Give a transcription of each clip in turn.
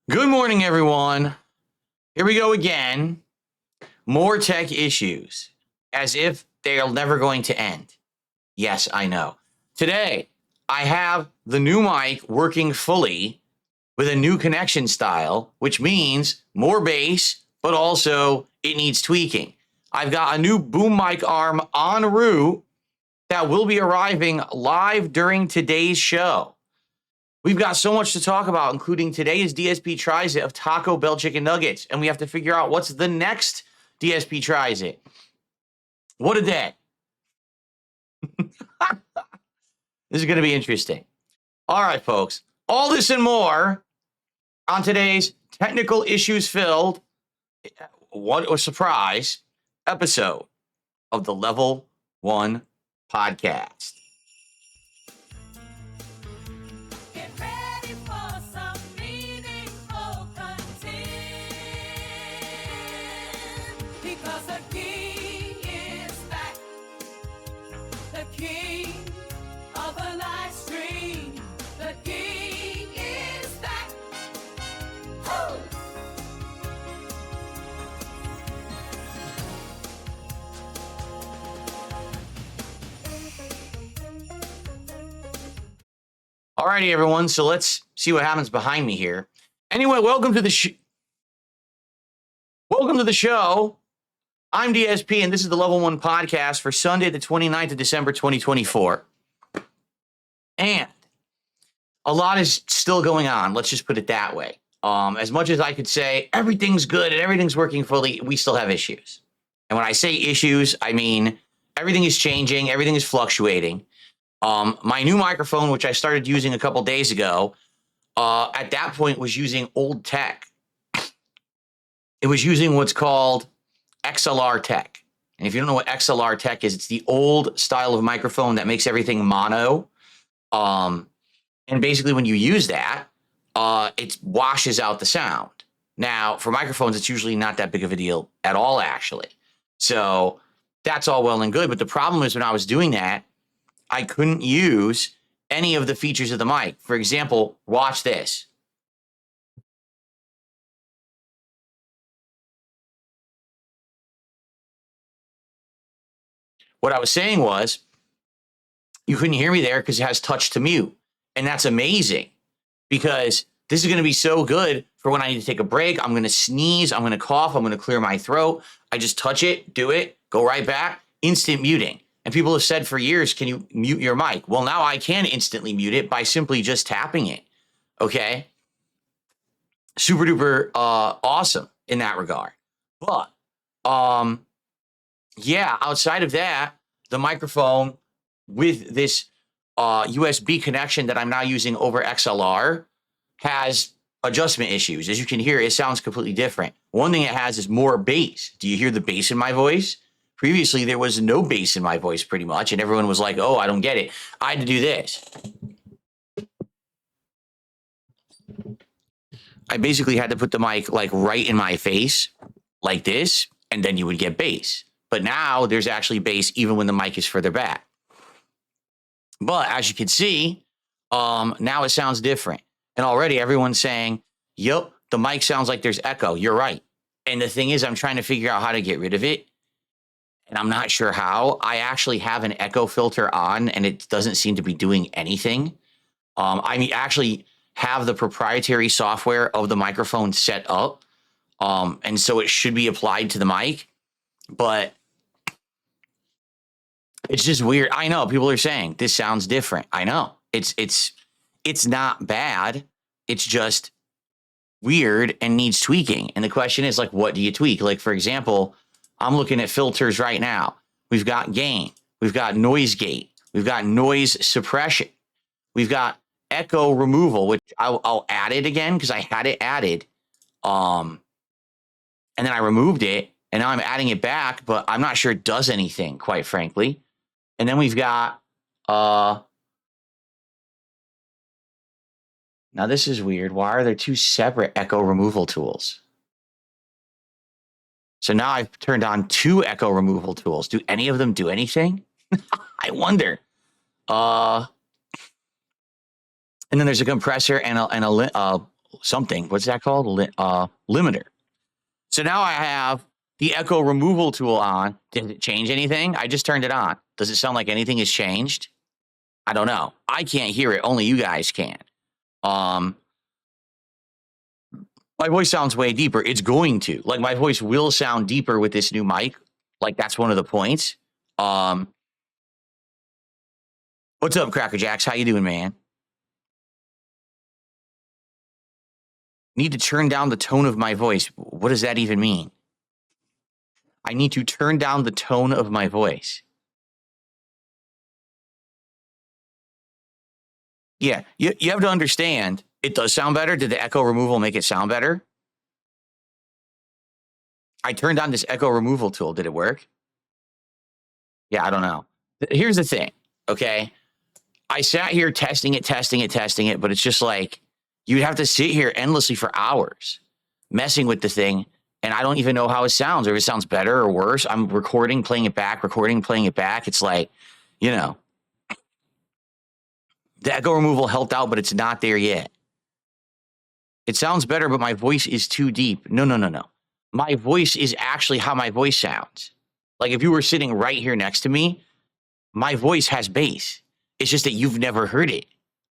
Good morning, everyone. Here we go again. More tech issues, as if they are never going to end. Yes, I know. Today, I have the new mic working fully with a new connection style, which means more bass, but also it needs tweaking. I've got a new boom mic arm en route that will be arriving live during today's show. We've got so much to talk about, including today's DSP Tries It of Taco Bell chicken nuggets, and we have to figure out what's the next DSP Tries It. What a day. This is going to be interesting. All right, folks. All this and more on today's technical issues filled, what a surprise, episode of the Level 1 podcast. Get ready for some meaningful content, because the king is back, the king of the live stream, the king is back. Woo! Alrighty, everyone. So let's see what happens behind me here. Anyway, welcome to the show. I'm DSP, and this is the Level 1 podcast for Sunday, the 29th of December, 2024. And a lot is still going on. Let's just put it that way. As much as I could say everything's good and everything's working fully, we still have issues. And when I say issues, I mean everything is changing, everything is fluctuating. My new microphone, which I started using a couple days ago, at that point was using old tech. It was using what's called XLR tech. And if you don't know what XLR tech is, it's the old style of microphone that makes everything mono. And basically when you use that, it washes out the sound. Now, for microphones, it's usually not that big of a deal at all, actually. So that's all well and good. But the problem is when I was doing that, I couldn't use any of the features of the mic. For example, watch this. What I was saying was you couldn't hear me there because it has touch to mute. And that's amazing because this is going to be so good for when I need to take a break. I'm going to sneeze. I'm going to cough. I'm going to clear my throat. I just touch it, do it, go right back, instant muting. And people have said for years, can you mute your mic? Well, now I can instantly mute it by simply just tapping it. Okay. Super duper awesome in that regard. But yeah, outside of that, the microphone with this USB connection that I'm now using over XLR has adjustment issues. As you can hear, it sounds completely different. One thing it has is more bass. Do you hear the bass in my voice? Previously, there was no bass in my voice pretty much, and everyone was like, oh, I don't get it. I had to do this. I basically had to put the mic like right in my face, like this, and then you would get bass. But now there's actually bass even when the mic is further back. But as you can see, now it sounds different. And already everyone's saying, yep, the mic sounds like there's echo. You're right. And the thing is, I'm trying to figure out how to get rid of it. And I'm not sure how. I actually have an echo filter on, and it doesn't seem to be doing anything. I actually have the proprietary software of the microphone set up. And so it should be applied to the mic. But it's just weird. I know people are saying this sounds different. I know it's not bad. It's just weird and needs tweaking. And the question is, like, what do you tweak? Like, for example, I'm looking at filters right now. We've got gain. We've got noise gate. We've got noise suppression. We've got echo removal, which I'll add it again because I had it added. And then I removed it, and now I'm adding it back, but I'm not sure it does anything, quite frankly. And then we've got, now this is weird. Why are there two separate echo removal tools? So now I've turned on two echo removal tools. Do any of them do anything? I wonder. And then there's a compressor and a something. What's that called? Limiter. So now I have the echo removal tool on. Did it change anything? I just turned it on. Does it sound like anything has changed? I don't know. I can't hear it. Only you guys can. My voice sounds way deeper. It's going to. Like, my voice will sound deeper with this new mic. Like, that's one of the points. What's up, Cracker Jacks? How you doing, man? Need to turn down the tone of my voice. What does that even mean? I need to turn down the tone of my voice. Yeah, you have to understand, it does sound better. Did the echo removal make it sound better? I turned on this echo removal tool. Did it work? Yeah, I don't know. Here's the thing, okay? I sat here testing it, but it's just like, you'd have to sit here endlessly for hours messing with the thing, and I don't even know how it sounds, or if it sounds better or worse. I'm recording, playing it back, recording, playing it back. It's like, you know, the echo removal helped out, but it's not there yet. It sounds better, but my voice is too deep. No. My voice is actually how my voice sounds. Like, if you were sitting right here next to me, my voice has bass. It's just that you've never heard it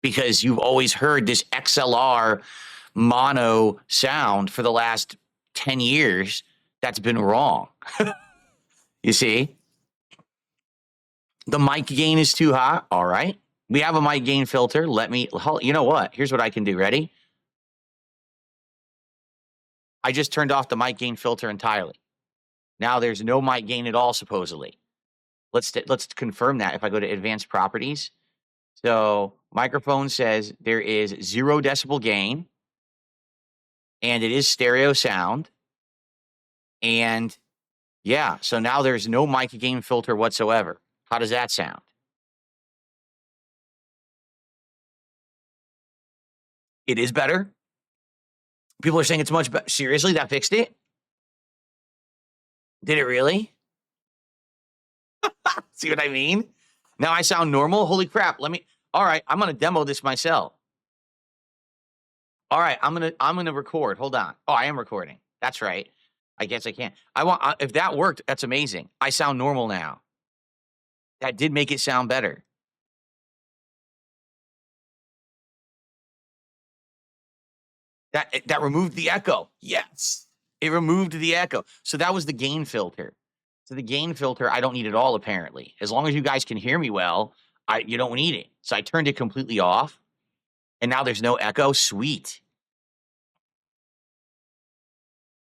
because you've always heard this XLR mono sound for the last 10 years. That's been wrong. You see? The mic gain is too high. All right. We have a mic gain filter. You know what? Here's what I can do. Ready? I just turned off the mic gain filter entirely. Now there's no mic gain at all, supposedly. Let's confirm that if I go to advanced properties. So microphone says there is 0 decibel gain, and it is stereo sound. And yeah, so now there's no mic gain filter whatsoever. How does that sound? It is better. People are saying it's much better. Seriously, that fixed it? Did it really? See what I mean? Now I sound normal. Holy crap. All right, I'm going to demo this myself. All right, I'm going to record. Hold on. Oh, I am recording. That's right. I guess I can't. If that worked, that's amazing. I sound normal now. That did make it sound better. That removed the echo. Yes. It removed the echo. So that was the gain filter. So the gain filter, I don't need it all, apparently. As long as you guys can hear me well, you don't need it. So I turned it completely off, and now there's no echo. Sweet.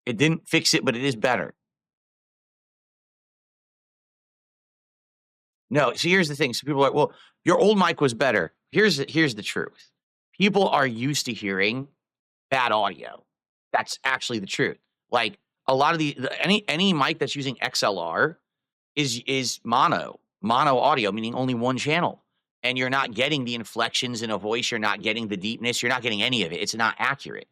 It didn't fix it, but it is better. No, so here's the thing. So people are like, well, your old mic was better. Here's the truth. People are used to hearing bad audio. That's actually the truth. Like, a lot of any mic that's using XLR is mono audio, meaning only one channel. And you're not getting the inflections in a voice. You're not getting the deepness. You're not getting any of it. It's not accurate.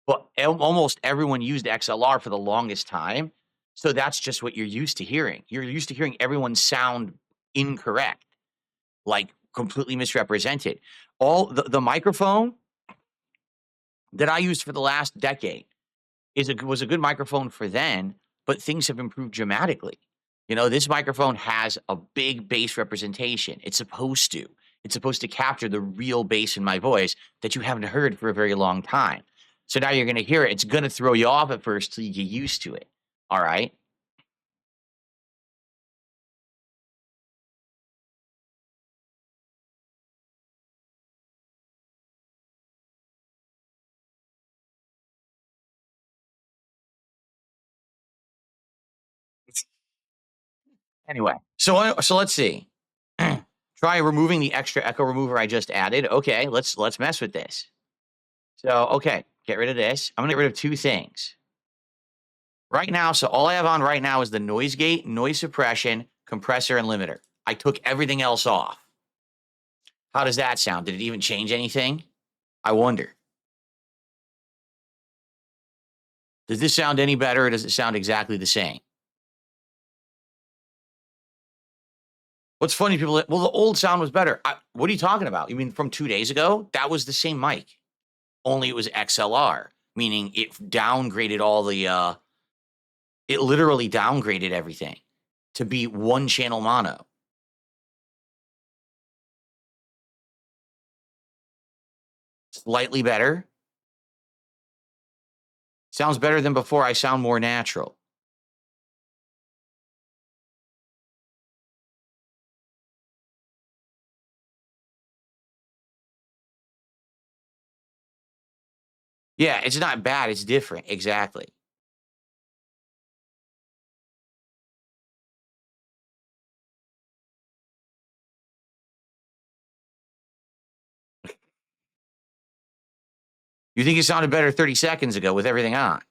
But almost everyone used XLR for the longest time. So that's just what you're used to hearing. You're used to hearing everyone sound incorrect, like completely misrepresented. All the microphone that I used for the last decade was a good microphone for then, but things have improved dramatically. You know, this microphone has a big bass representation. It's supposed to capture the real bass in my voice that you haven't heard for a very long time. So now you're going to hear it. It's going to throw you off at first till you get used to it. All right. Anyway, so let's see. Try removing the extra echo remover I just added. Okay, let's mess with this. So, okay, get rid of this. I'm going to get rid of 2 things. Right now, so all I have on right now is the noise gate, noise suppression, compressor, and limiter. I took everything else off. How does that sound? Did it even change anything? I wonder. Does this sound any better, or does it sound exactly the same? What's funny, people, well, the old sound was better. What are you talking about? You mean from 2 days ago? That was the same mic. only it was XLR, meaning it downgraded all the, it literally downgraded everything to be one channel mono. Slightly better. Sounds better than before. I sound more natural. Yeah, it's not bad. It's different. Exactly. You think it sounded better 30 seconds ago with everything on?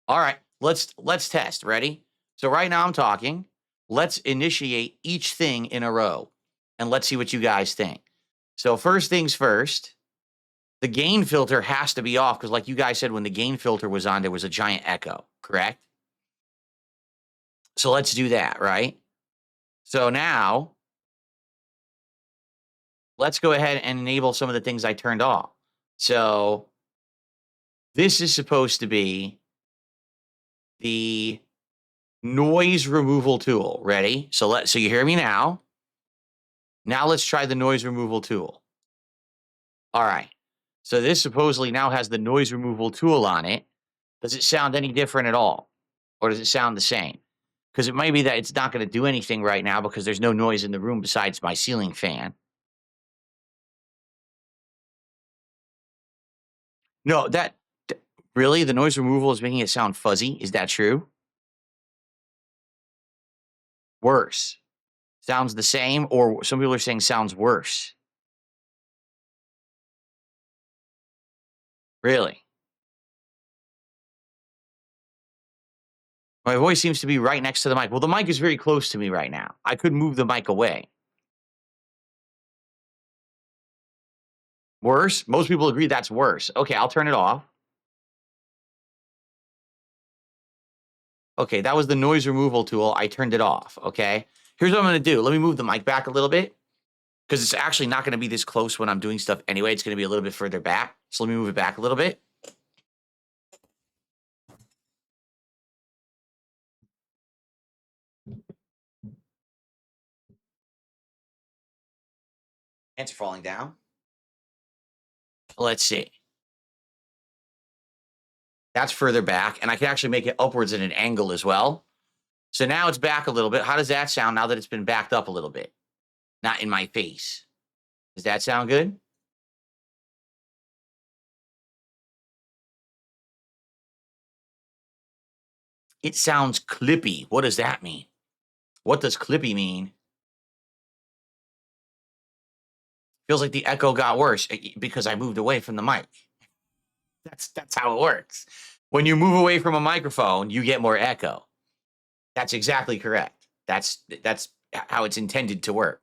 All right, let's test. Ready? So right now I'm talking. Let's initiate each thing in a row, and let's see what you guys think. So first things first, the gain filter has to be off because, like you guys said, when the gain filter was on, there was a giant echo. Correct? So let's do that. Right? So now let's go ahead and enable some of the things I turned off. So this is supposed to be the noise removal tool. Ready? So you hear me now. Now let's try the noise removal tool. All right. So this supposedly now has the noise removal tool on it. Does it sound any different at all? Or does it sound the same? Because it might be that it's not going to do anything right now because there's no noise in the room besides my ceiling fan. No, really, the noise removal is making it sound fuzzy. Is that true? Worse. Sounds the same, or some people are saying sounds worse. Really? My voice seems to be right next to the mic. Well, the mic is very close to me right now. I could move the mic away. Worse? Most people agree that's worse. Okay, I'll turn it off. Okay, that was the noise removal tool. I turned it off, okay? Here's what I'm going to do. Let me move the mic back a little bit because it's actually not going to be this close when I'm doing stuff anyway. It's going to be a little bit further back. So let me move it back a little bit. Hands are falling down. Let's see. That's further back, and I can actually make it upwards at an angle as well. So now it's back a little bit. How does that sound now that it's been backed up a little bit? Not in my face. Does that sound good? It sounds clippy. What does that mean? What does clippy mean? Feels like the echo got worse because I moved away from the mic. That's how it works. When you move away from a microphone, you get more echo. That's exactly correct. That's how it's intended to work.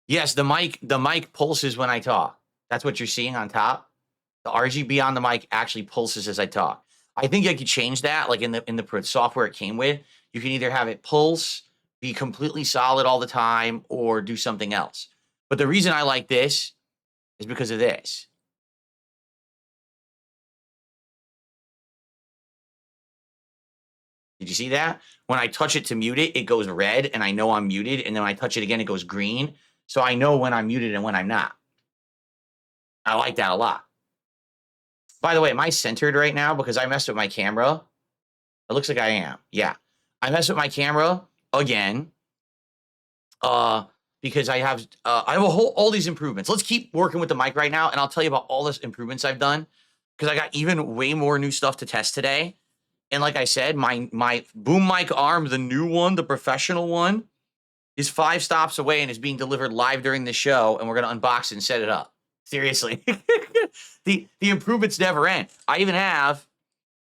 Yes, the mic pulses when I talk. That's what you're seeing on top. The RGB on the mic actually pulses as I talk. I think I could change that, like in the software it came with. You can either have it pulse, be completely solid all the time, or do something else. But the reason I like this is because of this. Did you see that? When I touch it to mute it, it goes red, and I know I'm muted. And then when I touch it again, it goes green. So I know when I'm muted and when I'm not. I like that a lot. By the way, am I centered right now? Because I messed with my camera. It looks like I am. Yeah. I messed with my camera again. Because I have all these improvements. Let's keep working with the mic right now, and I'll tell you about all this improvements I've done. Because I got even way more new stuff to test today. And like I said, my boom mic arm, the new one, the professional one, is 5 stops away and is being delivered live during the show, and we're gonna unbox it and set it up. Seriously. The improvements never end. I even have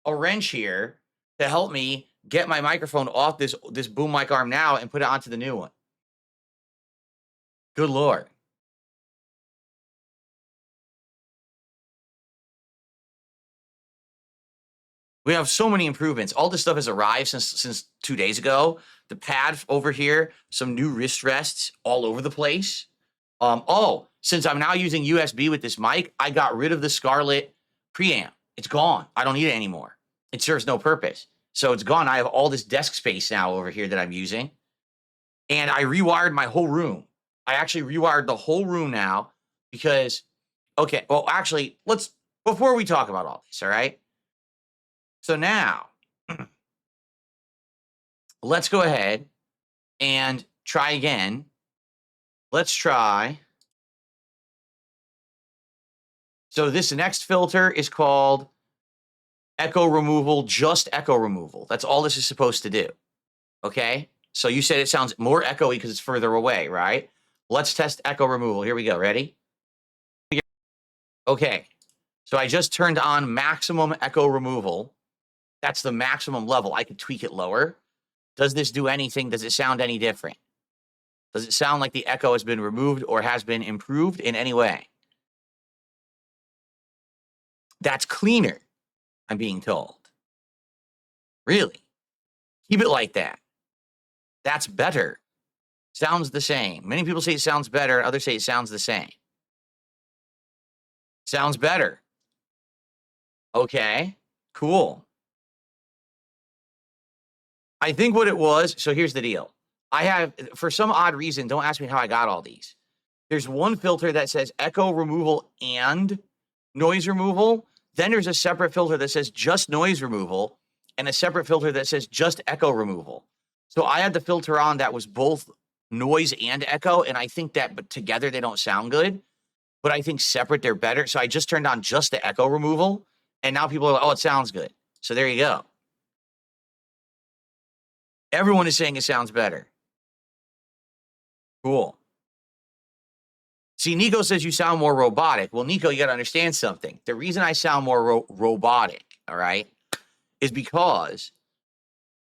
a wrench here to help me get my microphone off this boom mic arm now and put it onto the new one. Good Lord. We have so many improvements. All this stuff has arrived since 2 days ago. The pad over here, some new wrist rests all over the place. Since I'm now using USB with this mic, I got rid of the Scarlett preamp. It's gone. I don't need it anymore. It serves no purpose. So it's gone. I have all this desk space now over here that I'm using. And I rewired my whole room. I actually rewired the whole room now because, okay, well, actually, before we talk about all this, all right? So now, let's go ahead and try again. Let's try. So this next filter is called echo removal, just echo removal. That's all this is supposed to do. Okay? So you said it sounds more echoey because it's further away, right? Let's test echo removal. Here we go. Ready? Okay. So I just turned on maximum echo removal. That's the maximum level. I could tweak it lower. Does this do anything? Does it sound any different? Does it sound like the echo has been removed or has been improved in any way? That's cleaner, I'm being told. Really? Keep it like that. That's better. Sounds the same. Many people say it sounds better. Others say it sounds the same. Sounds better. Okay, cool. I think what it was, so here's the deal. I have, for some odd reason, don't ask me how I got all these. There's one filter that says echo removal and noise removal. Then there's a separate filter that says just noise removal and a separate filter that says just echo removal. So I had the filter on that was both noise and echo, and I think that but together they don't sound good. But I think separate they're better. So I just turned on just the echo removal, and now people are like, oh, it sounds good. So there you go. Everyone is saying it sounds better. Cool. See, Nico says you sound more robotic. Well, Nico, you got to understand something. The reason I sound more robotic, all right, is because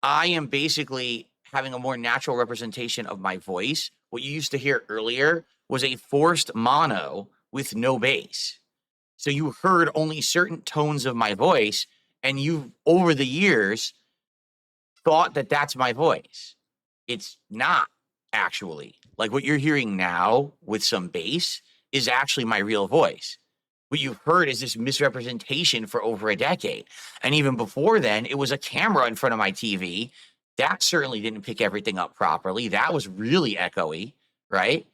I am basically having a more natural representation of my voice. What you used to hear earlier was a forced mono with no bass. So you heard only certain tones of my voice, and you, over the years, thought that that's my voice. It's not actually. Like what you're hearing now with some bass is actually my real voice. What you've heard is this misrepresentation for over a decade. And even before then, it was a camera in front of my TV. That certainly didn't pick everything up properly. That was really echoey, right?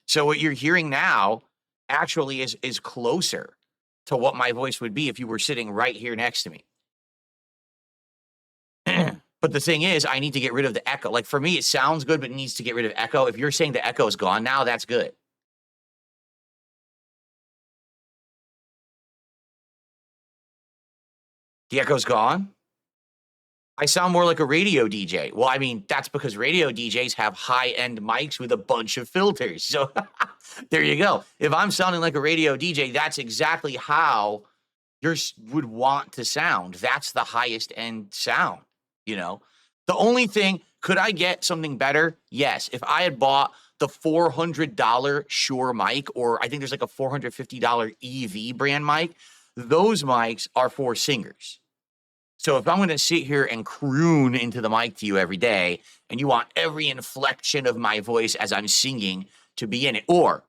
So what you're hearing now actually is closer to what my voice would be if you were sitting right here next to me. But the thing is, I need to get rid of the echo. Like for me, it sounds good, but it needs to get rid of echo. If you're saying the echo is gone now, that's good. The echo's gone? I sound more like a radio DJ. Well, I mean, that's because radio DJs have high-end mics with a bunch of filters. So there you go. If I'm sounding like a radio DJ, that's exactly how yours would want to sound. That's the highest end sound, you know? The only thing, could I get something better? Yes. If I had bought the $400 Shure mic, or I think there's like a $450 EV brand mic, those mics are for singers. So if I'm going to sit here and croon into the mic to you every day, and you want every inflection of my voice as I'm singing to be in it, or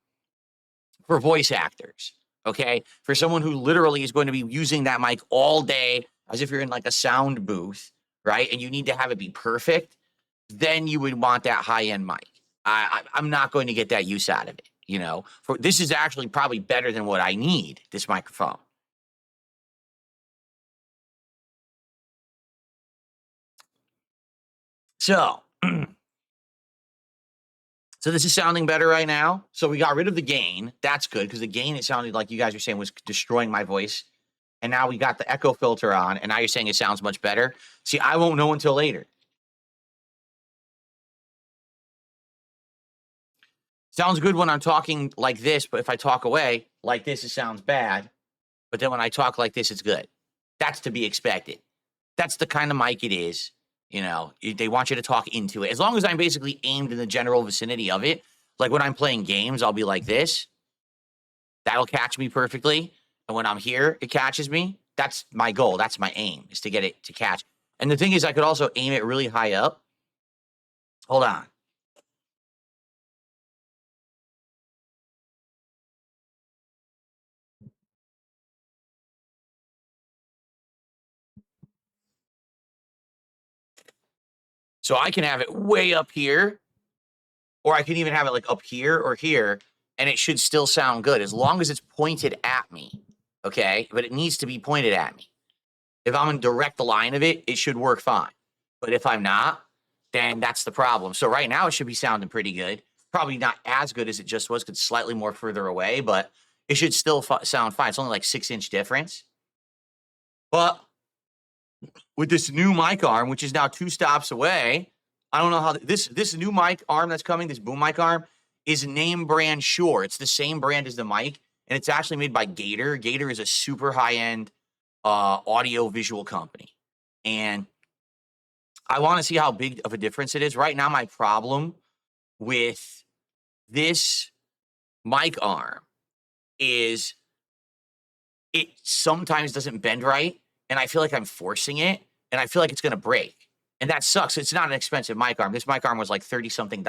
for voice actors, okay? For someone who literally is going to be using that mic all day as if you're in like a sound booth, right? And you need to have it be perfect, then you would want that high-end mic. I'm not going to get that use out of it, you know? This is actually probably better than what I need, this microphone. So this is sounding better right now. So we got rid of the gain. That's good because the gain, it sounded like you guys were saying, was destroying my voice. And now we got the echo filter on, and now you're saying it sounds much better. See, I won't know until later. Sounds good when I'm talking like this, but if I talk away like this, it sounds bad. But then when I talk like this, it's good. That's to be expected. That's the kind of mic it is. You know, they want you to talk into it. As long as I'm basically aimed in the general vicinity of it, like when I'm playing games, I'll be like this. That'll catch me perfectly. And when I'm here, it catches me. that's my goal. That's my aim, is to get it to catch. And the thing is, I could also aim it really high up. Hold on. So I can have it way up here, or I can even have it like up here or here, and it should still sound good as long as it's pointed at me. Okay, but it needs to be pointed at me. If I'm in direct line of it, it should work fine. But if I'm not, then that's the problem. So right now it should be sounding pretty good. Probably not as good as it just was, because it's slightly more further away, but it should still sound fine. It's only like 6-inch difference. But with this new mic arm, which is now 2 stops away, I don't know how this new mic arm that's coming, this boom mic arm, is name brand Shure. It's the same brand as the mic, and it's actually made by Gator. Gator is a super high-end audio visual company. And I want to see how big of a difference it is. Right now, my problem with this mic arm is it sometimes doesn't bend right, and I feel like I'm forcing it, and I feel like it's going to break. And that sucks. It's not an expensive mic arm. This mic arm was like $30-something.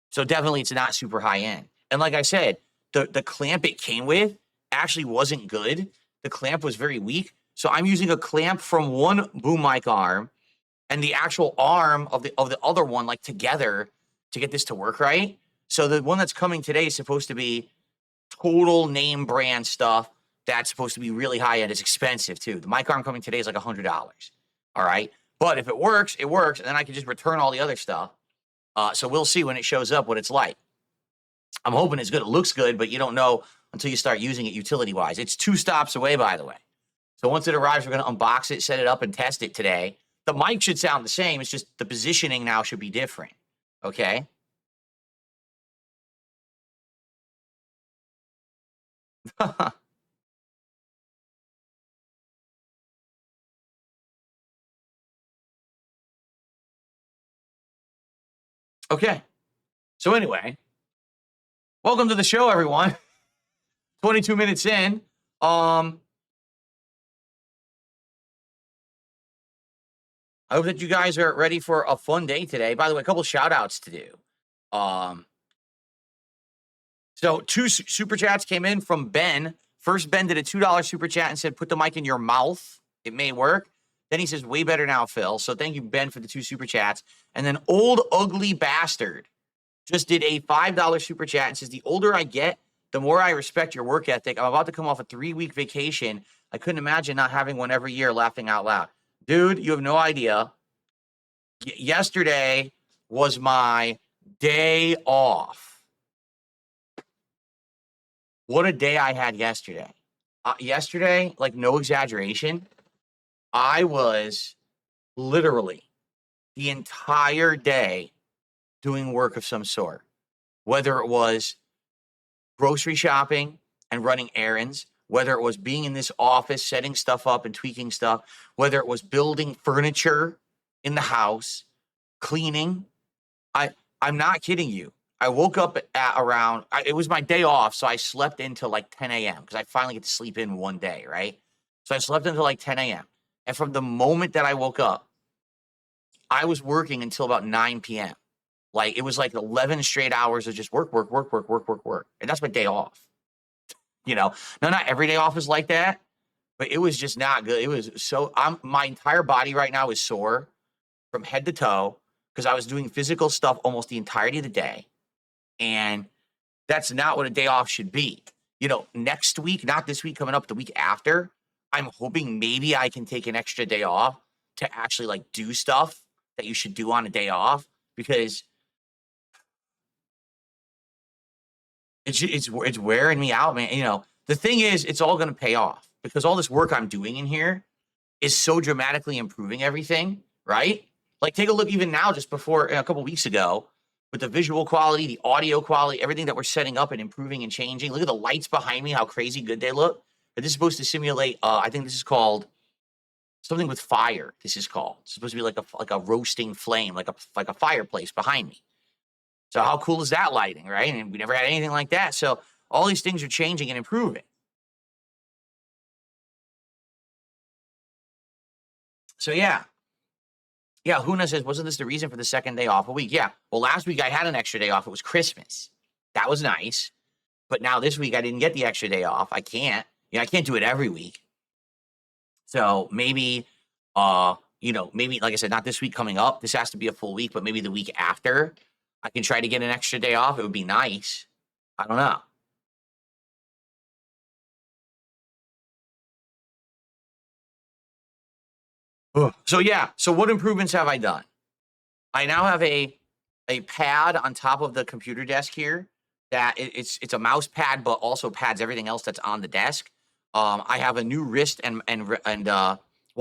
So definitely it's not super high end. And like I said, the clamp it came with actually wasn't good. The clamp was very weak. So I'm using a clamp from one boom mic arm and the actual arm of the other one, like, together to get this to work right. So the one that's coming today is supposed to be total name brand stuff. That's supposed to be really high end. It's expensive too. The mic arm coming today is like $100. All right. But if it works, it works. And then I can just return all the other stuff. So we'll see when it shows up what it's like. I'm hoping it's good. It looks good, but you don't know until you start using it utility wise. It's 2 stops away, by the way. So once it arrives, we're going to unbox it, set it up, and test it today. The mic should sound the same. It's just the positioning now should be different. Okay. Okay. So anyway, welcome to the show, everyone. 22 minutes in. I hope that you guys are ready for a fun day today. By the way, a couple shout outs to do. So 2 super chats came in from Ben. First, Ben did a $2 super chat and said, put the mic in your mouth. It may work. Then he says, way better now, Phil. So thank you, Ben, for the 2 super chats. And then Old Ugly Bastard just did a $5 super chat and says, the older I get, the more I respect your work ethic. I'm about to come off a 3-week vacation. I couldn't imagine not having one every year, laughing out loud. Dude, you have no idea. Yesterday was my day off. What a day I had yesterday. Yesterday, like, no exaggeration, I was literally the entire day doing work of some sort, whether it was grocery shopping and running errands, whether it was being in this office, setting stuff up and tweaking stuff, whether it was building furniture in the house, cleaning. I'm not kidding you. I woke up at around, it was my day off, so I slept until like 10 a.m. because I finally get to sleep in one day, right? So I slept until like 10 a.m. And from the moment that I woke up, I was working until about 9 p.m. Like, it was like 11 straight hours of just work. And that's my day off. You know, now, not every day off is like that, but it was just not good. It was so, my entire body right now is sore from head to toe because I was doing physical stuff almost the entirety of the day. And that's not what a day off should be. You know, next week, not this week, coming up the week after, I'm hoping maybe I can take an extra day off to actually, like, do stuff that you should do on a day off, because it's wearing me out, man. You know, the thing is, it's all going to pay off because all this work I'm doing in here is so dramatically improving everything, right? Like, take a look even now, just before a couple weeks ago, with the visual quality, the audio quality, everything that we're setting up and improving and changing. Look at the lights behind me, how crazy good they look. This is supposed to simulate, I think this is called something with fire. This is called. It's supposed to be like a roasting flame, like a fireplace behind me. So how cool is that lighting, right? And we never had anything like that. So all these things are changing and improving. So yeah. Yeah, Huna says, wasn't this the reason for the second day off a week? Yeah. Well, last week I had an extra day off. It was Christmas. That was nice. But now this week I didn't get the extra day off. I can't. I can't do it every week. So maybe, maybe, like I said, not this week coming up. This has to be a full week, but maybe the week after I can try to get an extra day off. It would be nice. I don't know. Ugh. So yeah. So what improvements have I done? I now have a pad on top of the computer desk here that it's a mouse pad, but also pads everything else that's on the desk. I have a new wrist and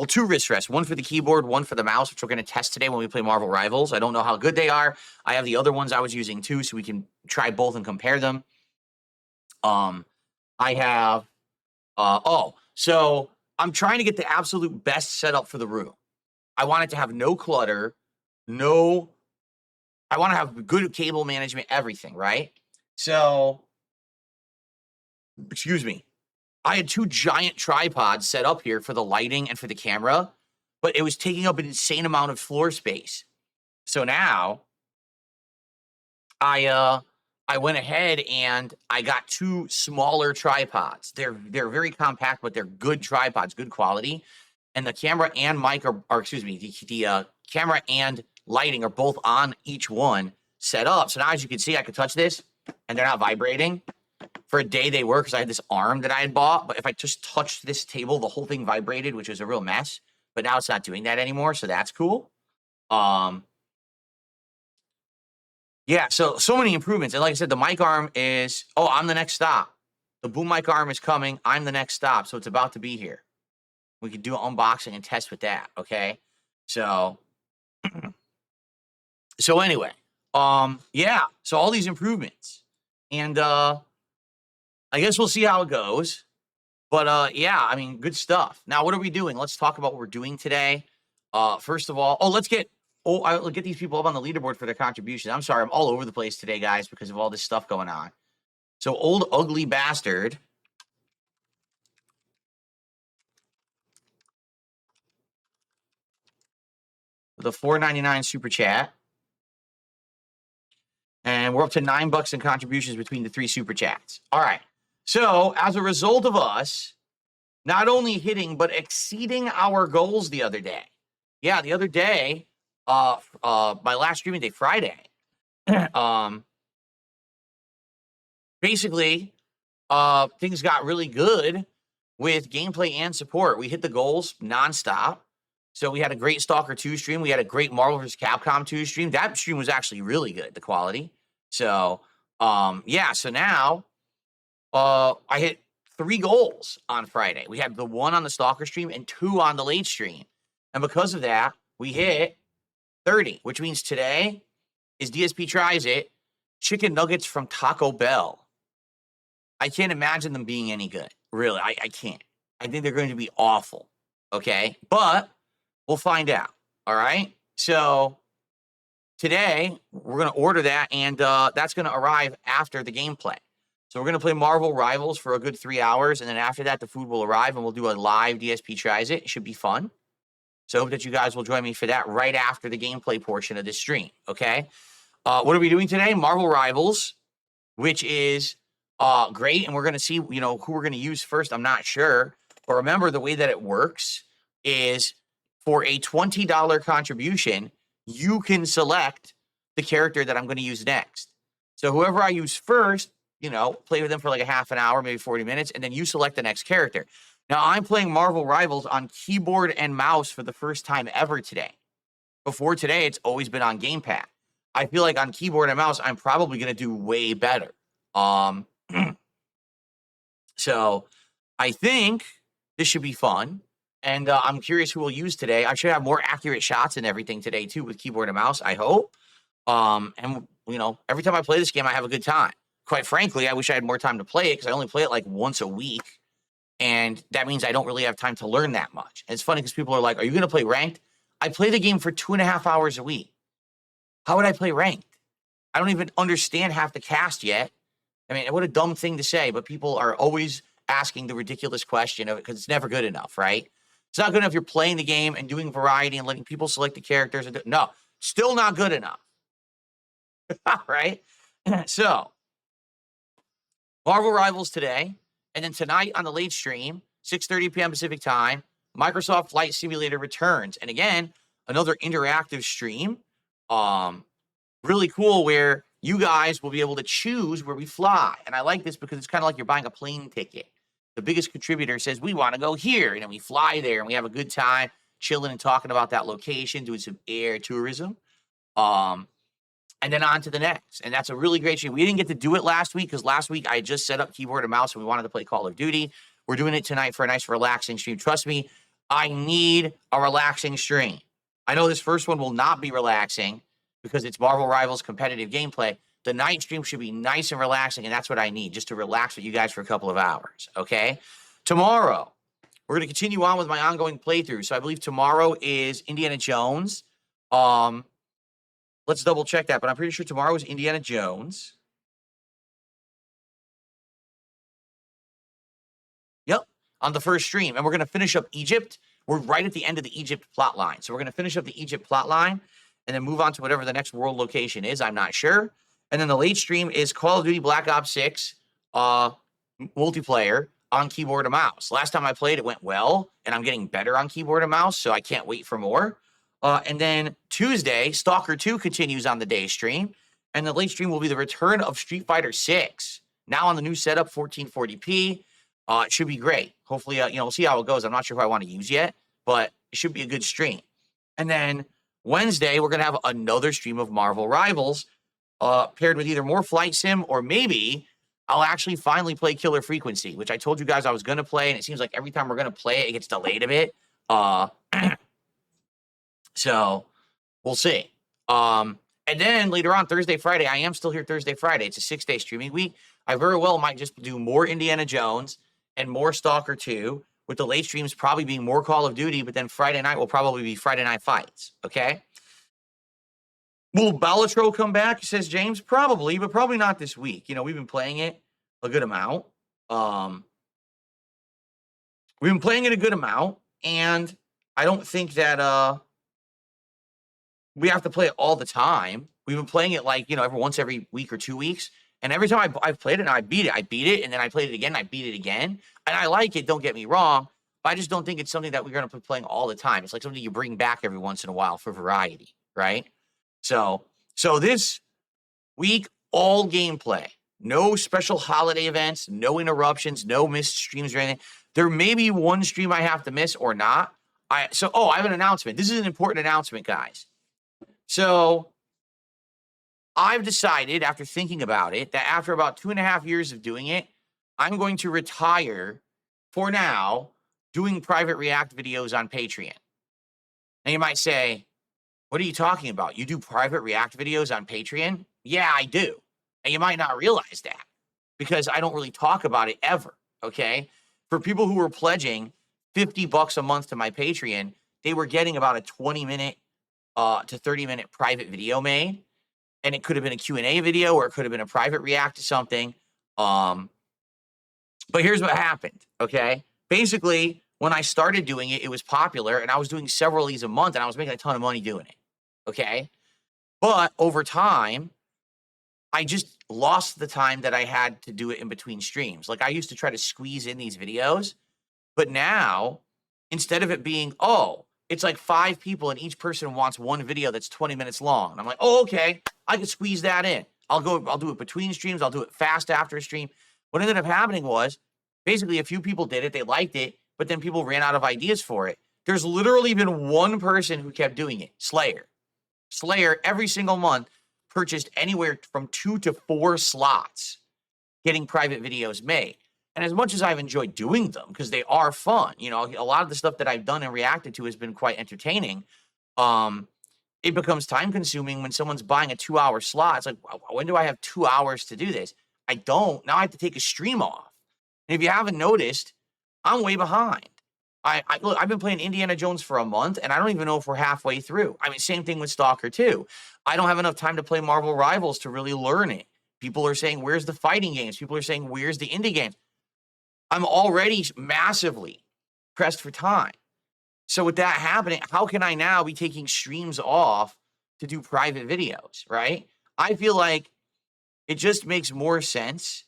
two wrist rests, one for the keyboard, one for the mouse, which we're going to test today when we play Marvel Rivals. I don't know how good they are. I have the other ones I was using too, so we can try both and compare them. I have so I'm trying to get the absolute best setup for the room. I want it to have no clutter, I want to have good cable management, everything, right? So, excuse me. I had 2 giant tripods set up here for the lighting and for the camera, but it was taking up an insane amount of floor space. So now I went ahead and I got 2 smaller tripods. They're very compact, but they're good tripods, good quality. And the camera and mic the camera and lighting are both on each one set up. So now, as you can see, I can touch this and they're not vibrating. For a day they were, because I had this arm that I had bought. But if I just touched this table, the whole thing vibrated, which was a real mess. But now it's not doing that anymore, so that's cool. Yeah, so many improvements. And like I said, the mic arm is, I'm the next stop. The boom mic arm is coming. I'm the next stop, so it's about to be here. We could do an unboxing and test with that, okay? So anyway, yeah, so all these improvements. And I guess we'll see how it goes. But yeah, I mean, good stuff. Now, what are we doing? Let's talk about what we're doing today. First of all, I'll get these people up on the leaderboard for their contributions. I'm sorry, I'm all over the place today, guys, because of all this stuff going on. So, Old Ugly Bastard with a $4.99 super chat. And we're up to $9 in contributions between the 3 super chats. All right. So, as a result of us not only hitting, but exceeding our goals the other day. Yeah, the other day, my last streaming day, Friday, basically, things got really good with gameplay and support. We hit the goals nonstop. So we had a great Stalker 2 stream. We had a great Marvel vs. Capcom 2 stream. That stream was actually really good, the quality. So, yeah, so now I hit 3 goals on Friday. We had the 1 on the Stalker stream and 2 on the late stream. And because of that, we hit 30, which means today is DSP Tries It, chicken nuggets from Taco Bell. I can't imagine them being any good. Really, I can't. I think they're going to be awful. Okay? But we'll find out. All right? So today, we're going to order that, and that's going to arrive after the gameplay. So we're going to play Marvel Rivals for a good 3 hours, and then after that, the food will arrive, and we'll do a live DSP Tries It. It should be fun. So I hope that you guys will join me for that right after the gameplay portion of this stream, okay? What are we doing today? Marvel Rivals, which is great, and we're going to see, who we're going to use first. I'm not sure. But remember, the way that it works is for a $20 contribution, you can select the character that I'm going to use next. So whoever I use first, play with them for like a half an hour, maybe 40 minutes, and then you select the next character. Now, I'm playing Marvel Rivals on keyboard and mouse for the first time ever today. Before today, it's always been on gamepad. I feel like on keyboard and mouse, I'm probably going to do way better. So I think this should be fun. And I'm curious who we'll use today. I should have more accurate shots and everything today, too, with keyboard and mouse, I hope. And, every time I play this game, I have a good time. Quite frankly, I wish I had more time to play it because I only play it like once a week. And that means I don't really have time to learn that much. And it's funny because people are like, are you going to play ranked? I play the game for 2.5 hours a week. How would I play ranked? I don't even understand half the cast yet. I mean, what a dumb thing to say, but people are always asking the ridiculous question of it because it's never good enough, right? It's not good enough you're playing the game and doing variety and letting people select the characters. No, still not good enough. Right? So, Marvel Rivals today, and then tonight on the late stream, 6:30 p.m. Pacific time, Microsoft Flight Simulator returns. And again, another interactive stream. Really cool where you guys will be able to choose where we fly. And I like this because it's kind of like you're buying a plane ticket. The biggest contributor says, we want to go here. And then we fly there and we have a good time chilling and talking about that location, doing some air tourism. And then on to the next. And that's a really great stream. We didn't get to do it last week because last week I just set up keyboard and mouse and we wanted to play Call of Duty. We're doing it tonight for a nice relaxing stream. Trust me, I need a relaxing stream. I know this first one will not be relaxing because it's Marvel Rivals competitive gameplay. The night stream should be nice and relaxing, and that's what I need, just to relax with you guys for a couple of hours, okay? Tomorrow, we're going to continue on with my ongoing playthrough. So I believe tomorrow is Indiana Jones. Let's double check that, but I'm pretty sure tomorrow is Indiana Jones. Yep, on the first stream. And we're going to finish up Egypt. We're right at the end of the Egypt plot line. So we're going to finish up the Egypt plot line and then move on to whatever the next world location is. I'm not sure. And then the late stream is Call of Duty Black Ops 6 multiplayer on keyboard and mouse. Last time I played, it went well, and I'm getting better on keyboard and mouse, so I can't wait for more. And then Tuesday, Stalker 2 continues on the day stream, and the late stream will be the return of Street Fighter 6. Now on the new setup, 1440p. It should be great. Hopefully, we'll see how it goes. I'm not sure who I want to use yet, but it should be a good stream. And then Wednesday, we're going to have another stream of Marvel Rivals, paired with either more Flight Sim or maybe I'll actually finally play Killer Frequency, which I told you guys I was going to play, and it seems like every time we're going to play it, it gets delayed a bit. So we'll see. And then later on, Thursday, Friday, I am still here Thursday, Friday. It's a 6-day streaming week. I very well might just do more Indiana Jones and more Stalker 2, with the late streams probably being more Call of Duty, but then Friday night will probably be Friday Night Fights, okay? Will Balatro come back, says James? Probably, but probably not this week. We've been playing it a good amount. We've been playing it a good amount, and I don't think that we have to play it all the time. We've been playing it every week or 2 weeks, and every time I've played it and I beat it, and then I played it again, and I beat it again, and I like it, don't get me wrong, but I just don't think it's something that we're going to be playing all the time. It's like something you bring back every once in a while for variety, right? So this week, all gameplay. No special holiday events, no interruptions, no missed streams or anything. There may be one stream I have to miss or not. I have an announcement. This is an important announcement, guys. So I've decided, after thinking about it, that after about 2.5 years of doing it, I'm going to retire, for now, doing private React videos on Patreon. Now you might say, what are you talking about? You do private React videos on Patreon? Yeah, I do. And you might not realize that because I don't really talk about it ever, okay? For people who were pledging $50 a month to my Patreon, they were getting about a 20-minute to 30-minute private video made. And it could have been a Q&A video or it could have been a private React to something. But here's what happened, okay? Basically, when I started doing it, it was popular, and I was doing several of these a month, and I was making a ton of money doing it. Okay. But over time, I just lost the time that I had to do it in between streams. Like I used to try to squeeze in these videos, but now instead of it being, it's like 5 people and each person wants one video that's 20 minutes long. And I'm like, okay, I can squeeze that in. I'll do it between streams. I'll do it fast after a stream. What ended up happening was basically a few people did it. They liked it, but then people ran out of ideas for it. There's literally been one person who kept doing it, Slayer. Slayer, every single month, purchased anywhere from 2 to 4 slots getting private videos made. And as much as I've enjoyed doing them, because they are fun, a lot of the stuff that I've done and reacted to has been quite entertaining. It becomes time consuming when someone's buying a 2-hour slot. It's like, when do I have 2 hours to do this? I don't. Now I have to take a stream off. And if you haven't noticed, I'm way behind. Look, I've been playing Indiana Jones for a month, and I don't even know if we're halfway through. I mean, same thing with Stalker 2. I don't have enough time to play Marvel Rivals to really learn it. People are saying, where's the fighting games? People are saying, where's the indie games? I'm already massively pressed for time. So with that happening, how can I now be taking streams off to do private videos, right? I feel like it just makes more sense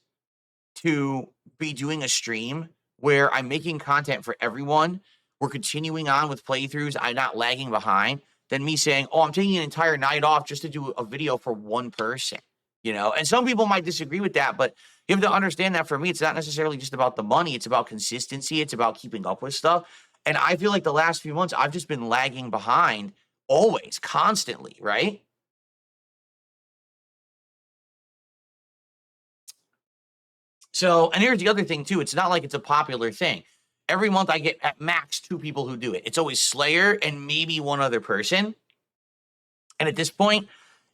to be doing a stream where I'm making content for everyone. We're continuing on with playthroughs. I'm not lagging behind than me saying, oh, I'm taking an entire night off just to do a video for one person, you know? And some people might disagree with that, but you have to understand that for me, it's not necessarily just about the money. It's about consistency. It's about keeping up with stuff. And I feel like the last few months, I've just been lagging behind always, constantly, right? So, and here's the other thing too. It's not like it's a popular thing. Every month I get at max 2 people who do it. It's always Slayer and maybe one other person. And at this point,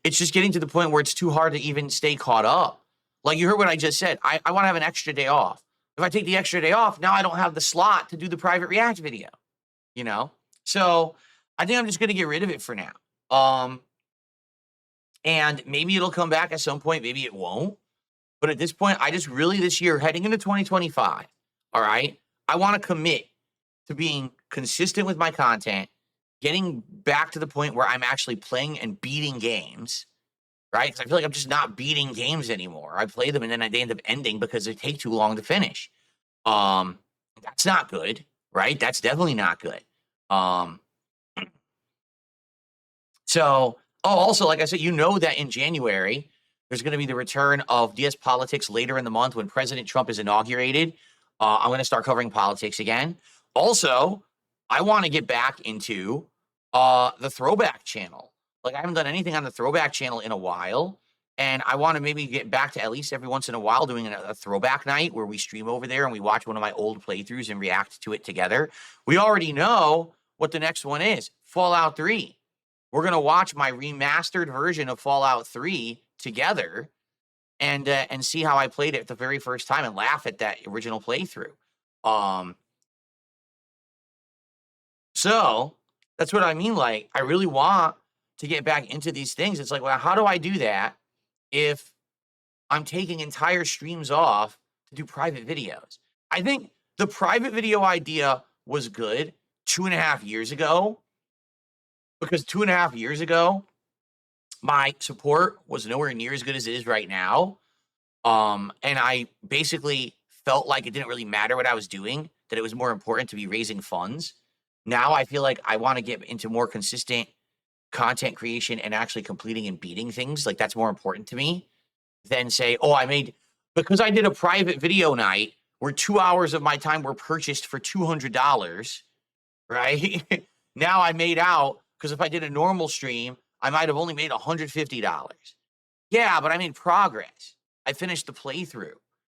it's just getting to the point where it's too hard to even stay caught up. Like you heard what I just said. I want to have an extra day off. If I take the extra day off, now I don't have the slot to do the private react video, you know? So I think I'm just going to get rid of it for now. And maybe it'll come back at some point. Maybe it won't. But at this point, I just really this year, heading into 2025, all right, I want to commit to being consistent with my content, getting back to the point where I'm actually playing and beating games, right? Because I feel like I'm just not beating games anymore. I play them and then they end up ending because they take too long to finish. That's not good, right? That's definitely not good. So, also, like I said, you know that in January, there's going to be the return of DS Politics later in the month when President Trump is inaugurated. I'm going to start covering politics again. Also, I want to get back into the Throwback channel. Like, I haven't done anything on the Throwback channel in a while. And I want to maybe get back to at least every once in a while doing a throwback night where we stream over there and we watch one of my old playthroughs and react to it together. We already know what the next one is, Fallout 3. We're going to watch my remastered version of Fallout 3 together and see how I played it the very first time and laugh at that original playthrough. So that's what I mean. Like, I really want to get back into these things. It's like, well, how do I do that if I'm taking entire streams off to do private videos? I think the private video idea was good 2.5 years ago, because 2.5 years ago, my support was nowhere near as good as it is right now. And I basically felt like it didn't really matter what I was doing, that it was more important to be raising funds. Now I feel like I want to get into more consistent content creation and actually completing and beating things. Like, that's more important to me than say, oh, because I did a private video night where 2 hours of my time were purchased for $200, right? Now I made out, because if I did a normal stream, I might have only made $150. Yeah, but I made progress. I finished the playthrough.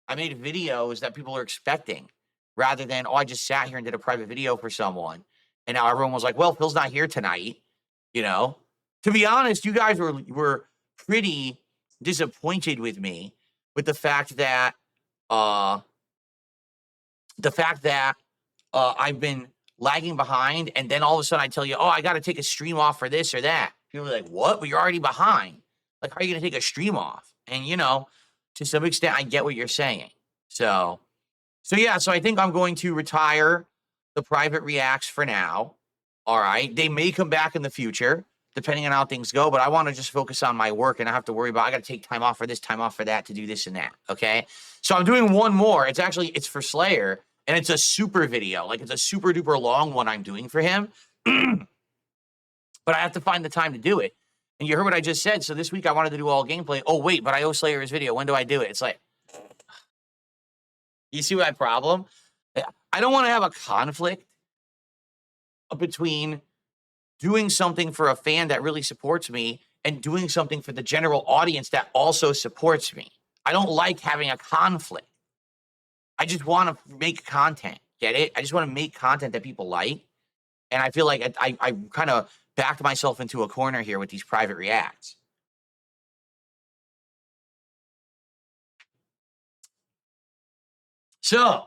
I made videos that people are expecting, rather than, oh, I just sat here and did a private video for someone. And now everyone was like, well, Phil's not here tonight. You know, to be honest, you guys were pretty disappointed with me with the fact that I've been lagging behind, and then all of a sudden I tell you, oh, I got to take a stream off for this or that. People are like, what? But you're already behind. Like, how are you going to take a stream off? And, you know, to some extent, I get what you're saying. So yeah, so I think I'm going to retire the private reacts for now. All right. They may come back in the future, depending on how things go, but I want to just focus on my work and I have to worry about, I got to take time off for this, time off for that, to do this and that. Okay. So I'm doing one more. It's for Slayer, and it's a super video. Like, it's a super duper long one I'm doing for him, but I have to find the time to do it. And you heard what I just said. So this week I wanted to do all gameplay. Oh, wait, but I owe Slayer his video. When do I do it? It's like, you see my problem? I don't want to have a conflict between doing something for a fan that really supports me and doing something for the general audience that also supports me. I don't like having a conflict. I just want to make content. Get it? I just want to make content that people like. And I feel like I kind of backed myself into a corner here with these private reacts. So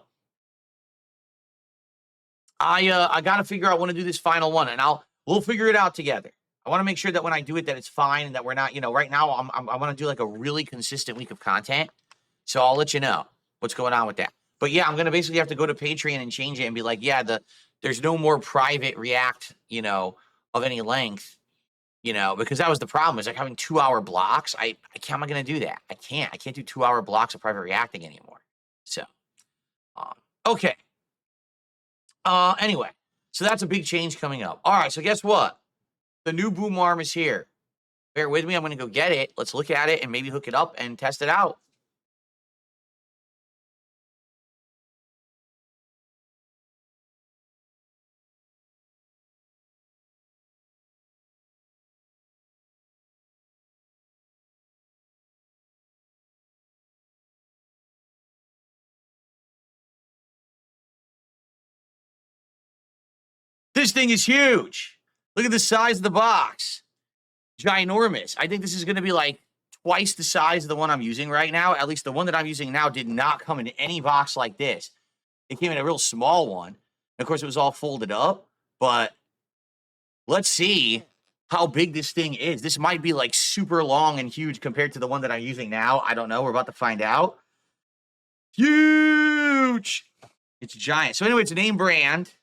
I got to figure out when to do this final one, and we'll figure it out together. I want to make sure that when I do it, that it's fine and that we're not, right now I want to do like a really consistent week of content. So I'll let you know what's going on with that. But yeah, I'm gonna basically have to go to Patreon and change it and be like, yeah, there's no more private React, of any length, because that was the problem. Is like having 2-hour blocks. How am I gonna do that? I can't do 2-hour blocks of private reacting anymore. So, um, okay. Anyway, so that's a big change coming up. All right, so guess what? The new boom arm is here. Bear with me. I'm gonna go get it. Let's look at it and maybe hook it up and test it out. This thing is huge. Look at the size of the box. Ginormous. I think this is going to be like twice the size of the one I'm using right now. At least the one that I'm using now did not come in any box like this. It came in a real small one. Of course, it was all folded up, but let's see how big this thing is. This might be like super long and huge compared to the one that I'm using now. I don't know. We're about to find out. Huge. It's giant. So anyway, it's a name brand.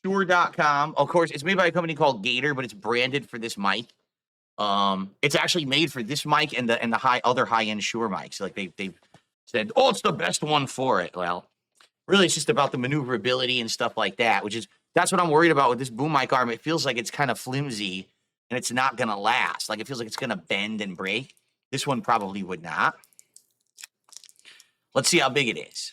Shure.com. Of course, it's made by a company called Gator, but it's branded for this mic. It's actually made for this mic and the other high-end Shure mics. Like they've said, oh, it's the best one for it. Well, really, it's just about the maneuverability and stuff like that, that's what I'm worried about with this boom mic arm. It feels like it's kind of flimsy and it's not gonna last. Like it feels like it's gonna bend and break. This one probably would not. Let's see how big it is.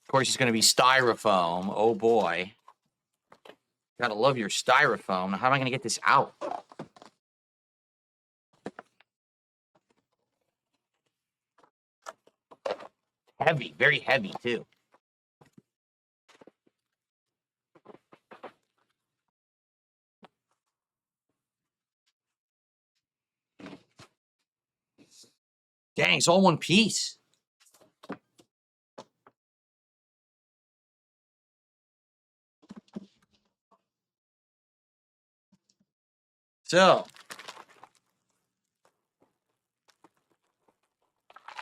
Of course, it's gonna be styrofoam. Oh boy. Gotta love your styrofoam. How am I gonna get this out? Heavy, very heavy too. Dang, it's all one piece. So,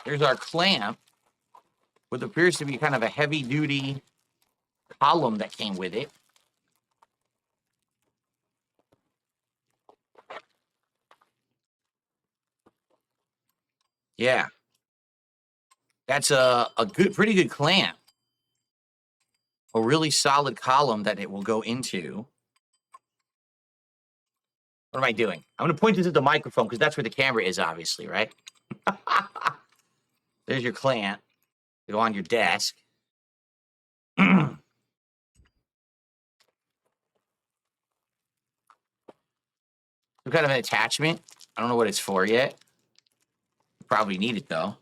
here's our clamp, what appears to be kind of a heavy-duty column that came with it. Yeah. That's a pretty good clamp. A really solid column that it will go into. What am I doing? I'm going to point this at the microphone because that's where the camera is, obviously, right? There's your clamp. Go on your desk. Some kind of an attachment. I don't know what it's for yet. Probably need it, though.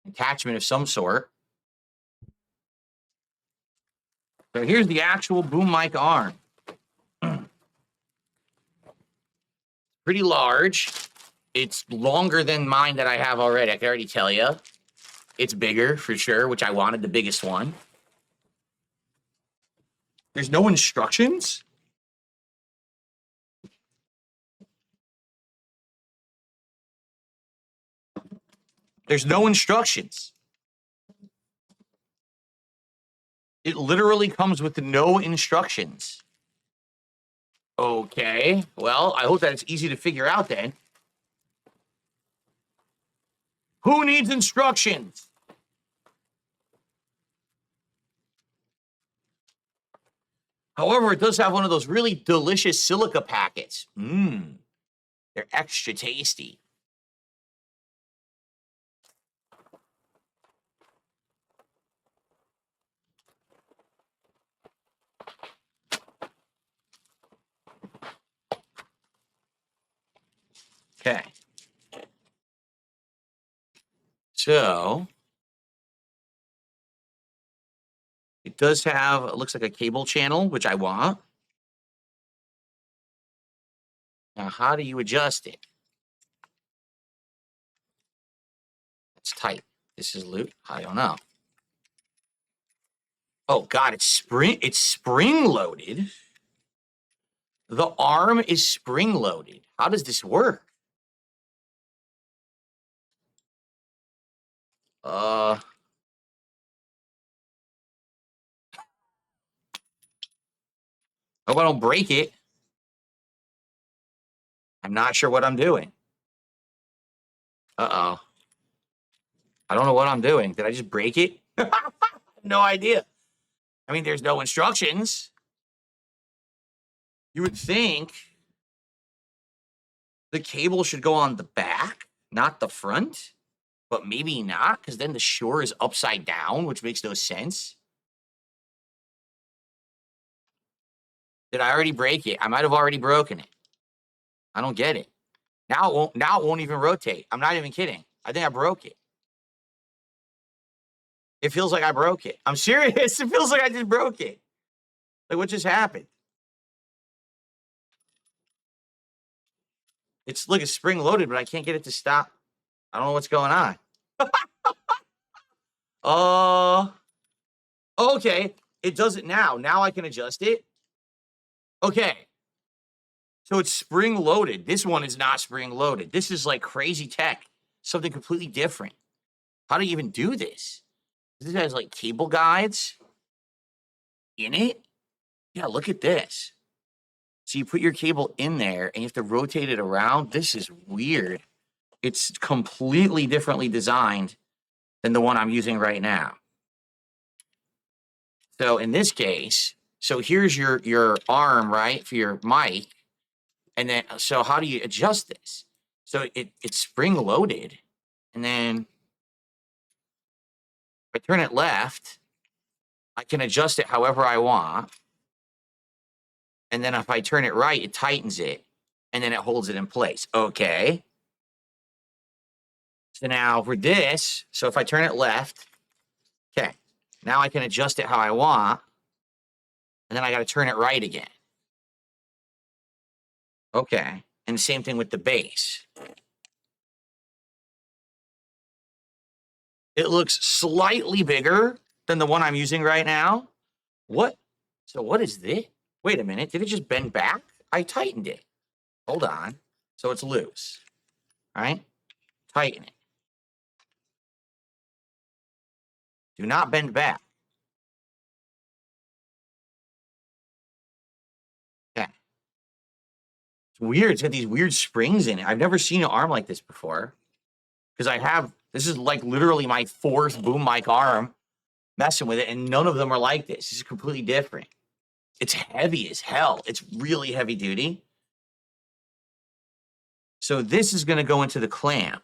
Attachment of some sort. So here's the actual boom mic arm. Pretty large. It's longer than mine that I have already. I can already tell you. It's bigger for sure, which I wanted the biggest one. There's no instructions? There's no instructions. It literally comes with no instructions. Okay. Well, I hope that it's easy to figure out then. Who needs instructions? However, it does have one of those really delicious silica packets. They're extra tasty. Okay. So it does have, it looks like a cable channel, which I want. Now, how do you adjust it? It's tight. This is loot. I don't know. Oh God, it's spring loaded. The arm is spring loaded. How does this work? Hope I don't break it. I'm not sure what I'm doing. Uh-oh. I don't know what I'm doing. Did I just break it? No idea. I mean, there's no instructions. You would think the cable should go on the back, not the front, but maybe not, because then the shore is upside down, which makes no sense. Did I already break it? I might have already broken it. I don't get it. Now it won't even rotate. I'm not even kidding. I think I broke it. It feels like I broke it. I'm serious. It feels like I just broke it. Like, what just happened? Look, it's spring loaded, but I can't get it to stop. I don't know what's going on. Okay. It does it now. Now I can adjust it. Okay. So it's spring loaded. This one is not spring loaded. This is like crazy tech. Something completely different. How do you even do this? This has like cable guides in it. Yeah, look at this. So you put your cable in there and you have to rotate it around. This is weird. It's completely differently designed than the one I'm using right now. So in this case, so here's your arm, right, for your mic. And then, so how do you adjust this? So it's spring loaded. And then if I turn it left, I can adjust it however I want. And then if I turn it right, it tightens it. And then it holds it in place. Okay. So now for this, so if I turn it left, okay, now I can adjust it how I want. And then I got to turn it right again. Okay. And the same thing with the base. It looks slightly bigger than the one I'm using right now. What? So what is this? Wait a minute. Did it just bend back? I tightened it. Hold on. So it's loose. All right. Tighten it. Do not bend back. Okay. It's weird. It's got these weird springs in it. I've never seen an arm like this before. Because this is like literally my fourth boom mic arm messing with it, and none of them are like this. This is completely different. It's heavy as hell. It's really heavy duty. So this is going to go into the clamp.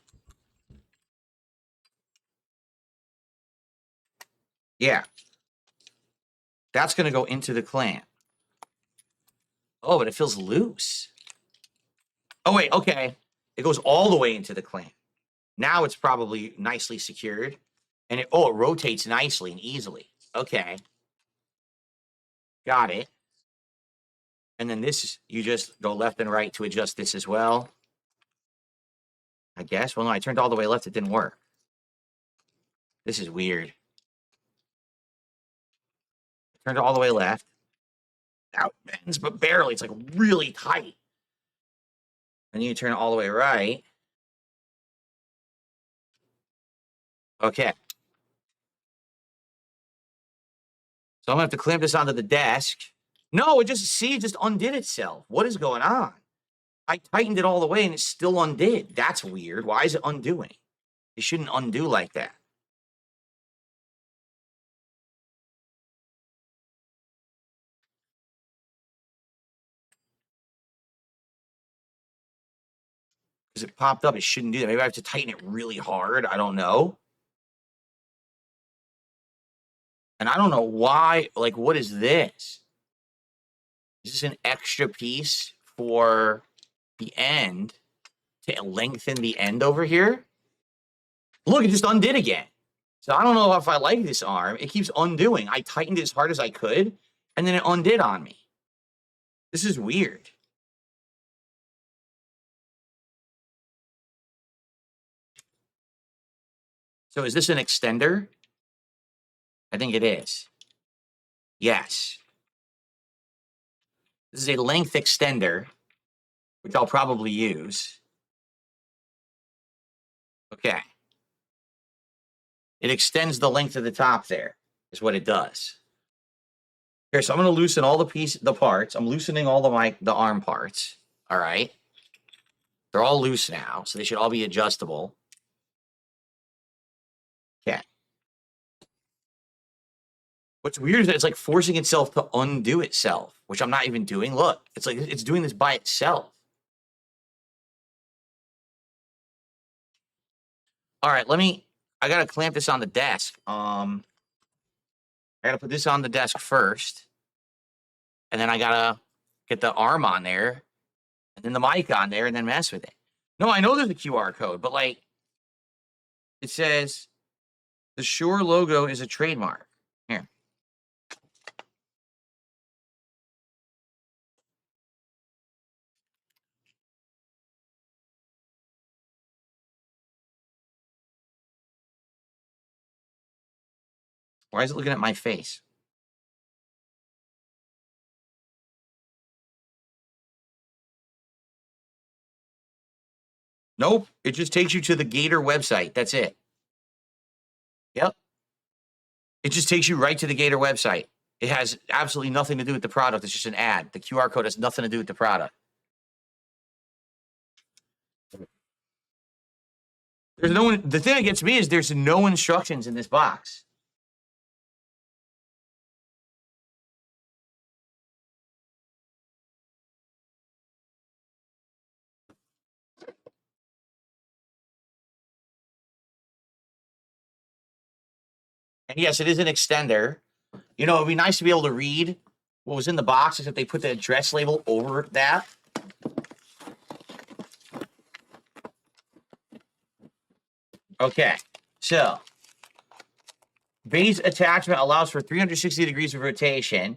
Yeah. That's going to go into the clamp. Oh, but it feels loose. Oh, wait. Okay. It goes all the way into the clamp. Now it's probably nicely secured. And it rotates nicely and easily. Okay. Got it. And then you just go left and right to adjust this as well. I guess. Well, no, I turned all the way left. It didn't work. This is weird. Turned it all the way left. Now it bends, but barely. It's like really tight. And then you turn it all the way right. Okay. So I'm gonna have to clamp this onto the desk. No, it just undid itself. What is going on? I tightened it all the way and it still undid. That's weird. Why is it undoing? It shouldn't undo like that. Because it popped up, it shouldn't do that. Maybe I have to tighten it really hard. I don't know. And I don't know why. Like, what is this? Is this an extra piece for the end to lengthen the end over here? Look, it just undid again. So I don't know if I like this arm. It keeps undoing. I tightened it as hard as I could, and then it undid on me. This is weird. So is this an extender? I think it is. Yes. This is a length extender, which I'll probably use. Okay. It extends the length of the top there, is what it does. Here, so I'm going to loosen all the parts. I'm loosening all the arm parts. All right. They're all loose now, so they should all be adjustable. Okay. What's weird is that it's like forcing itself to undo itself, which I'm not even doing. Look, it's like it's doing this by itself. All right, I gotta clamp this on the desk. I gotta put this on the desk first, and then I gotta get the arm on there, and then the mic on there, and then mess with it. No, I know there's a QR code, but like, it says the Shure logo is a trademark. Here. Why is it looking at my face? Nope. It just takes you to the Gator website. That's it. Yep. It just takes you right to the Gator website. It has absolutely nothing to do with the product. It's just an ad. The QR code has nothing to do with the product. There's no one. The thing that gets me is there's no instructions in this box. And yes, it is an extender. You know, it'd be nice to be able to read what was in the box, except they put the address label over that. Okay, so base attachment allows for 360 degrees of rotation.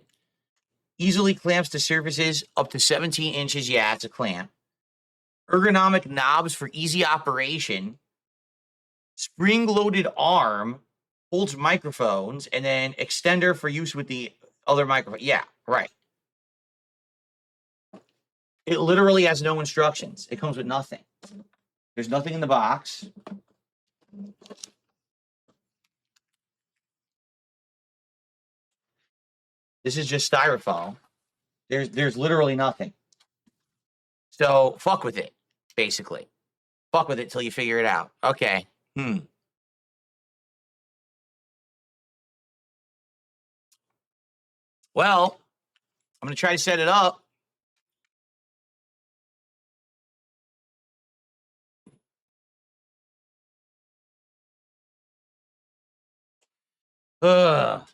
Easily clamps to surfaces up to 17 inches. Yeah, it's a clamp. Ergonomic knobs for easy operation. Spring-loaded arm holds microphones, and then extender for use with the other microphone. Yeah, right. It literally has no instructions. It comes with nothing. There's nothing in the box. This is just styrofoam. There's literally nothing. So fuck with it, basically. Fuck with it till you figure it out. Okay. Well, I'm gonna try to set it up. Ugh.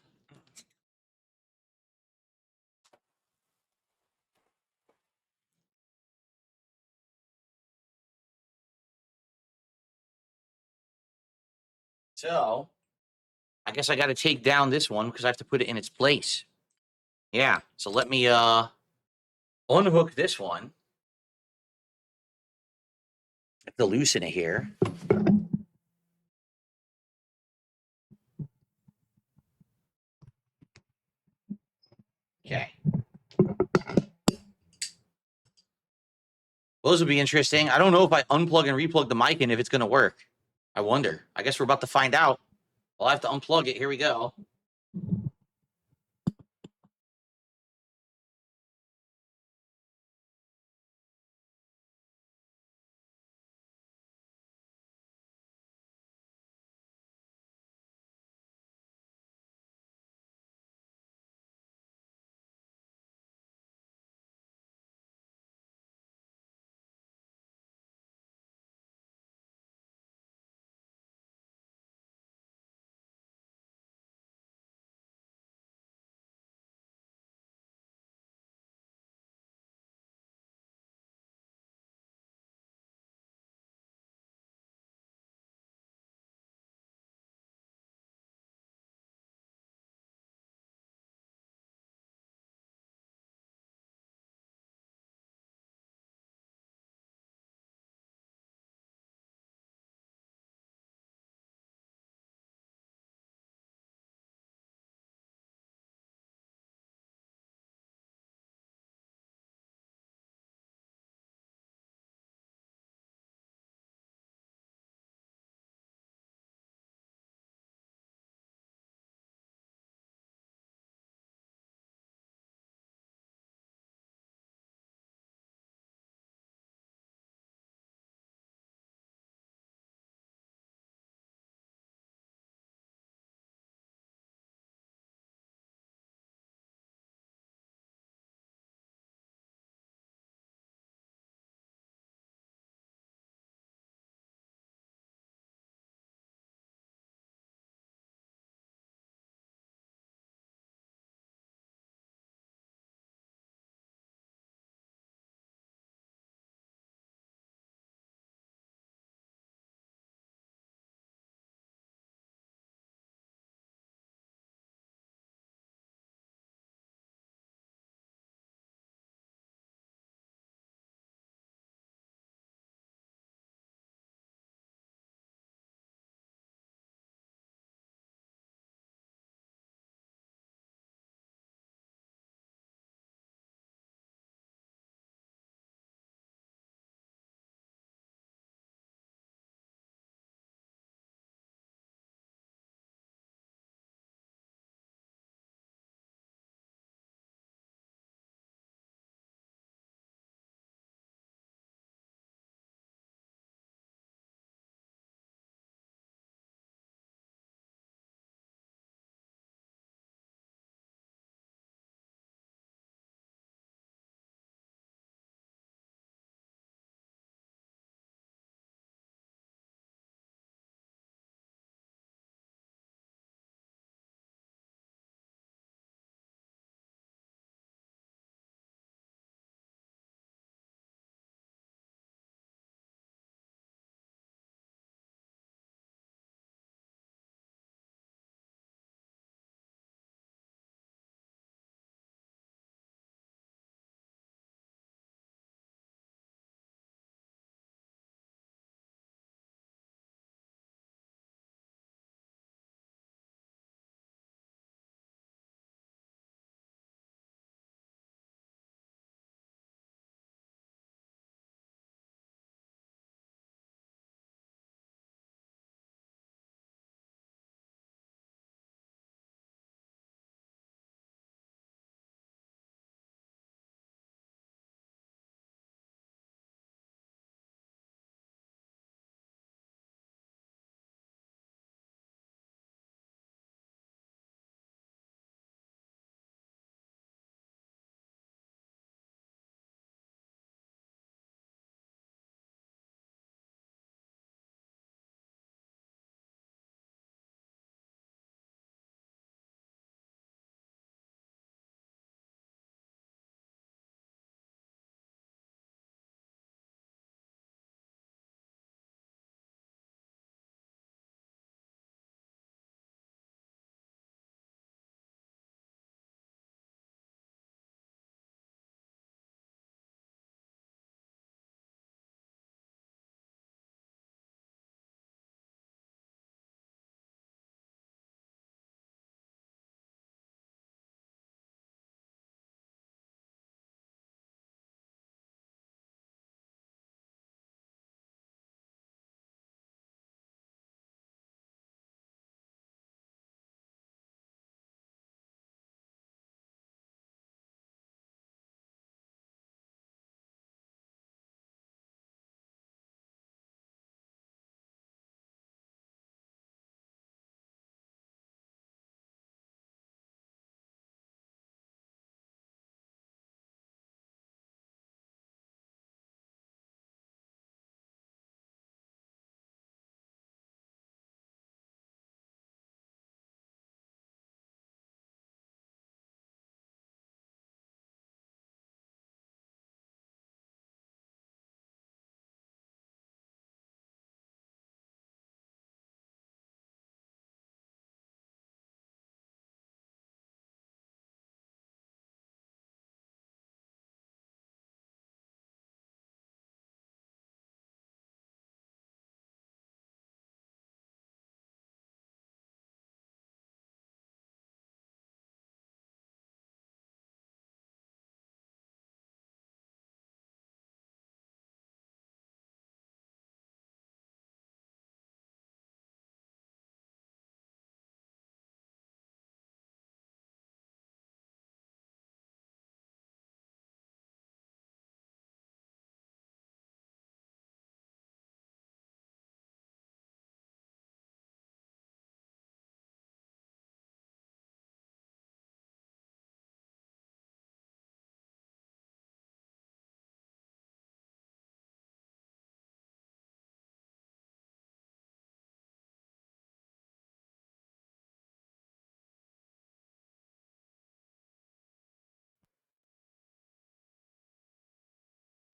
So I guess I got to take down this one because I have to put it in its place. Yeah. So let me unhook this one. I have to loosen it here. Okay. Well, this will be interesting. I don't know if I unplug and replug the mic in if it's going to work. I wonder. I guess we're about to find out. I'll have to unplug it. Here we go.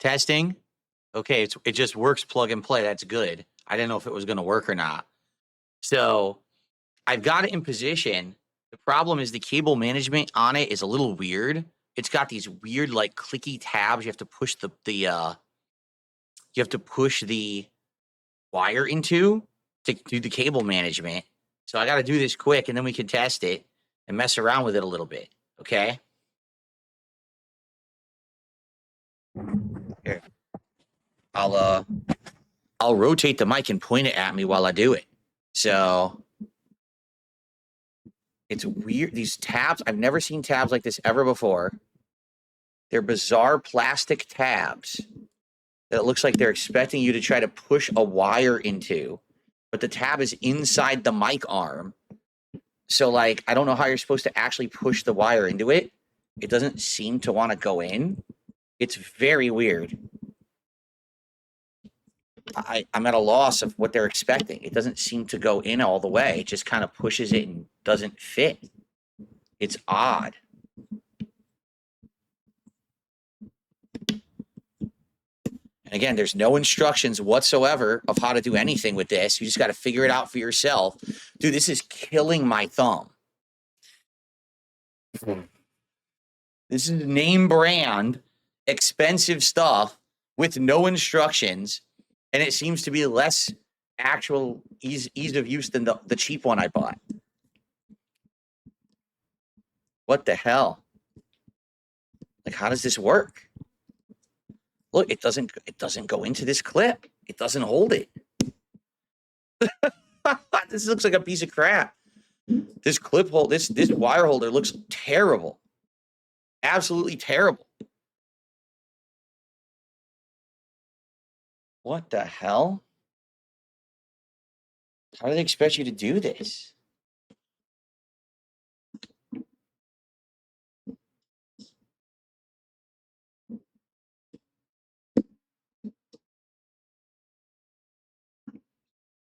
Testing. Okay, it just works plug and play. That's good. I didn't know if it was going to work or not. So I've got it in position. The problem is the cable management on it is a little weird. It's got these weird like clicky tabs. You have to push the wire into to do the cable management. So I got to do this quick, and then we can test it and mess around with it a little bit. Okay. Here, I'll rotate the mic and point it at me while I do it. So it's weird. These tabs, I've never seen tabs like this ever before. They're bizarre plastic tabs that it looks like they're expecting you to try to push a wire into, but the tab is inside the mic arm. So, like, I don't know how you're supposed to actually push the wire into it. It doesn't seem to want to go in. It's very weird. I'm at a loss of what they're expecting. It doesn't seem to go in all the way. It just kind of pushes it and doesn't fit. It's odd. And again, there's no instructions whatsoever of how to do anything with this. You just got to figure it out for yourself. Dude, this is killing my thumb. This is name brand, expensive stuff with no instructions, and it seems to be less actual ease of use than the cheap one I bought. What the hell? Like, how does this work? Look, it doesn't go into this clip. It doesn't hold it. This looks like a piece of crap. This clip hold, this wire holder looks terrible. Absolutely terrible. What the hell? How do they expect you to do this?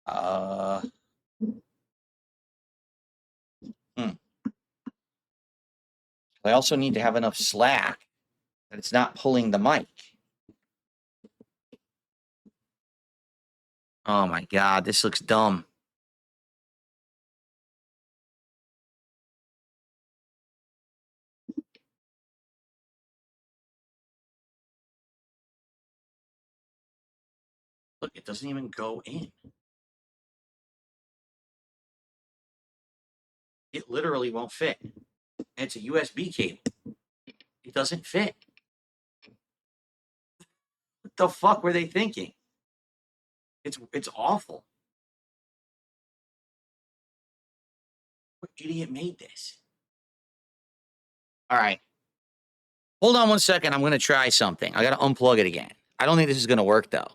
I also need to have enough slack that it's not pulling the mic. Oh my God, this looks dumb. Look, it doesn't even go in. It literally won't fit. And it's a USB cable. It doesn't fit. What the fuck were they thinking? It's awful. What idiot made this? All right. Hold on one second. I'm going to try something. I got to unplug it again. I don't think this is going to work, though.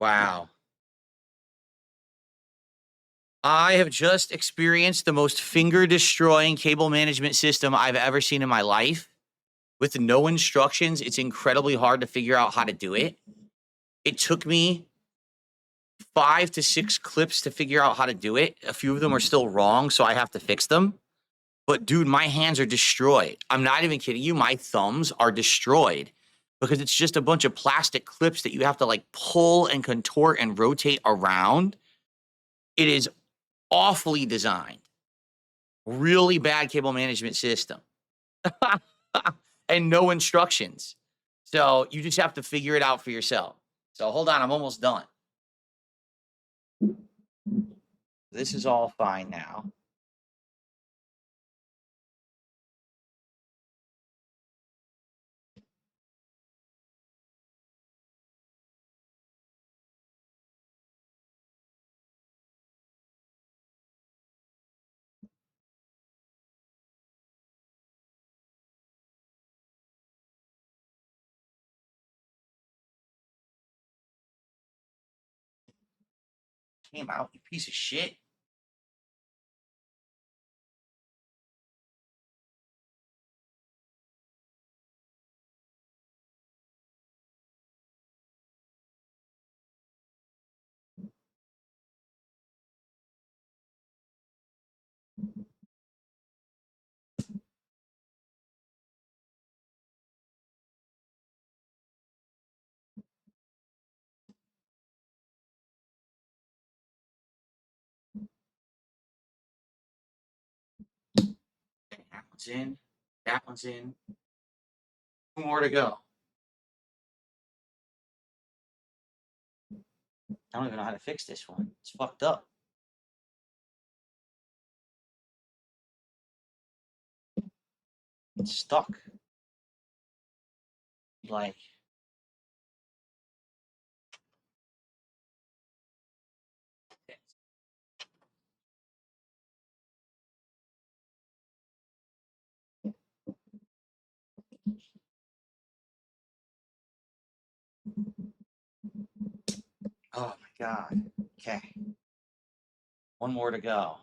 Wow. I have just experienced the most finger destroying cable management system I've ever seen in my life. With no instructions, it's incredibly hard to figure out how to do it. It took me 5 to 6 clips to figure out how to do it. A few of them are still wrong, so I have to fix them. But dude, my hands are destroyed. I'm not even kidding you. My thumbs are destroyed because it's just a bunch of plastic clips that you have to like pull and contort and rotate around. It is awfully designed. Really bad cable management system. And no instructions. So you just have to figure it out for yourself. So hold on, I'm almost done. This is all fine now. Came out, you piece of shit. Okay, that one's in. That one's in. 2 more to go. I don't even know how to fix this one. It's fucked up. It's stuck. Like, oh my God. Okay. 1 more to go.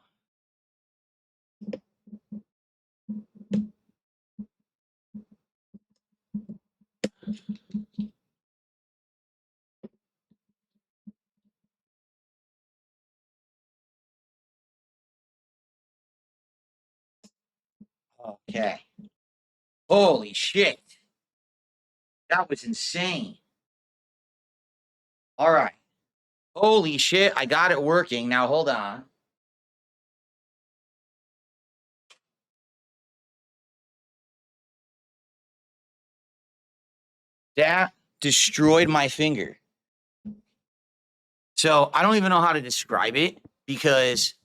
Okay. Holy shit. That was insane. All right. Holy shit. I got it working. Now hold on. That destroyed my finger. So I don't even know how to describe it because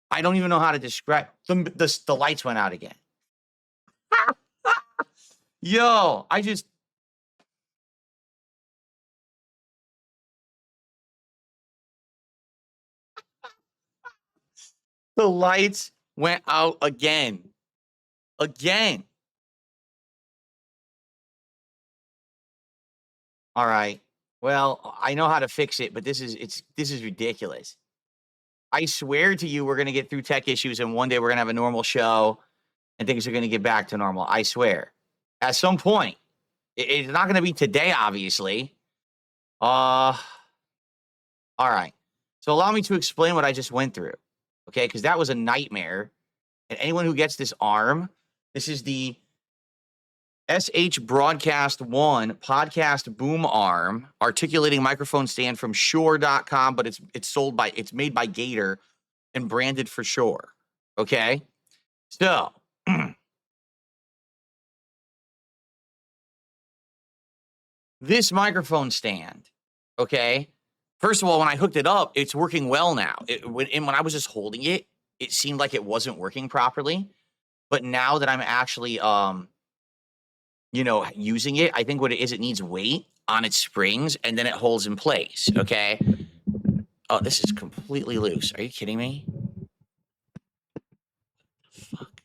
I don't even know how to describe the lights went out again. Yo, the lights went out again. Again. All right. Well, I know how to fix it, but this is ridiculous. I swear to you, we're gonna get through tech issues, and one day we're gonna have a normal show, and things are gonna get back to normal. I swear. At some point, it's not gonna be today, obviously. All right. So allow me to explain what I just went through, okay? Because that was a nightmare. And anyone who gets this arm, this is the SH Broadcast One podcast boom arm articulating microphone stand from Shure.com, but it's made by Gator and branded for Shure. Okay. So this microphone stand, okay. First of all, when I hooked it up, it's working well now. When I was just holding it, it seemed like it wasn't working properly. But now that I'm actually using it, I think what it is, it needs weight on its springs and then it holds in place. Okay. Oh, this is completely loose. Are you kidding me? Fuck.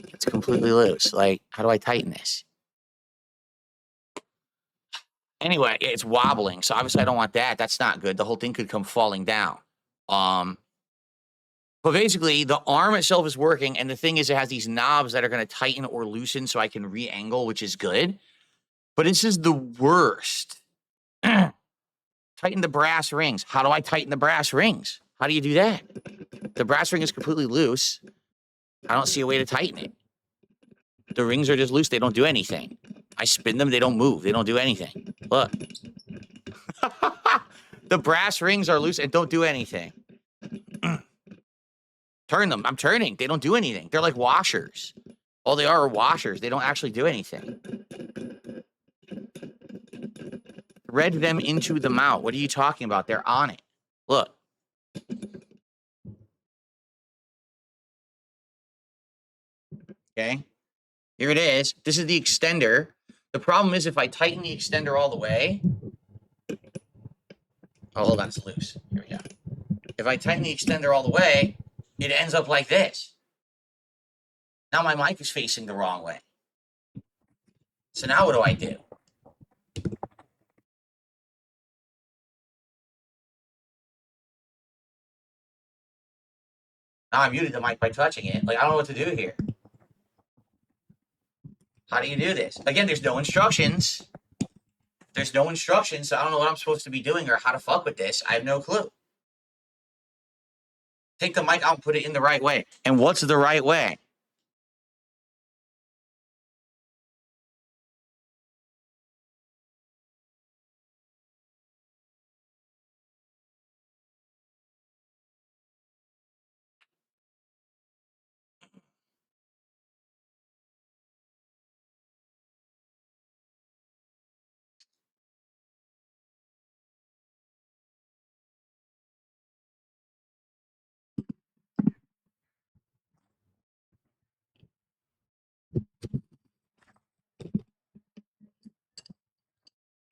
It's completely loose. Like, how do I tighten this? Anyway, it's wobbling, so obviously I don't want that. That's not good. The whole thing could come falling down. But basically, the arm itself is working, and the thing is, it has these knobs that are going to tighten or loosen so I can re-angle, which is good. But this is the worst. Tighten the brass rings. How do I tighten the brass rings? How do you do that? The brass ring is completely loose. I don't see a way to tighten it. The rings are just loose. They don't do anything. I spin them. They don't move. They don't do anything. Look. The brass rings are loose and don't do anything. Turn them. I'm turning. They don't do anything. They're like washers. All they are washers. They don't actually do anything. Thread them into the mount. What are you talking about? They're on it. Look. Okay. Here it is. This is the extender. The problem is if I tighten the extender all the way. Oh, hold on. It's loose. Here we go. If I tighten the extender all the way, it ends up like this. Now my mic is facing the wrong way. So now what do I do? Now I muted the mic by touching it. Like, I don't know what to do here. How do you do this? Again, there's no instructions. There's no instructions, so I don't know what I'm supposed to be doing or how to fuck with this. I have no clue. Take the mic out and put it in the right way. And what's the right way?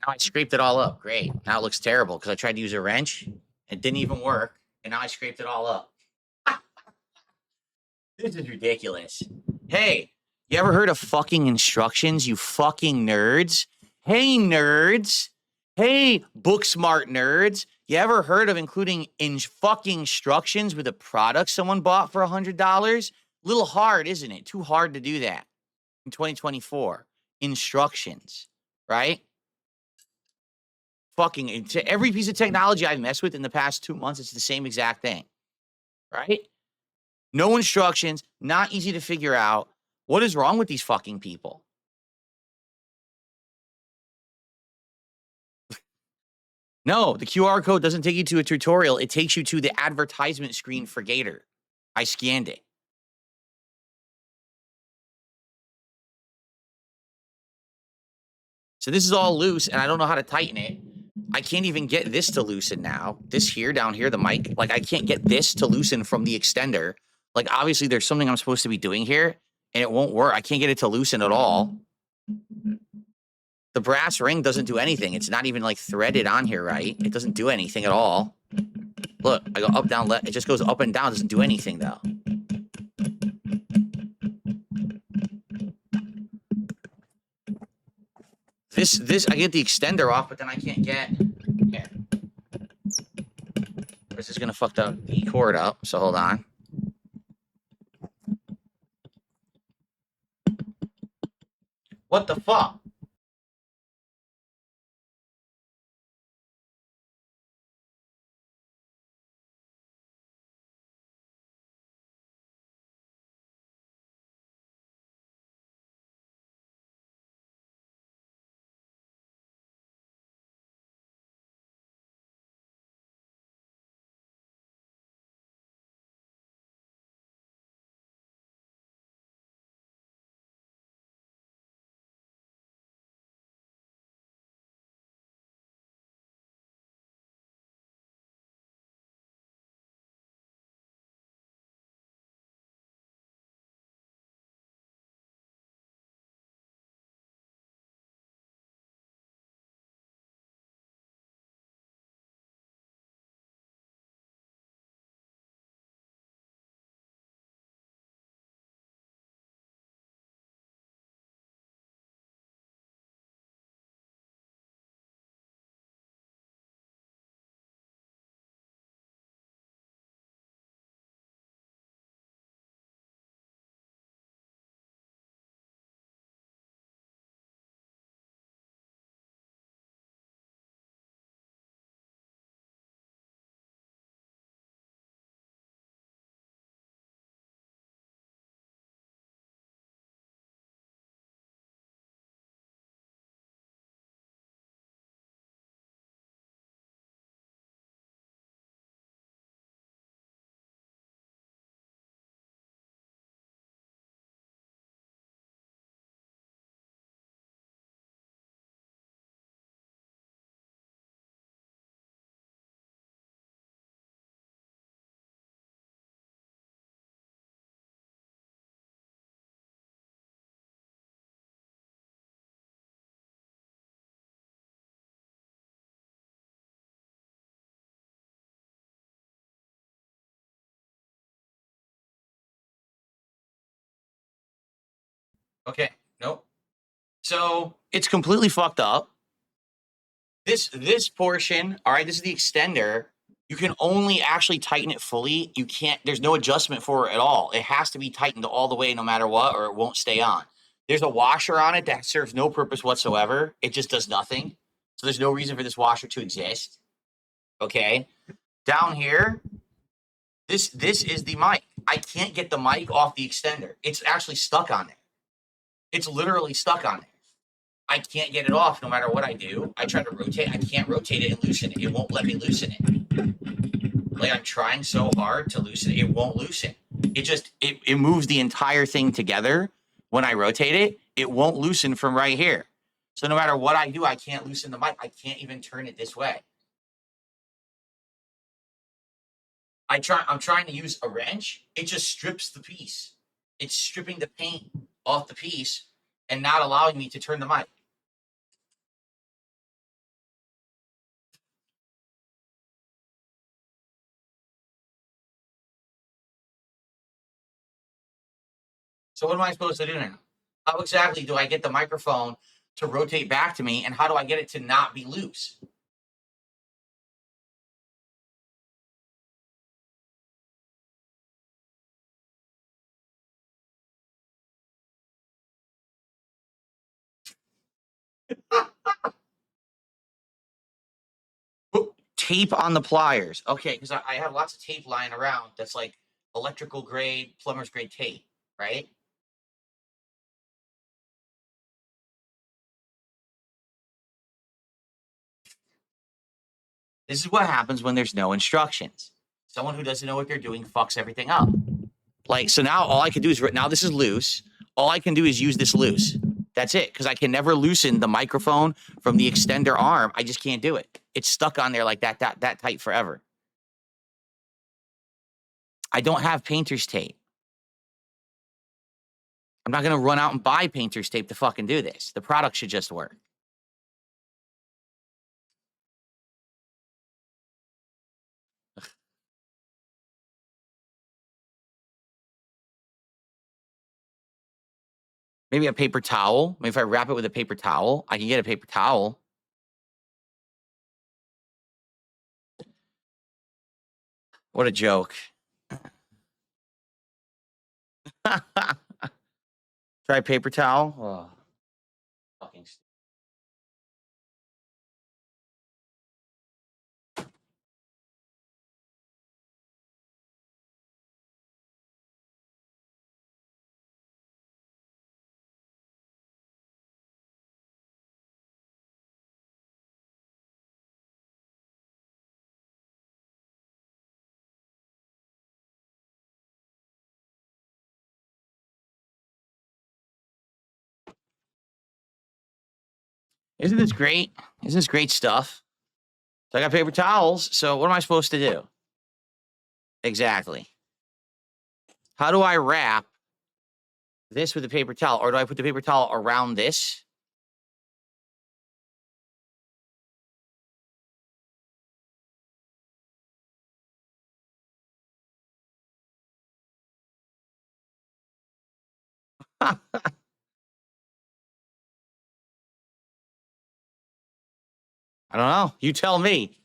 Now I scraped it all up. Great. Now it looks terrible because I tried to use a wrench. It didn't even work. And now I scraped it all up. This is ridiculous. Hey, you ever heard of fucking instructions, you fucking nerds? Hey, nerds. Hey, book smart nerds. You ever heard of including fucking instructions with a product someone bought for $100? Little hard, isn't it? Too hard to do that in 2024. Instructions, right? Fucking every piece of technology I've messed with in the past 2 months, it's the same exact thing, right? No instructions, not easy to figure out. What is wrong with these fucking people? No, the QR code doesn't take you to a tutorial. It takes you to the advertisement screen for Gator. I scanned it. So this is all loose, and I don't know how to tighten it. I can't even get this to loosen now. This here, down here, the mic. Like, I can't get this to loosen from the extender. Like, obviously, there's something I'm supposed to be doing here, and it won't work. I can't get it to loosen at all. The brass ring doesn't do anything. It's not even, like, threaded on here right. It doesn't do anything at all. Look, I go up, down, left. It just goes up and down. It doesn't do anything, though. This, I get the extender off, but then I can't get... Here. This is going to fuck the cord up, so hold on. What the fuck? Okay, nope. So it's completely fucked up. This portion, all right, this is the extender. You can only actually tighten it fully. You can't, there's no adjustment for it at all. It has to be tightened all the way no matter what, or it won't stay on. There's a washer on it that serves no purpose whatsoever. It just does nothing. So there's no reason for this washer to exist. Okay. Down here, this is the mic. I can't get the mic off the extender. It's actually stuck on there. It's literally stuck on there. I can't get it off no matter what I do. I try to rotate. I can't rotate it and loosen it. It won't let me loosen it. Like I'm trying so hard to loosen it. It won't loosen. It moves the entire thing together. When I rotate it, it won't loosen from right here. So no matter what I do, I can't loosen the mic. I can't even turn it this way. I'm trying to use a wrench. It just strips the piece. It's stripping the paint off the piece and not allowing me to turn the mic. So what am I supposed to do now? How exactly do I get the microphone to rotate back to me, and how do I get it to not be loose? Tape on the pliers. Okay, because I have lots of tape lying around that's like electrical grade, plumber's grade tape, right? This is what happens when there's no instructions. Someone who doesn't know what they're doing fucks everything up. Like, so now all I can do is, now this is loose. All I can do is use this loose. That's it, because I can never loosen the microphone from the extender arm. I just can't do it. It's stuck on there like that tight forever. I don't have painter's tape. I'm not going to run out and buy painter's tape to fucking do this. The product should just work. Maybe a paper towel. Maybe if I wrap it with a paper towel, I can get a paper towel. What a joke. Try paper towel. Oh, fucking. Isn't this great? Isn't this great stuff? So I got paper towels. So what am I supposed to do? Exactly. How do I wrap this with a paper towel? Or do I put the paper towel around this? I don't know. You tell me.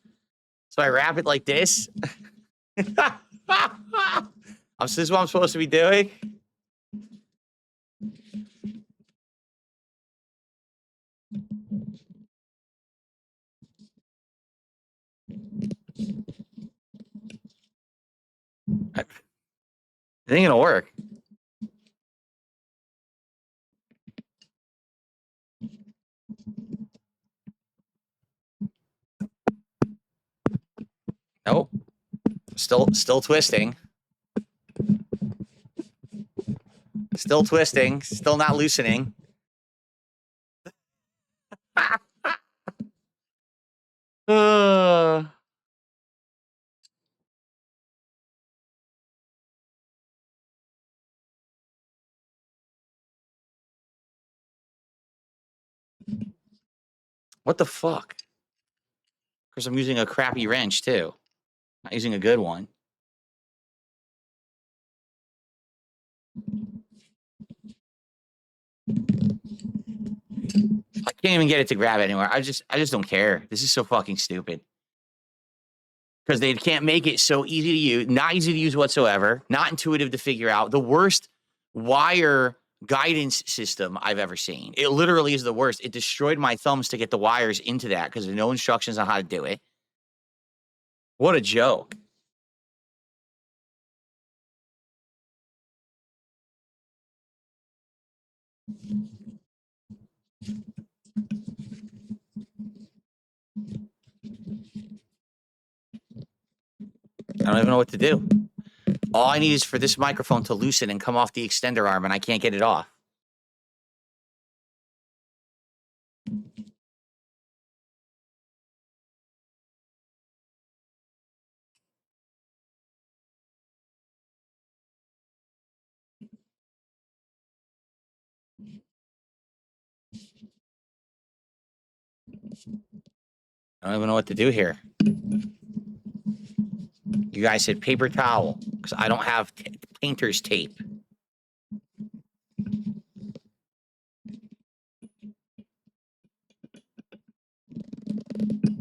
So I wrap it like this. This is what I'm supposed to be doing. I think it'll work. Nope. Still twisting. Still twisting. Still not loosening. Uh, what the fuck? Because I'm using a crappy wrench too. Not using a good one. I can't even get it to grab anywhere. I just don't care. This is so fucking stupid. Because they can't make it so easy to use, not easy to use whatsoever, not intuitive to figure out. The worst wire guidance system I've ever seen. It literally is the worst. It destroyed my thumbs to get the wires into that because there's no instructions on how to do it. What a joke. I don't even know what to do. All I need is for this microphone to loosen and come off the extender arm, and I can't get it off. I don't even know what to do here. You guys said paper towel because I don't have painter's tape.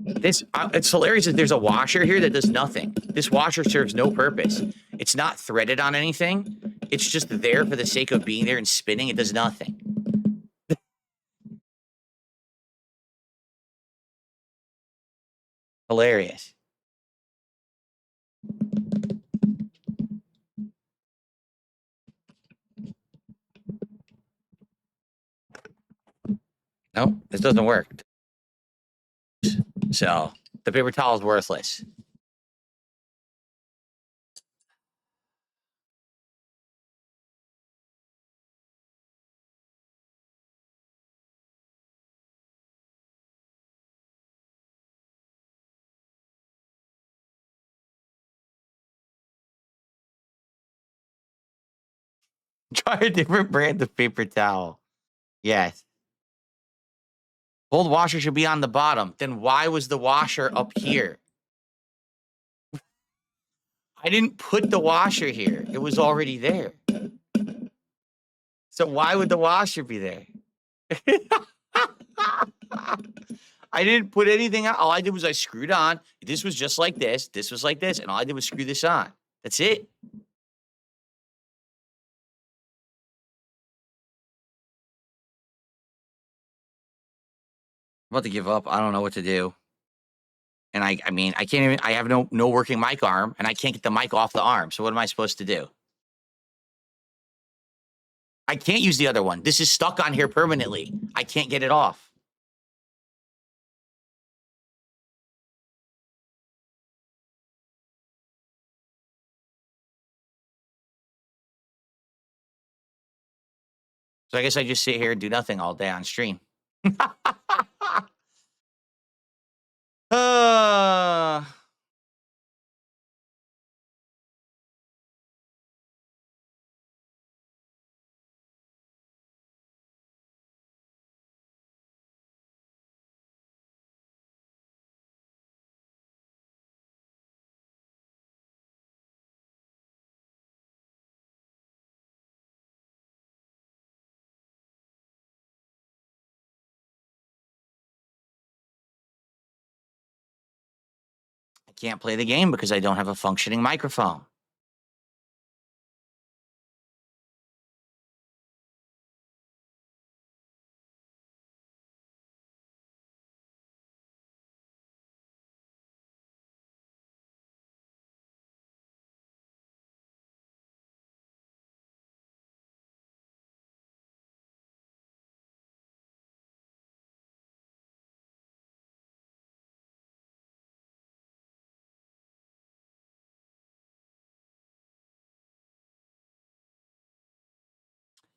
This it's hilarious that there's a washer here that does nothing. This washer serves no purpose. It's not threaded on anything. It's just there for the sake of being there and spinning. It does nothing. Hilarious. No, this doesn't work. So the paper towel is worthless. Try a different brand of paper towel. Yes. Cold washer should be on the bottom. Then why was the washer up here? I didn't put the washer here. It was already there. So why would the washer be there? I didn't put anything on. All I did was I screwed on. This was just like this. This was like this. And all I did was screw this on. That's it. I'm about to give up. I don't know what to do. And I mean, I can't even, I have no working mic arm and I can't get the mic off the arm. So what am I supposed to do? I can't use the other one. This is stuck on here permanently. I can't get it off. So I guess I just sit here and do nothing all day on stream. uh, I can't play the game because I don't have a functioning microphone.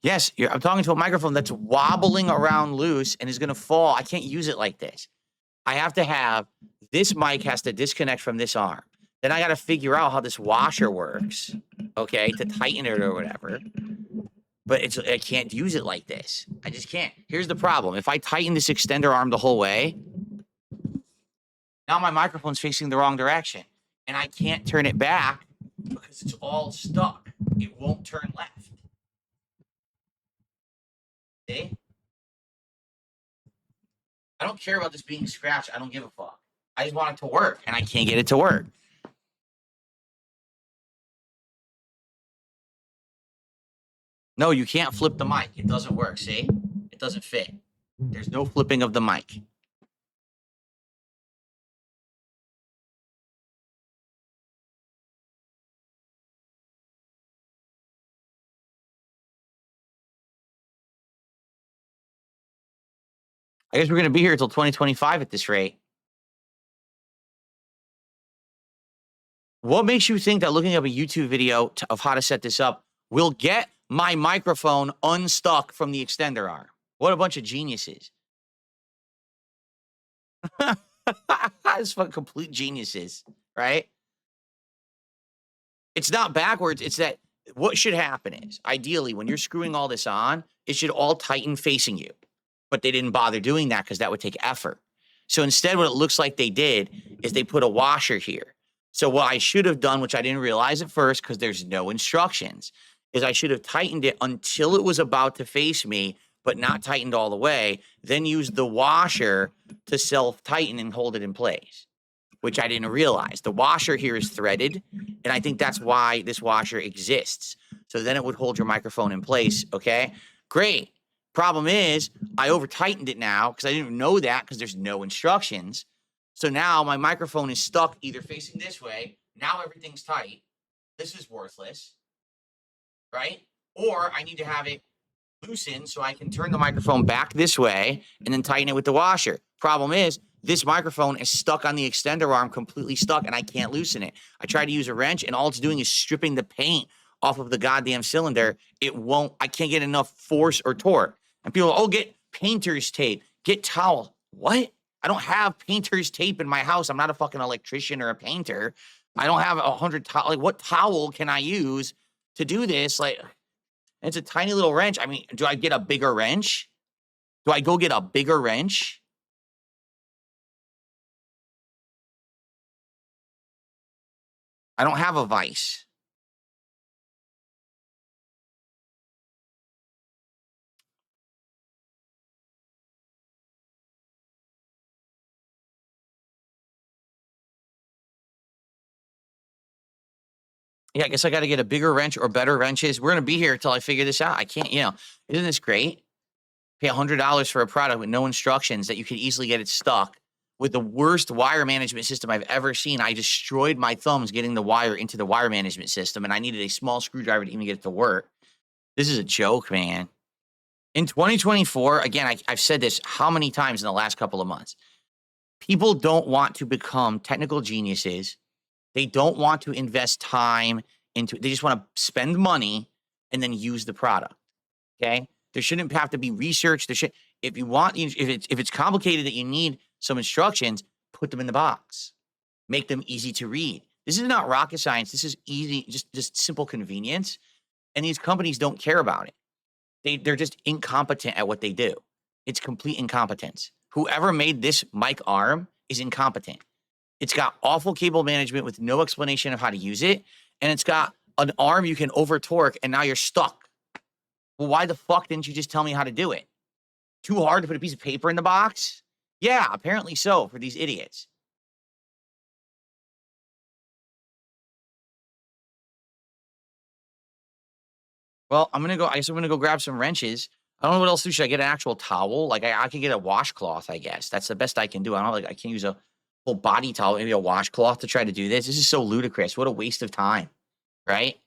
Yes, I'm talking to a microphone that's wobbling around loose and is going to fall. I can't use it like this. I have to have this mic has to disconnect from this arm. Then I got to figure out how this washer works, okay, to tighten it or whatever. But I can't use it like this. I just can't. Here's the problem. If I tighten this extender arm the whole way, now my microphone's facing the wrong direction. And I can't turn it back because it's all stuck. It won't turn left. See? I don't care about this being scratched. I don't give a fuck. I just want it to work, and I can't get it to work. No, you can't flip the mic. It doesn't work, see? It doesn't fit. There's no flipping of the mic. I guess we're going to be here until 2025 at this rate. What makes you think that looking up a YouTube video of how to set this up will get my microphone unstuck from the extender arm? What a bunch of geniuses. It's fucking complete geniuses, right? It's not backwards. It's that what should happen is, ideally, when you're screwing all this on, it should all tighten facing you. But they didn't bother doing that because that would take effort. So instead, what it looks like they did is they put a washer here. So what I should have done, which I didn't realize at first because there's no instructions, is I should have tightened it until it was about to face me, but not tightened all the way, then use the washer to self-tighten and hold it in place, which I didn't realize. The washer here is threaded, and I think that's why this washer exists. So then it would hold your microphone in place, okay? Great. Problem is, I over-tightened it now because I didn't know that because there's no instructions. So now my microphone is stuck either facing this way. Now everything's tight. This is worthless, right? Or I need to have it loosened so I can turn the microphone back this way and then tighten it with the washer. Problem is, this microphone is stuck on the extender arm, completely stuck, and I can't loosen it. I tried to use a wrench, and all it's doing is stripping the paint off of the goddamn cylinder. It won't, I can't get enough force or torque. And people, oh, get painter's tape, get towel. What? I don't have painter's tape in my house. I'm not a fucking electrician or a painter. I don't have 100 towel. Like, what towel can I use to do this? Like, it's a tiny little wrench. I mean, do I get a bigger wrench? Do I go get a bigger wrench? I don't have a vise. Yeah, I guess I got to get a bigger wrench or better wrenches. We're going to be here until I figure this out. I can't, isn't this great? Pay $100 for a product with no instructions that you could easily get it stuck with the worst wire management system I've ever seen. I destroyed my thumbs getting the wire into the wire management system, and I needed a small screwdriver to even get it to work. This is a joke, man. In 2024, again, I've said this how many times in the last couple of months. People don't want to become technical geniuses. They don't want to invest time into it. They just want to spend money and then use the product. Okay? There shouldn't have to be research. If it's complicated that you need some instructions, put them in the box. Make them easy to read. This is not rocket science. This is easy, just simple convenience. And these companies don't care about it. They're just incompetent at what they do. It's complete incompetence. Whoever made this mic arm is incompetent. It's got awful cable management with no explanation of how to use it. And it's got an arm you can over torque, and now you're stuck. Well, why the fuck didn't you just tell me how to do it? Too hard to put a piece of paper in the box? Yeah, apparently so for these idiots. Well, I guess I'm going to go grab some wrenches. I don't know what else to do. Should I get an actual towel? Like, I can get a washcloth, I guess. That's the best I can do. I can't use a full body towel, maybe a washcloth to try to do this. This is so ludicrous. What a waste of time, right?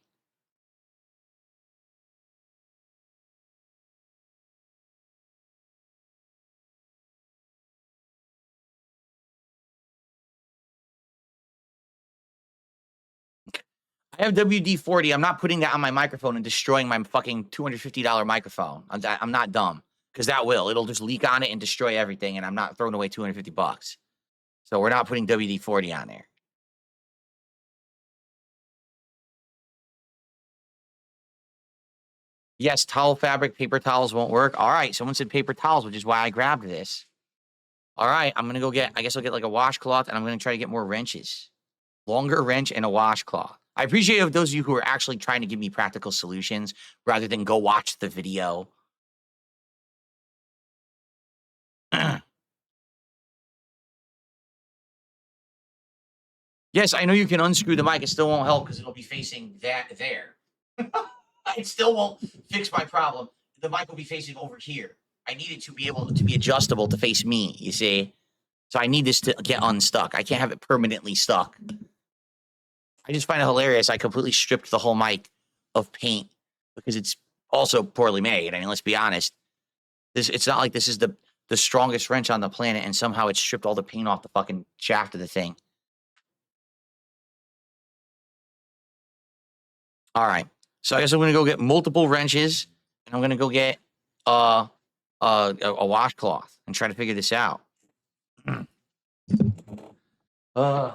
I have WD-40. I'm not putting that on my microphone and destroying my fucking $250 microphone. I'm not dumb, because it'll just leak on it and destroy everything, and I'm not throwing away $250. So we're not putting WD-40 on there. Yes, towel fabric, paper towels won't work. All right, someone said paper towels, which is why I grabbed this. All right, I guess I'll get like a washcloth, and I'm going to try to get more wrenches. Longer wrench and a washcloth. I appreciate those of you who are actually trying to give me practical solutions rather than go watch the video. Yes, I know you can unscrew the mic. It still won't help because it'll be facing that there. It still won't fix my problem. The mic will be facing over here. I need it to be able to be adjustable to face me, you see? So I need this to get unstuck. I can't have it permanently stuck. I just find it hilarious. I completely stripped the whole mic of paint because it's also poorly made. I mean, let's be honest. It's not like this is the strongest wrench on the planet, and somehow it stripped all the paint off the fucking shaft of the thing. All right. So I guess I'm gonna go get multiple wrenches, and I'm gonna go get a washcloth and try to figure this out. uh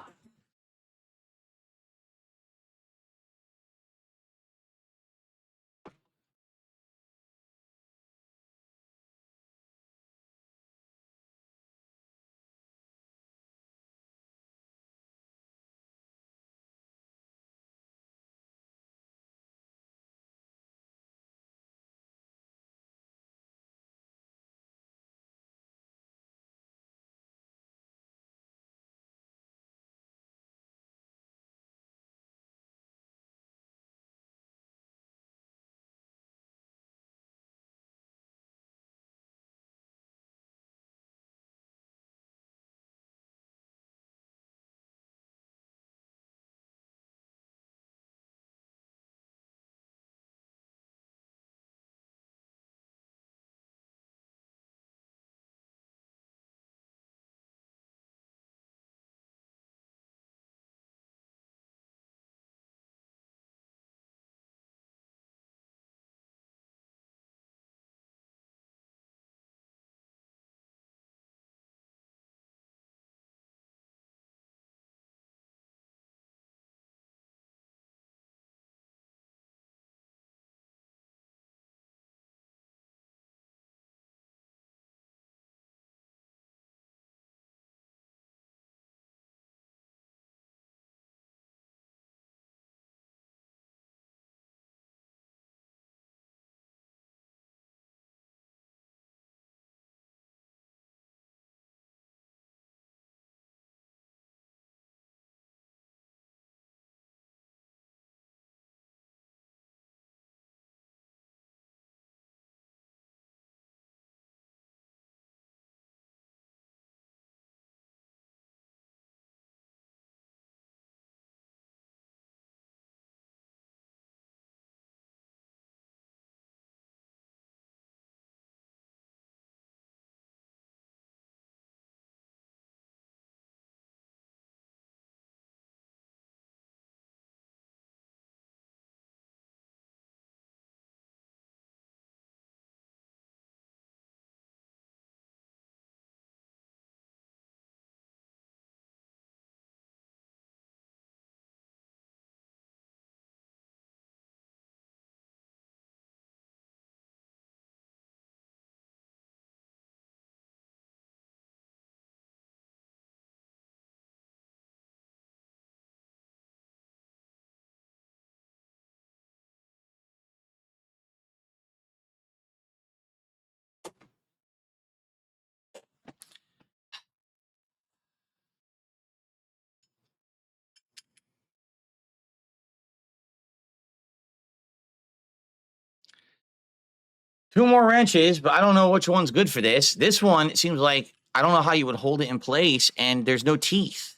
Two more wrenches, but I don't know which one's good for this. This one, it seems like I don't know how you would hold it in place, and there's no teeth.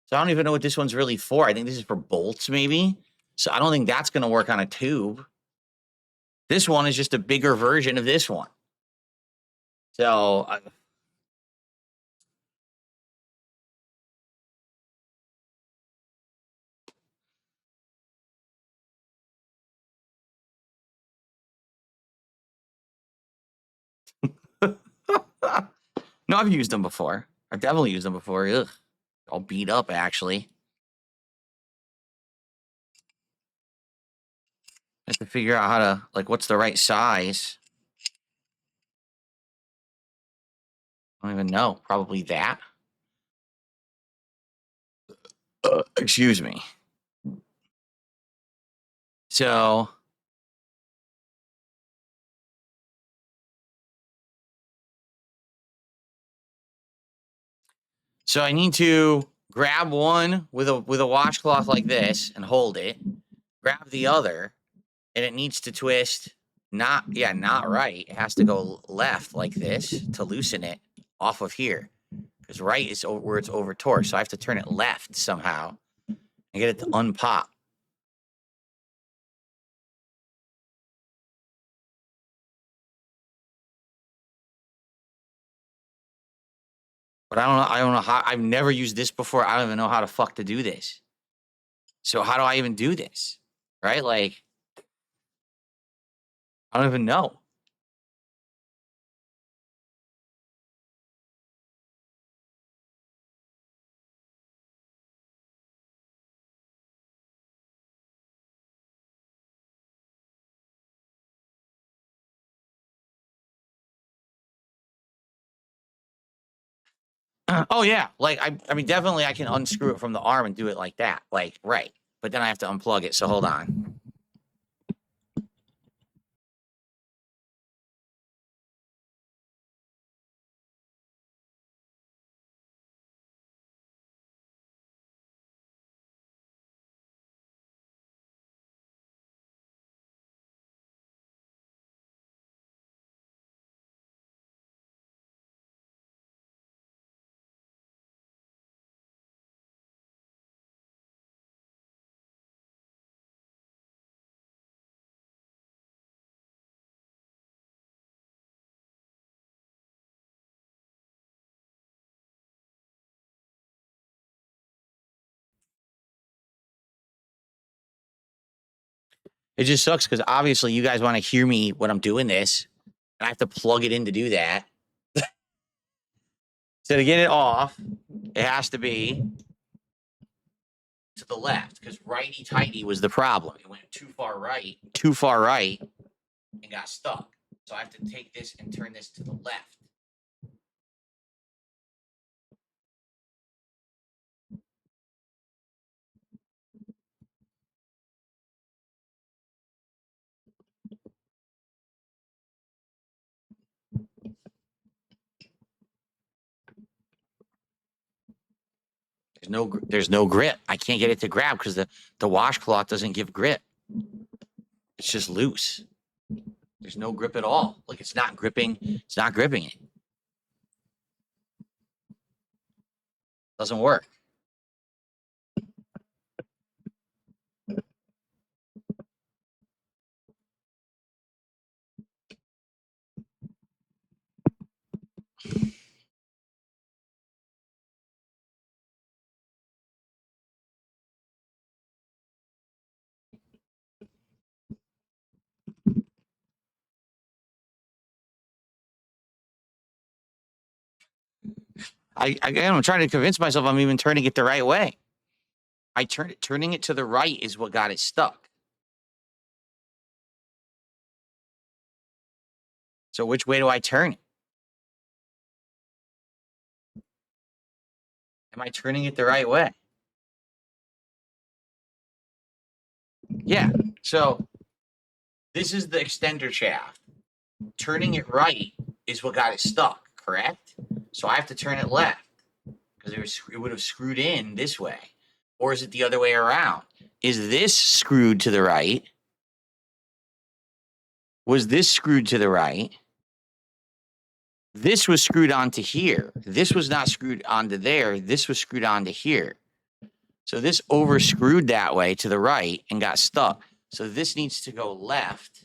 So I don't even know what this one's really for. I think this is for bolts, maybe. So I don't think that's going to work on a tube. This one is just a bigger version of this one. So no, I've used them before. I've definitely used them before. Ugh, all beat up actually. I have to figure out how to what's the right size. I don't even know. Probably that. Excuse me. So I need to grab one with a washcloth like this and hold it. Grab the other, and it needs to twist not right. It has to go left like this to loosen it off of here. Because right is where it's over torque. So I have to turn it left somehow and get it to unpop. But I don't know how. I've never used this before. I don't even know how the fuck to do this. So how do I even do this? Right? Like, I don't even know. Oh yeah, like I mean, definitely I can unscrew it from the arm and do it like that, like right. But then I have to unplug it. So hold on. It just sucks because obviously you guys want to hear me when I'm doing this, and I have to plug it in to do that. So to get it off, it has to be to the left because righty tighty was the problem. It went too far right, and got stuck. So I have to take this and turn this to the left. There's no grip. I can't get it to grab because the washcloth doesn't give grip. It's just loose. There's no grip at all. Like it's not gripping. It's not gripping it. Doesn't work. I'm trying to convince myself I'm even turning it the right way. Turning it to the right is what got it stuck. So which way do I turn it? Am I turning it the right way? Yeah. So this is the extender shaft. Turning it right is what got it stuck, correct? So I have to turn it left because it would have screwed in this way. Or is it the other way around? Is this screwed to the right? Was this screwed to the right? This was screwed onto here. This was not screwed onto there. This was screwed onto here. So this over screwed that way to the right and got stuck. So this needs to go left.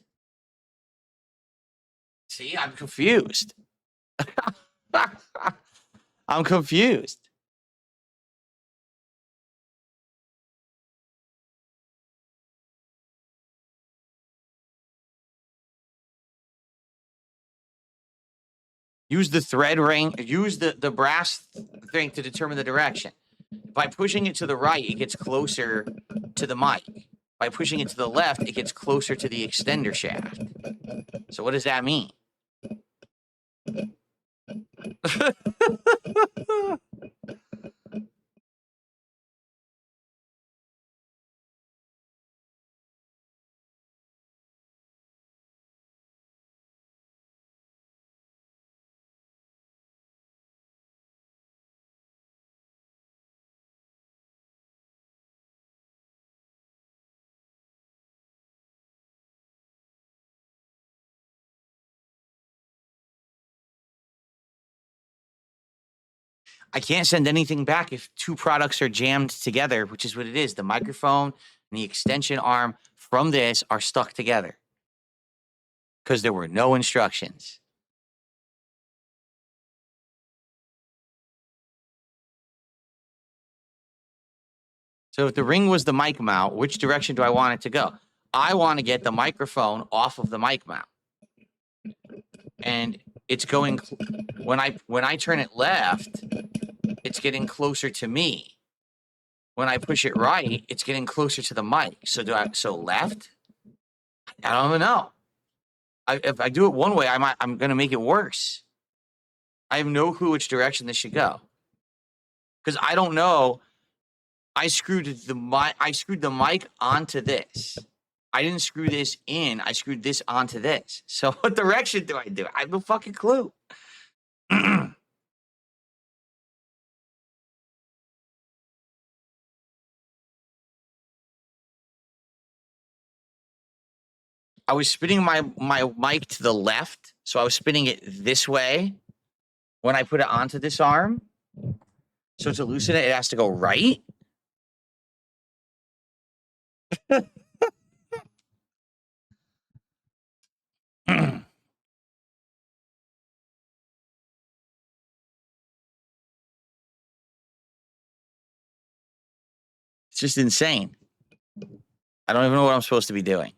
See, I'm confused. I'm confused. Use the thread ring, use the brass thing to determine the direction. By pushing it to the right, it gets closer to the mic. By pushing it to the left, it gets closer to the extender shaft. So what does that mean? I can't send anything back if two products are jammed together, which is what it is. The microphone and the extension arm from this are stuck together because there were no instructions. So if the ring was the mic mount, which direction do I want it to go? I want to get the microphone off of the mic mount. And it's going when I turn it left, it's getting closer to me. When I push it right, it's getting closer to the mic. So left? I don't even know. If I do it one way, I'm gonna make it worse. I have no clue which direction this should go. Because I don't know. I screwed the mic onto this. I didn't screw this in. I screwed this onto this. So what direction do I do? I have no fucking clue. I was spinning my mic to the left, so I was spinning it this way when I put it onto this arm. So to loosen it, it has to go right. It's just insane. I don't even know what I'm supposed to be doing.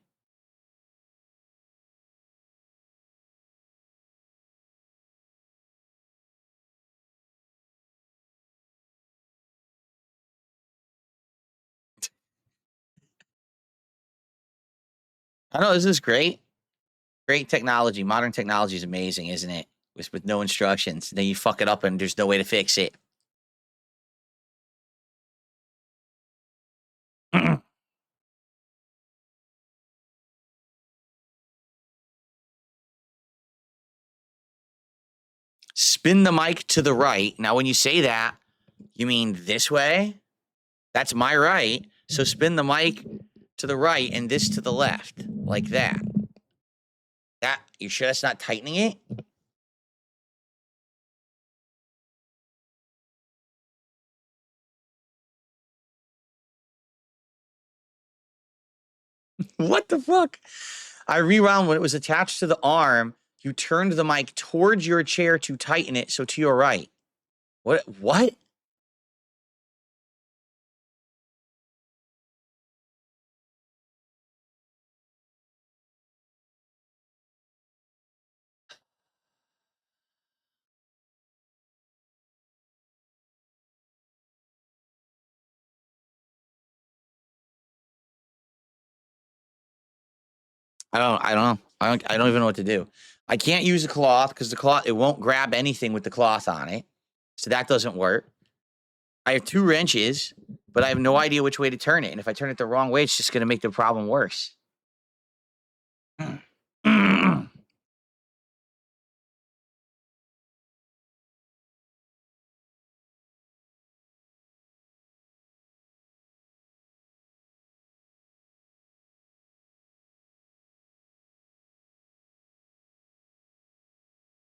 I know this is great. Great technology. Modern technology is amazing, isn't it? With no instructions. Then you fuck it up and there's no way to fix it. Spin the mic to the right. Now, when you say that, you mean this way? That's my right. So spin the mic to the right and this to the left, like that. You sure that's not tightening it? What the fuck? I rewound when it was attached to the arm. You turned the mic towards your chair to tighten it, so to your right. What? I don't know. I don't even know what to do. I can't use a cloth because the cloth, it won't grab anything with the cloth on it. So that doesn't work. I have 2 wrenches, but I have no idea which way to turn it. And if I turn it the wrong way, it's just going to make the problem worse.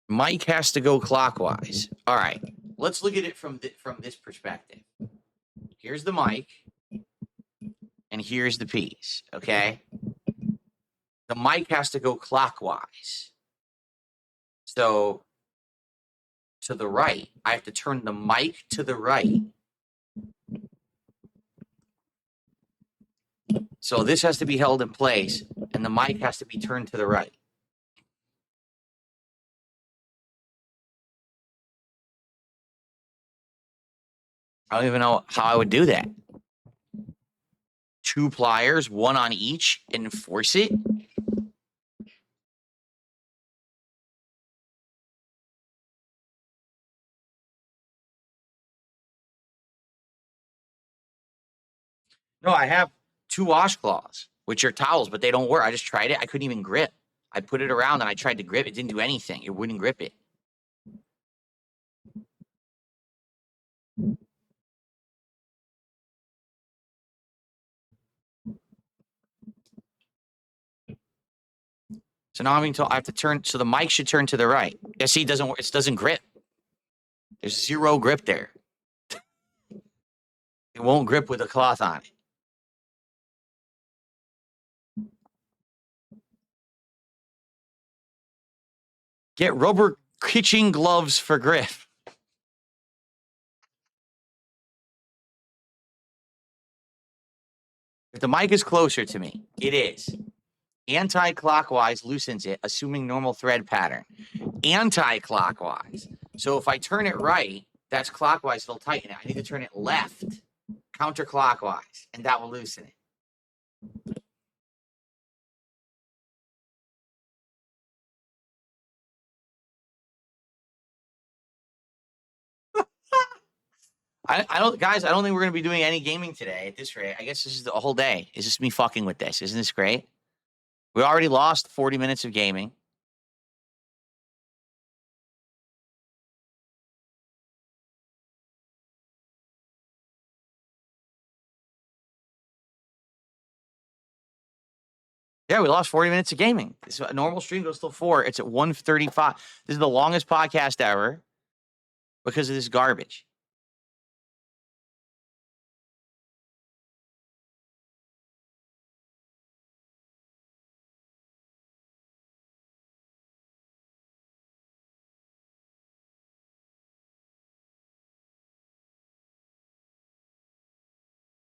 Mic has to go clockwise. All right. Let's look at it from this perspective. Here's the mic, and here's the piece, okay? The mic has to go clockwise. So to the right, I have to turn the mic to the right. So this has to be held in place, and the mic has to be turned to the right. I don't even know how I would do that. 2 pliers, 1 on each, and force it. No, I have 2 washcloths, which are towels, but they don't work. I just tried it. I couldn't even grip. I put it around and I tried to grip. It didn't do anything. It wouldn't grip it. So now I'm being told I have to turn. So the mic should turn to the right. Yeah, see, it doesn't grip. There's zero grip there. It won't grip with a cloth on it. Get rubber kitchen gloves for grip. If the mic is closer to me, it is. Anti-clockwise loosens it, assuming normal thread pattern. Anti-clockwise. So if I turn it right, that's clockwise, it'll tighten it. I need to turn it left, counterclockwise, and that will loosen it. I don't, guys, I don't think we're going to be doing any gaming today at this rate. I guess this is the whole day. It's just me fucking with this. Isn't this great? We already lost 40 minutes of gaming. Yeah, we lost 40 minutes of gaming. This a normal stream goes till 4. It's at 1:35. This is the longest podcast ever because of this garbage.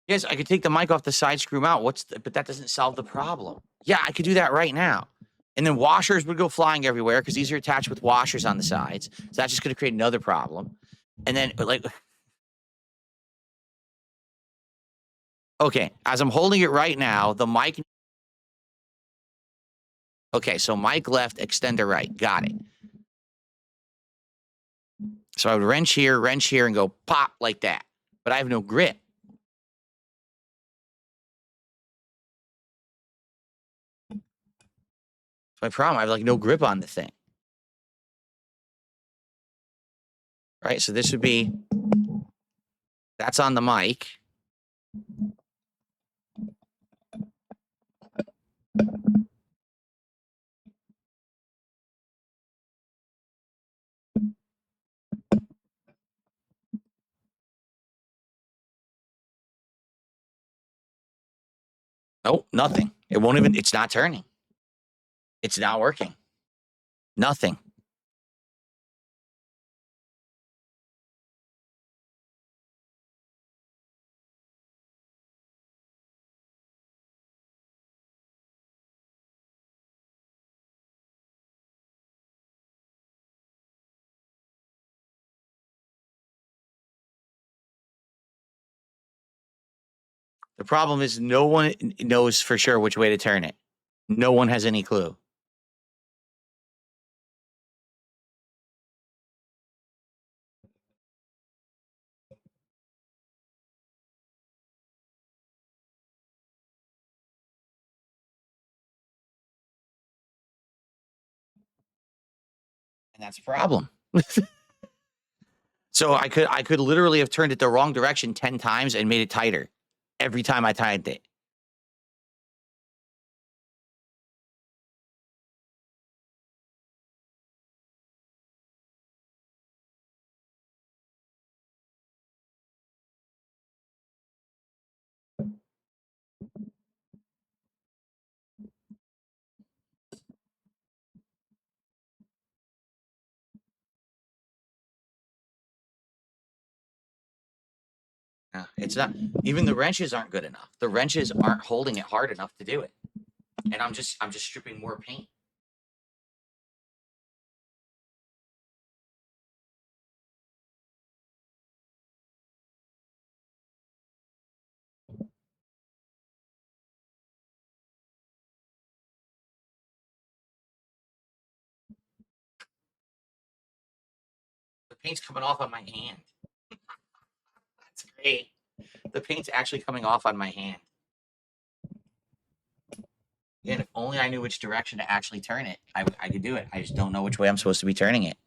Yes, I could take the mic off the side screw mount. But that doesn't solve the problem. Yeah, I could do that right now. And then washers would go flying everywhere because these are attached with washers on the sides. So that's just going to create another problem. And then, like, okay, as I'm holding it right now, the mic. Okay, so mic left, extender right. Got it. So I would wrench here, and go pop like that. But I have no grip. That's my problem. I have like no grip on the thing. Right? So this would be, that's on the mic. Nope, nothing. It won't even, it's not turning. It's not working. Nothing. The problem is no one knows for sure which way to turn it. No one has any clue. And that's a problem. So I could literally have turned it the wrong direction 10 times and made it tighter every time I tightened it. It's not, even the wrenches aren't good enough. The wrenches aren't holding it hard enough to do it. And I'm just stripping more paint. The paint's coming off on my hand. That's great. The paint's actually coming off on my hand. And if only I knew which direction to actually turn it, I could do it. I just don't know which way I'm supposed to be turning it.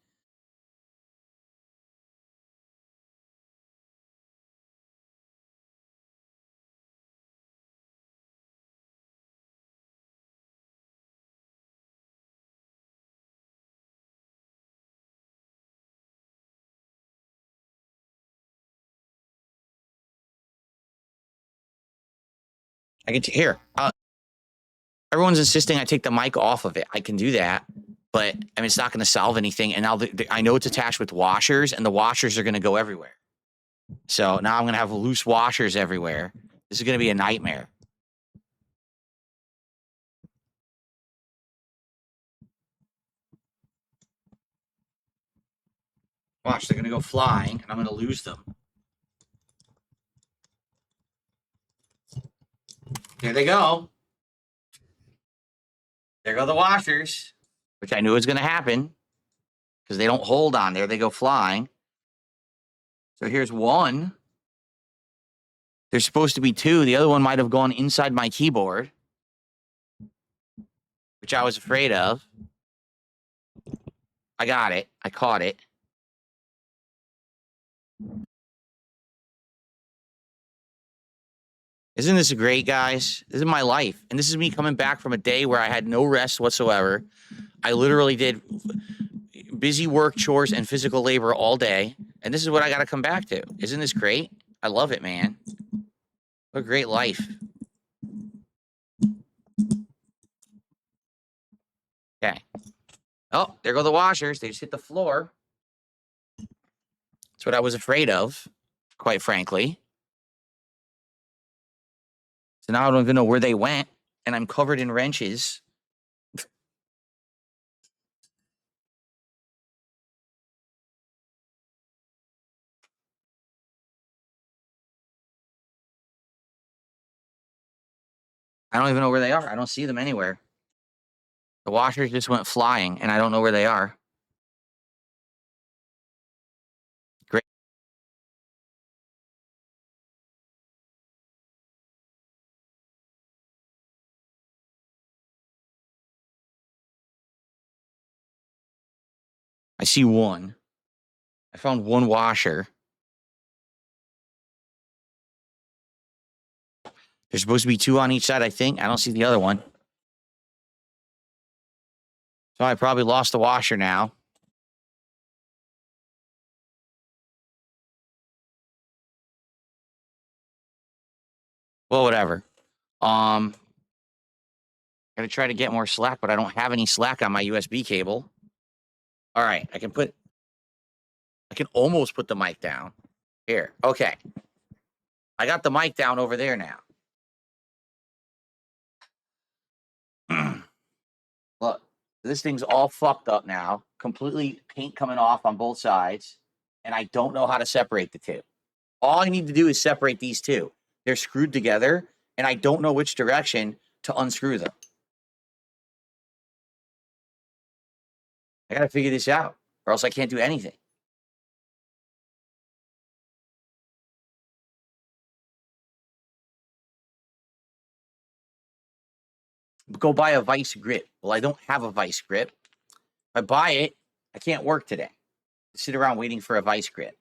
I can here. Everyone's insisting I take the mic off of it. I can do that, but I mean it's not going to solve anything. And now I know it's attached with washers, and the washers are going to go everywhere. So now I'm going to have loose washers everywhere. This is going to be a nightmare. Watch, they're going to go flying, and I'm going to lose them. Here they go. There go the washers, which I knew was going to happen because they don't hold on there. They go flying. So here's one. There's supposed to be two. The other one might have gone inside my keyboard, which I was afraid of. I got it. I caught it. Isn't this great, guys? This is my life. And this is me coming back from a day where I had no rest whatsoever. I literally did busy work, chores, and physical labor all day. And this is what I got to come back to. Isn't this great? I love it, man. What a great life. Okay. Oh, there go the washers. They just hit the floor. That's what I was afraid of, quite frankly. So now I don't even know where they went, and I'm covered in wrenches. I don't even know where they are. I don't see them anywhere. The washers just went flying, and I don't know where they are. Great. I see one. I found one washer. There's supposed to be two on each side, I think. I don't see the other one. So I probably lost the washer now. Well, whatever. Gotta try to get more slack, but I don't have any slack on my USB cable. All right, I can almost put the mic down. Here, okay. I got the mic down over there now. Look, this thing's all fucked up now. Completely paint coming off on both sides. And I don't know how to separate the two. All I need to do is separate these two. They're screwed together, and I don't know which direction to unscrew them. I got to figure this out, or else I can't do anything. Go buy a vice grip. Well, I don't have a vice grip. If I buy it, I can't work today. I sit around waiting for a vice grip.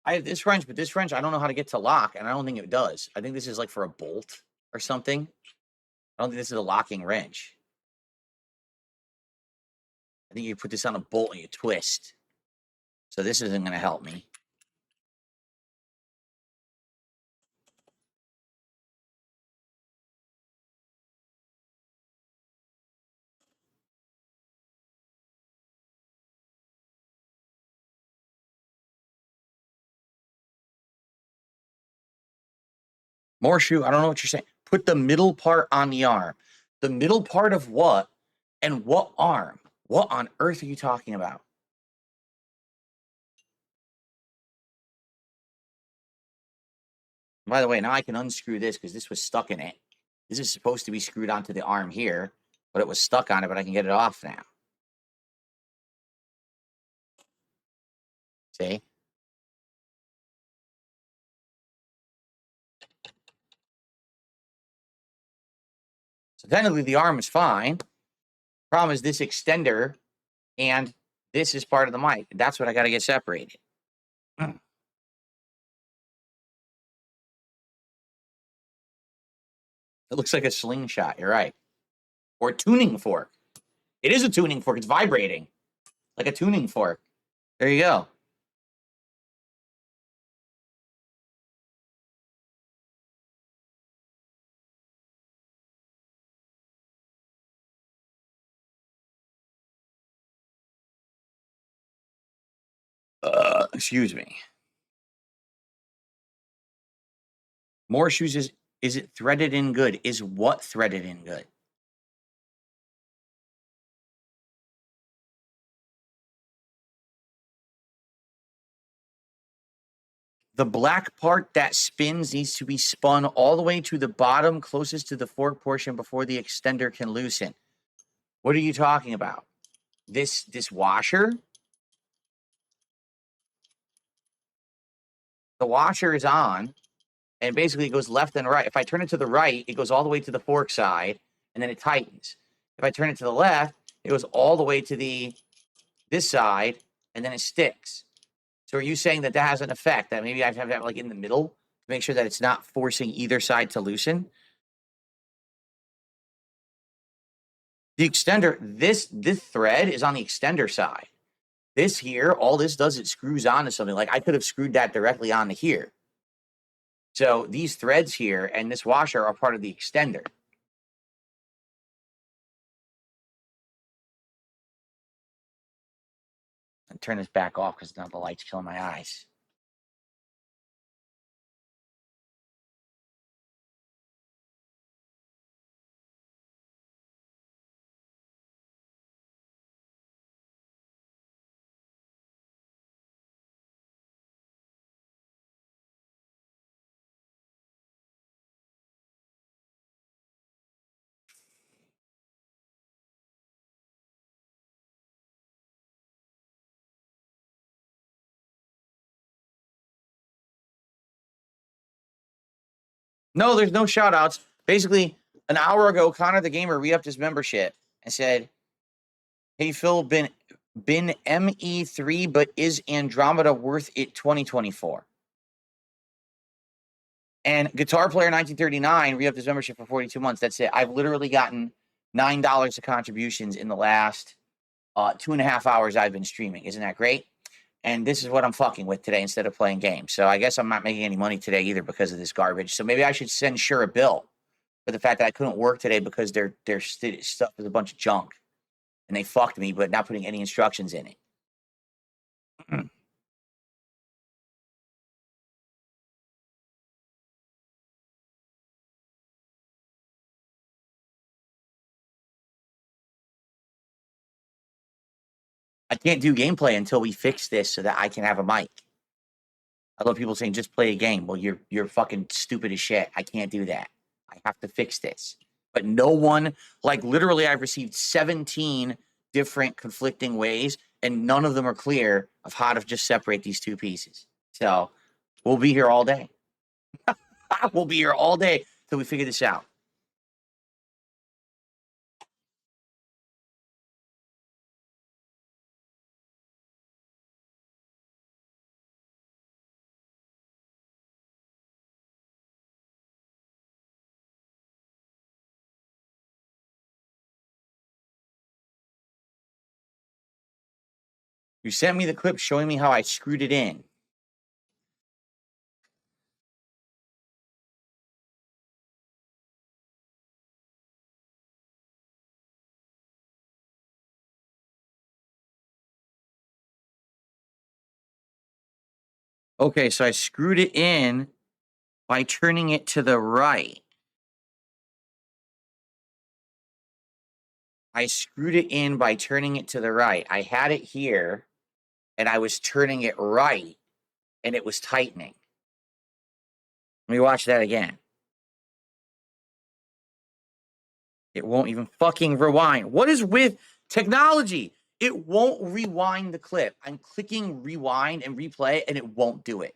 I have this wrench, but this wrench, I don't know how to get to lock, and I don't think it does. I think this is like for a bolt or something. I don't think this is a locking wrench. I think you put this on a bolt and you twist. So this isn't going to help me. More shoe. I don't know what you're saying. Put the middle part on the arm. The middle part of what? And what arm? What on earth are you talking about? By the way, now I can unscrew this because this was stuck in it. This is supposed to be screwed onto the arm here, but it was stuck on it, but I can get it off now. See? So technically the arm is fine. Problem is this extender and this is part of the mic. That's what I got to get separated. It looks like a slingshot. You're right. Or a tuning fork. It is a tuning fork. It's vibrating like a tuning fork. There you go. Excuse me. More shoes is it threaded in good? Is what threaded in good? The black part that spins needs to be spun all the way to the bottom closest to the fork portion before the extender can loosen. What are you talking about? This washer? The washer is on, and basically it goes left and right. If I turn it to the right, it goes all the way to the fork side, and then it tightens. If I turn it to the left, it goes all the way to this side, and then it sticks. So are you saying that that has an effect, that maybe I have to have that like in the middle to make sure that it's not forcing either side to loosen? The extender, this thread is on the extender side. This here, all this does, it screws onto something. Like I could have screwed that directly onto here. So these threads here and this washer are part of the extender. And turn this back off because now the light's killing my eyes. No, there's no shout outs. Basically, an hour ago, Connor the Gamer re-upped his membership and said, "Hey Phil, been ME3, but is Andromeda worth it 2024?" And Guitar Player 1939 re-upped his membership for 42 months. That's it. I've literally gotten $9 of contributions in the last 2.5 hours I've been streaming. Isn't that great? And this is what I'm fucking with today instead of playing games. So I guess I'm not making any money today either because of this garbage. So maybe I should send Shure a bill for the fact that I couldn't work today because their stuff is a bunch of junk. And they fucked me, but not putting any instructions in it. I can't do gameplay until we fix this so that I can have a mic. I love people saying just play a game. Well, you're fucking stupid as shit. I can't do that. I have to fix this. But no one, like literally, I've received 17 different conflicting ways, and none of them are clear of how to just separate these two pieces. So we'll be here all day. We'll be here all day till we figure this out. You sent me the clip showing me how I screwed it in. Okay, so I screwed it in by turning it to the right. I screwed it in by turning it to the right. I had it here, and I was turning it right, and it was tightening. Let me watch that again. It won't even fucking rewind. What is with technology? It won't rewind the clip. I'm clicking rewind and replay, and it won't do it.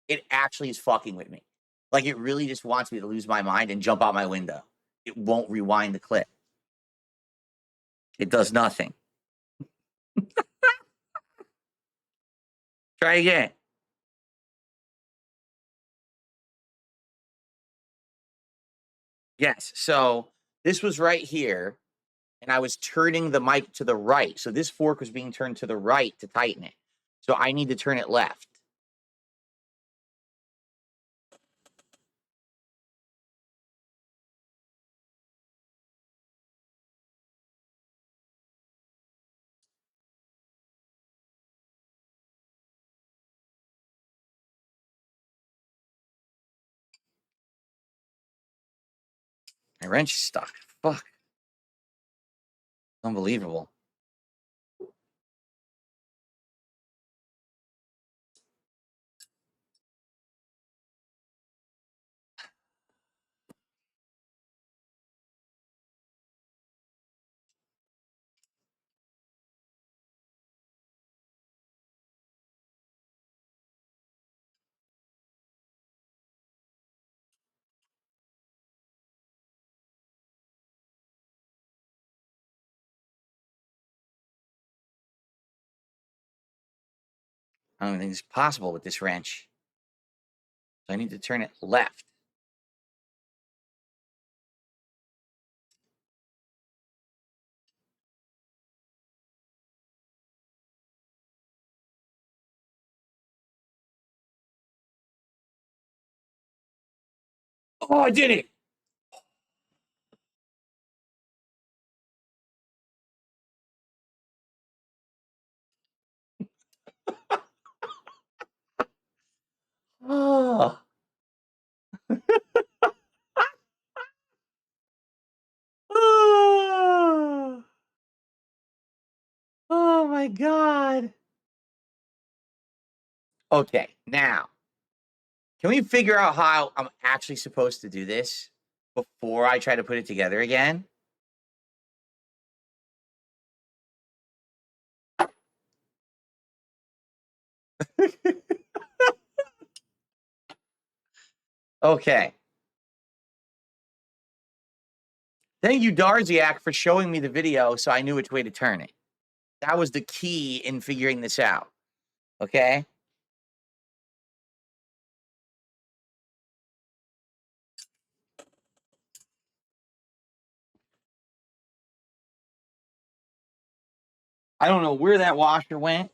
It actually is fucking with me. Like, it really just wants me to lose my mind and jump out my window. It won't rewind the clip. It does nothing. Try again. Yes. So this was right here, and I was turning the mic to the right. So this fork was being turned to the right to tighten it. So I need to turn it left. My wrench is stuck. Fuck. Unbelievable. I don't think it's possible with this wrench. So I need to turn it left. Oh, I did it. Oh. Oh. Oh my God. Okay, now, can we figure out how I'm actually supposed to do this before I try to put it together again? Okay. Thank you, Darziak, for showing me the video so I knew which way to turn it. That was the key in figuring this out. Okay? I don't know where that washer went.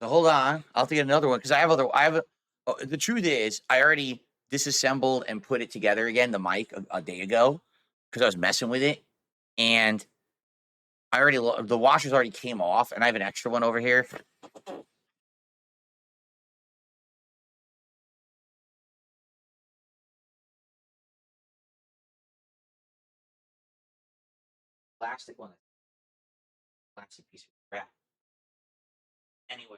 So hold on. I'll have to get another one because I have the truth is, I already disassembled and put it together again, the mic, a day ago because I was messing with it. And the washers already came off, and I have an extra one over here. Plastic one. Plastic piece of crap. Anyway.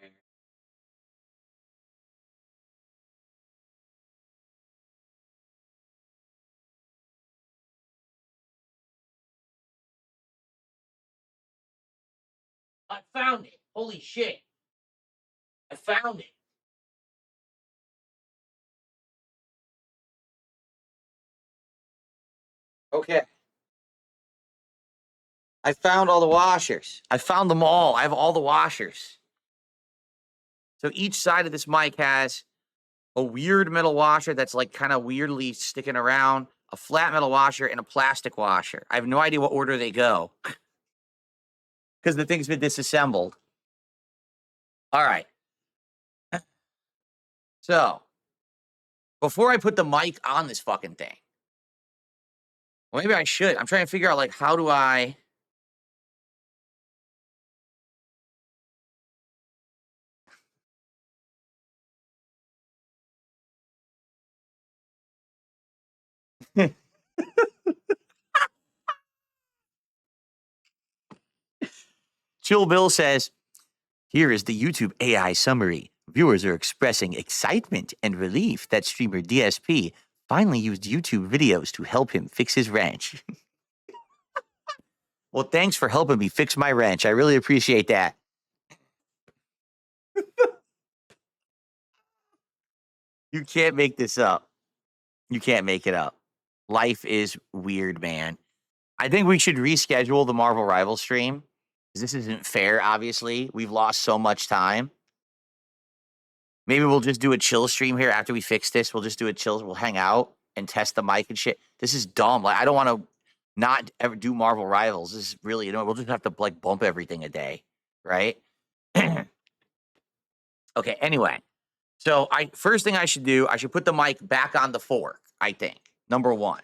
I found it. Holy shit. I found it. Okay. I found all the washers. I found them all. I have all the washers. So each side of this mic has a weird metal washer that's like kind of weirdly sticking around, a flat metal washer, and a plastic washer. I have no idea what order they go because the thing's been disassembled. All right. So before I put the mic on this fucking thing, well, maybe I should. I'm trying to figure out like how do I. Chill Bill says, here is the YouTube AI summary. Viewers are expressing excitement and relief that streamer DSP finally used YouTube videos to help him fix his wrench. Well, thanks for helping me fix my wrench. I really appreciate that. You can't make this up. You can't make it up. Life is weird, man. I think we should reschedule the Marvel Rival stream. 'Cause this isn't fair, obviously. We've lost so much time. Maybe we'll just do a chill stream here after we fix this. We'll just do a chill. We'll hang out and test the mic and shit. This is dumb. Like, I don't want to not ever do Marvel Rivals. This is really, we'll just have to like bump everything a day, right? Okay, anyway. So first thing I should do, I should put the mic back on the fork, I think. Number one.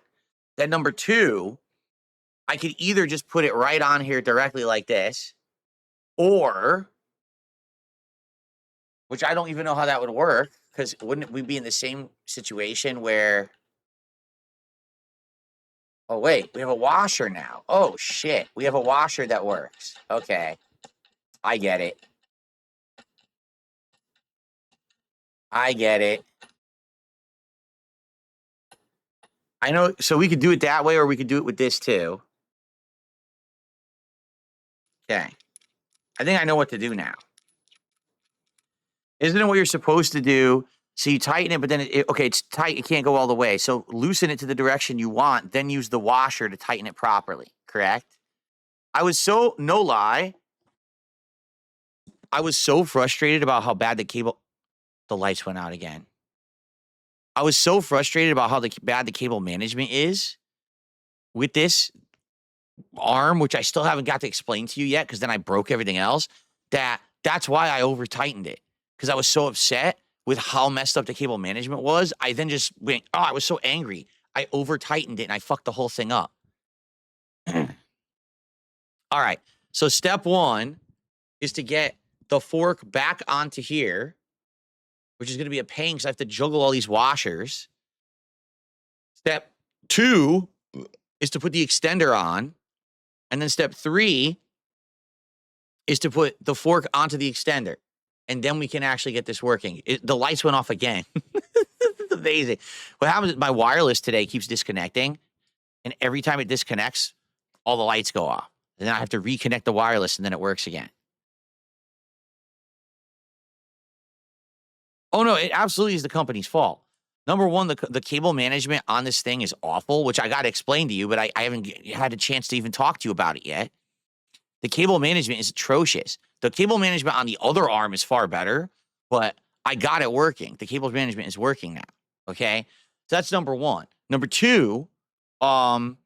Then number two, I could either just put it right on here directly like this, or, which I don't even know how that would work, because wouldn't we be in the same situation where, oh wait, we have a washer now. Oh shit, we have a washer that works. Okay, I get it. I get it. I know, so we could do it that way, or we could do it with this too. Okay. I think I know what to do now. Isn't it what you're supposed to do? So you tighten it, but then okay, it's tight. It can't go all the way. So loosen it to the direction you want, then use the washer to tighten it properly. Correct? I was so, no lie, I was so frustrated about how bad the lights went out again. I was so frustrated about how bad the cable management is with this arm, which I still haven't got to explain to you yet, because then I broke everything else. That's why I over tightened it, because I was so upset with how messed up the cable management was. I then just went, oh, I was so angry. I over tightened it and I fucked the whole thing up. All right. So step one is to get the fork back onto here, which is going to be a pain because I have to juggle all these washers. Step two is to put the extender on. And then step three is to put the fork onto the extender. And then we can actually get this working. The lights went off again. It's amazing. What happens is my wireless today keeps disconnecting. And every time it disconnects, all the lights go off. And then I have to reconnect the wireless and then it works again. Oh, no, it absolutely is the company's fault. Number one, the cable management on this thing is awful, which I got to explain to you, but I haven't had a chance to even talk to you about it yet. The cable management is atrocious. The cable management on the other arm is far better, but I got it working. The cable management is working now. Okay. So that's number one. Number two, again,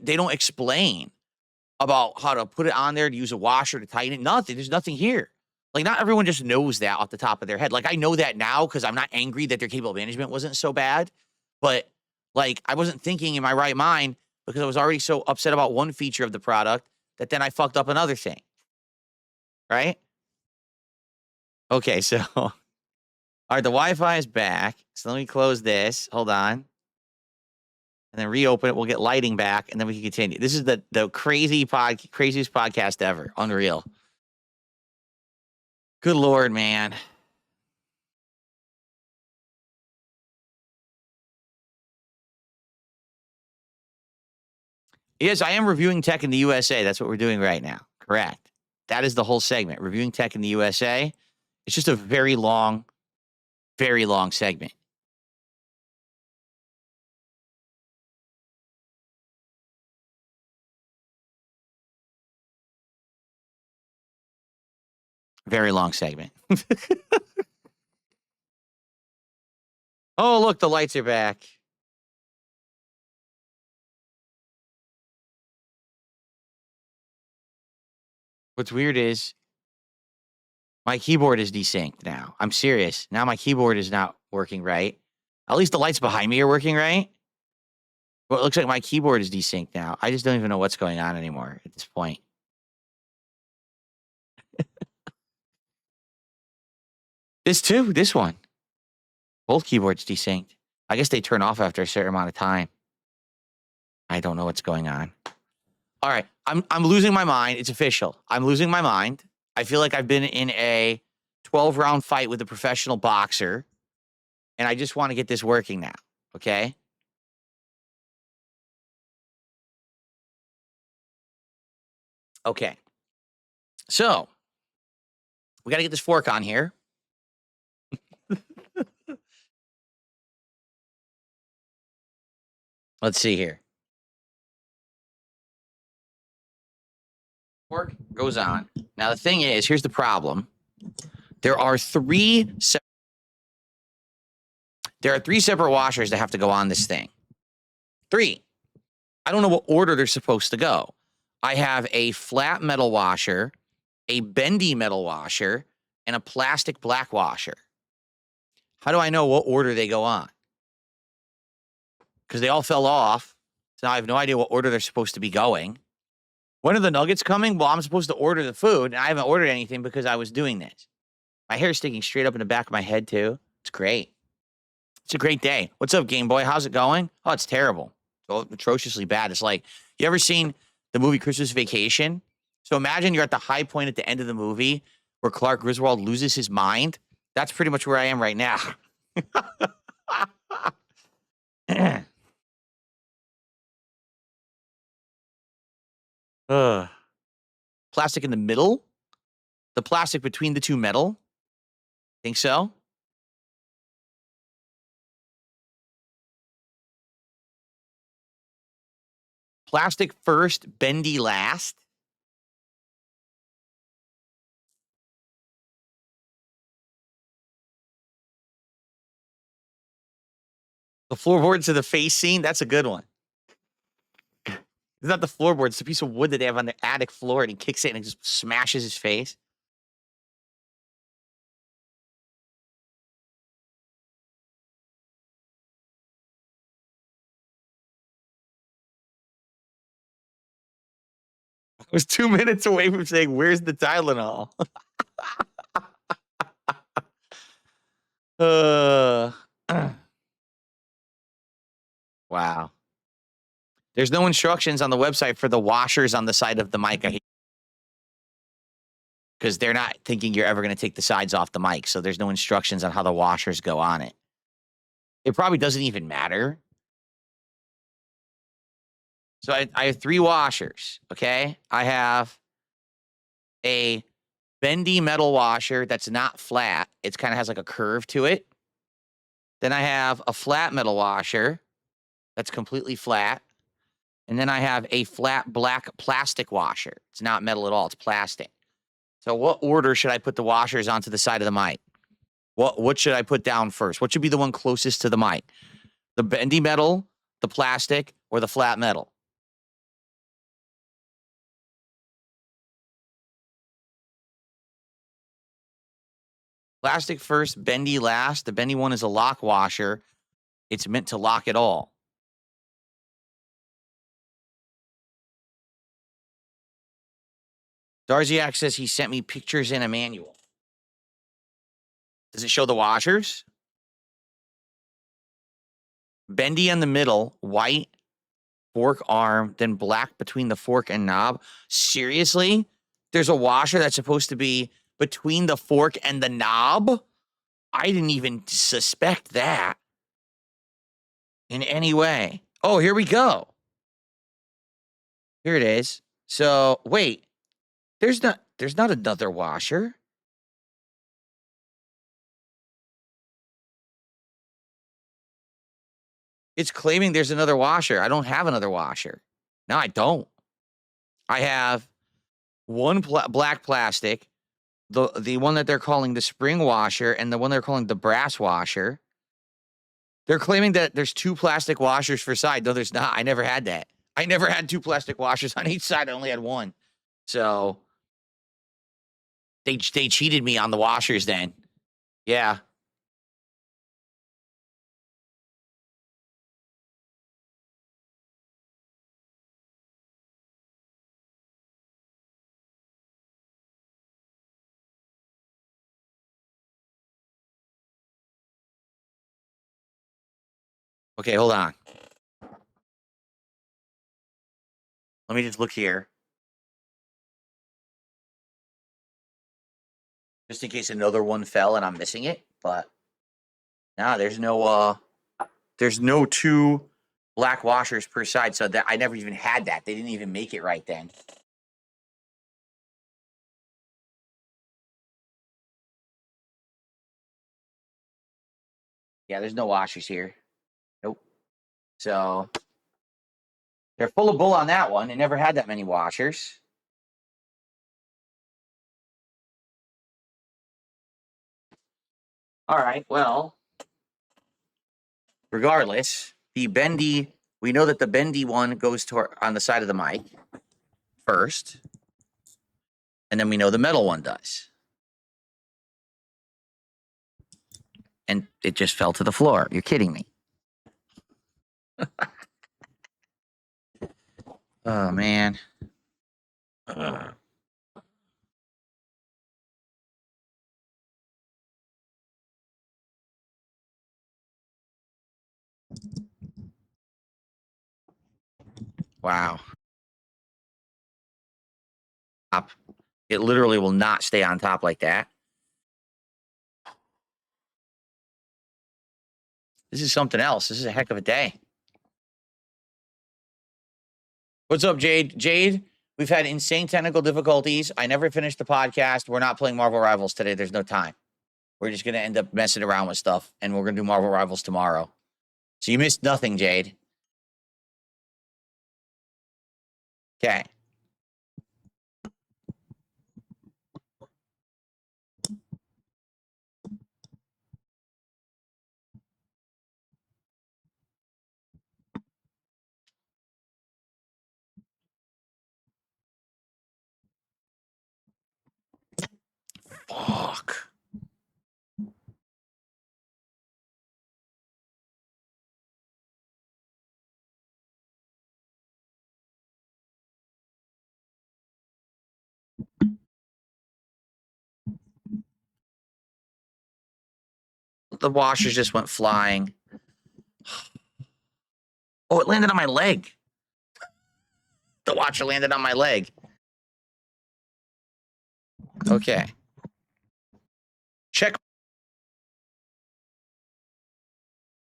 they don't explain about how to put it on there, to use a washer to tighten it. Nothing. There's nothing here. Like, not everyone just knows that off the top of their head. Like, I know that now because I'm not angry that their cable management wasn't so bad, but like, I wasn't thinking in my right mind because I was already so upset about one feature of the product that then I fucked up another thing. Right? Okay, so, all right, the Wi-Fi is back. So let me close this. Hold on. And then reopen it. We'll get lighting back, and then we can continue. This is the craziest podcast ever. Unreal. Good Lord, man. Yes, I am reviewing tech in the USA. That's what we're doing right now. Correct. That is the whole segment. Reviewing tech in the USA. It's just a very long segment. Very long segment. Oh, look, the lights are back. What's weird is my keyboard is desynced now. I'm serious. Now my keyboard is not working right. At least the lights behind me are working right. Well, it looks like my keyboard is desynced now. I just don't even know what's going on anymore at this point. This one. Both keyboards desynced. I guess they turn off after a certain amount of time. I don't know what's going on. All right, I'm losing my mind. It's official. I'm losing my mind. I feel like I've been in a 12-round fight with a professional boxer, and I just want to get this working now, okay? Okay. So, we got to get this fork on here. Let's see here. Work goes on. Now, the thing is, here's the problem. There are three separate washers that have to go on this thing. 3. I don't know what order they're supposed to go. I have a flat metal washer, a bendy metal washer, and a plastic black washer. How do I know what order they go on? Because they all fell off. So now I have no idea what order they're supposed to be going. When are the nuggets coming? Well, I'm supposed to order the food, and I haven't ordered anything because I was doing this. My hair's sticking straight up in the back of my head, too. It's great. It's a great day. What's up, Game Boy? How's it going? Oh, it's terrible. So atrociously bad. It's like, you ever seen the movie Christmas Vacation? So imagine you're at the high point at the end of the movie where Clark Griswold loses his mind. That's pretty much where I am right now. Plastic in the middle? The plastic between the two metal? Think so? Plastic first, bendy last. The floorboards to the face scene, that's a good one. It's not the floorboard, it's a piece of wood that they have on their attic floor, and he kicks it and it just smashes his face. I was 2 minutes away from saying, "Where's the Tylenol?" uh, wow. There's no instructions on the website for the washers on the side of the mic. Because they're not thinking you're ever going to take the sides off the mic. So there's no instructions on how the washers go on it. It probably doesn't even matter. So I have 3 washers, okay? I have a bendy metal washer that's not flat. It kind of has like a curve to it. Then I have a flat metal washer that's completely flat. And then I have a flat black plastic washer. It's not metal at all. It's plastic. So what order should I put the washers onto the side of the mic? What should I put down first? What should be the one closest to the mic? The bendy metal, the plastic, or the flat metal? Plastic first, bendy last. The bendy one is a lock washer. It's meant to lock it all. Darziak says he sent me pictures in a manual. Does it show the washers? Bendy in the middle, white, fork arm, then black between the fork and knob. Seriously? There's a washer that's supposed to be between the fork and the knob? I didn't even suspect that in any way. Oh, here we go. Here it is. So, wait. There's not another washer. It's claiming there's another washer. I don't have another washer. No, I don't. I have one black plastic, the one that they're calling the spring washer, and the one they're calling the brass washer. They're claiming that there's 2 plastic washers for side. No, there's not. I never had that. I never had 2 plastic washers on each side. I only had one. So they cheated me on the washers then. Yeah. Okay, hold on. Let me just look here. Just in case another one fell and I'm missing it. But no, there's no 2 black washers per side. So that I never even had that. They didn't even make it right then. Yeah, there's no washers here. Nope. So They're full of bull on that one. They never had that many washers. All right, well, regardless, the bendy, we know that the bendy one goes to on the side of the mic first, and then we know the metal one does. And it just fell to the floor. You're kidding me. Oh, man. Wow. It literally will not stay on top like that. This is something else. This is a heck of a day. What's up, Jade? Jade, we've had insane technical difficulties. I never finished the podcast. We're not playing Marvel Rivals today. There's no time. We're just going to end up messing around with stuff, and we're going to do Marvel Rivals tomorrow. So you missed nothing, Jade. Okay. Fuck. The washers just went flying. Oh, it landed on my leg. The washer landed on my leg. Okay. Check.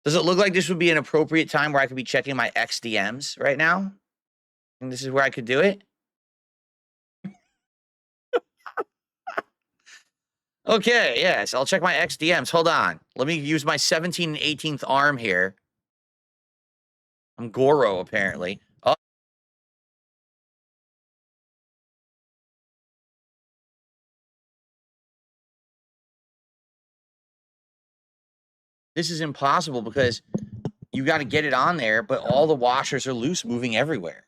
Does it look like this would be an appropriate time where I could be checking my XDMs right now? And this is where I could do it? Okay, yes, I'll check my XDMs. Hold on. Let me use my 17 and 18th arm here. I'm Goro, apparently. Oh. This is impossible because you got to get it on there, but all the washers are loose, moving everywhere.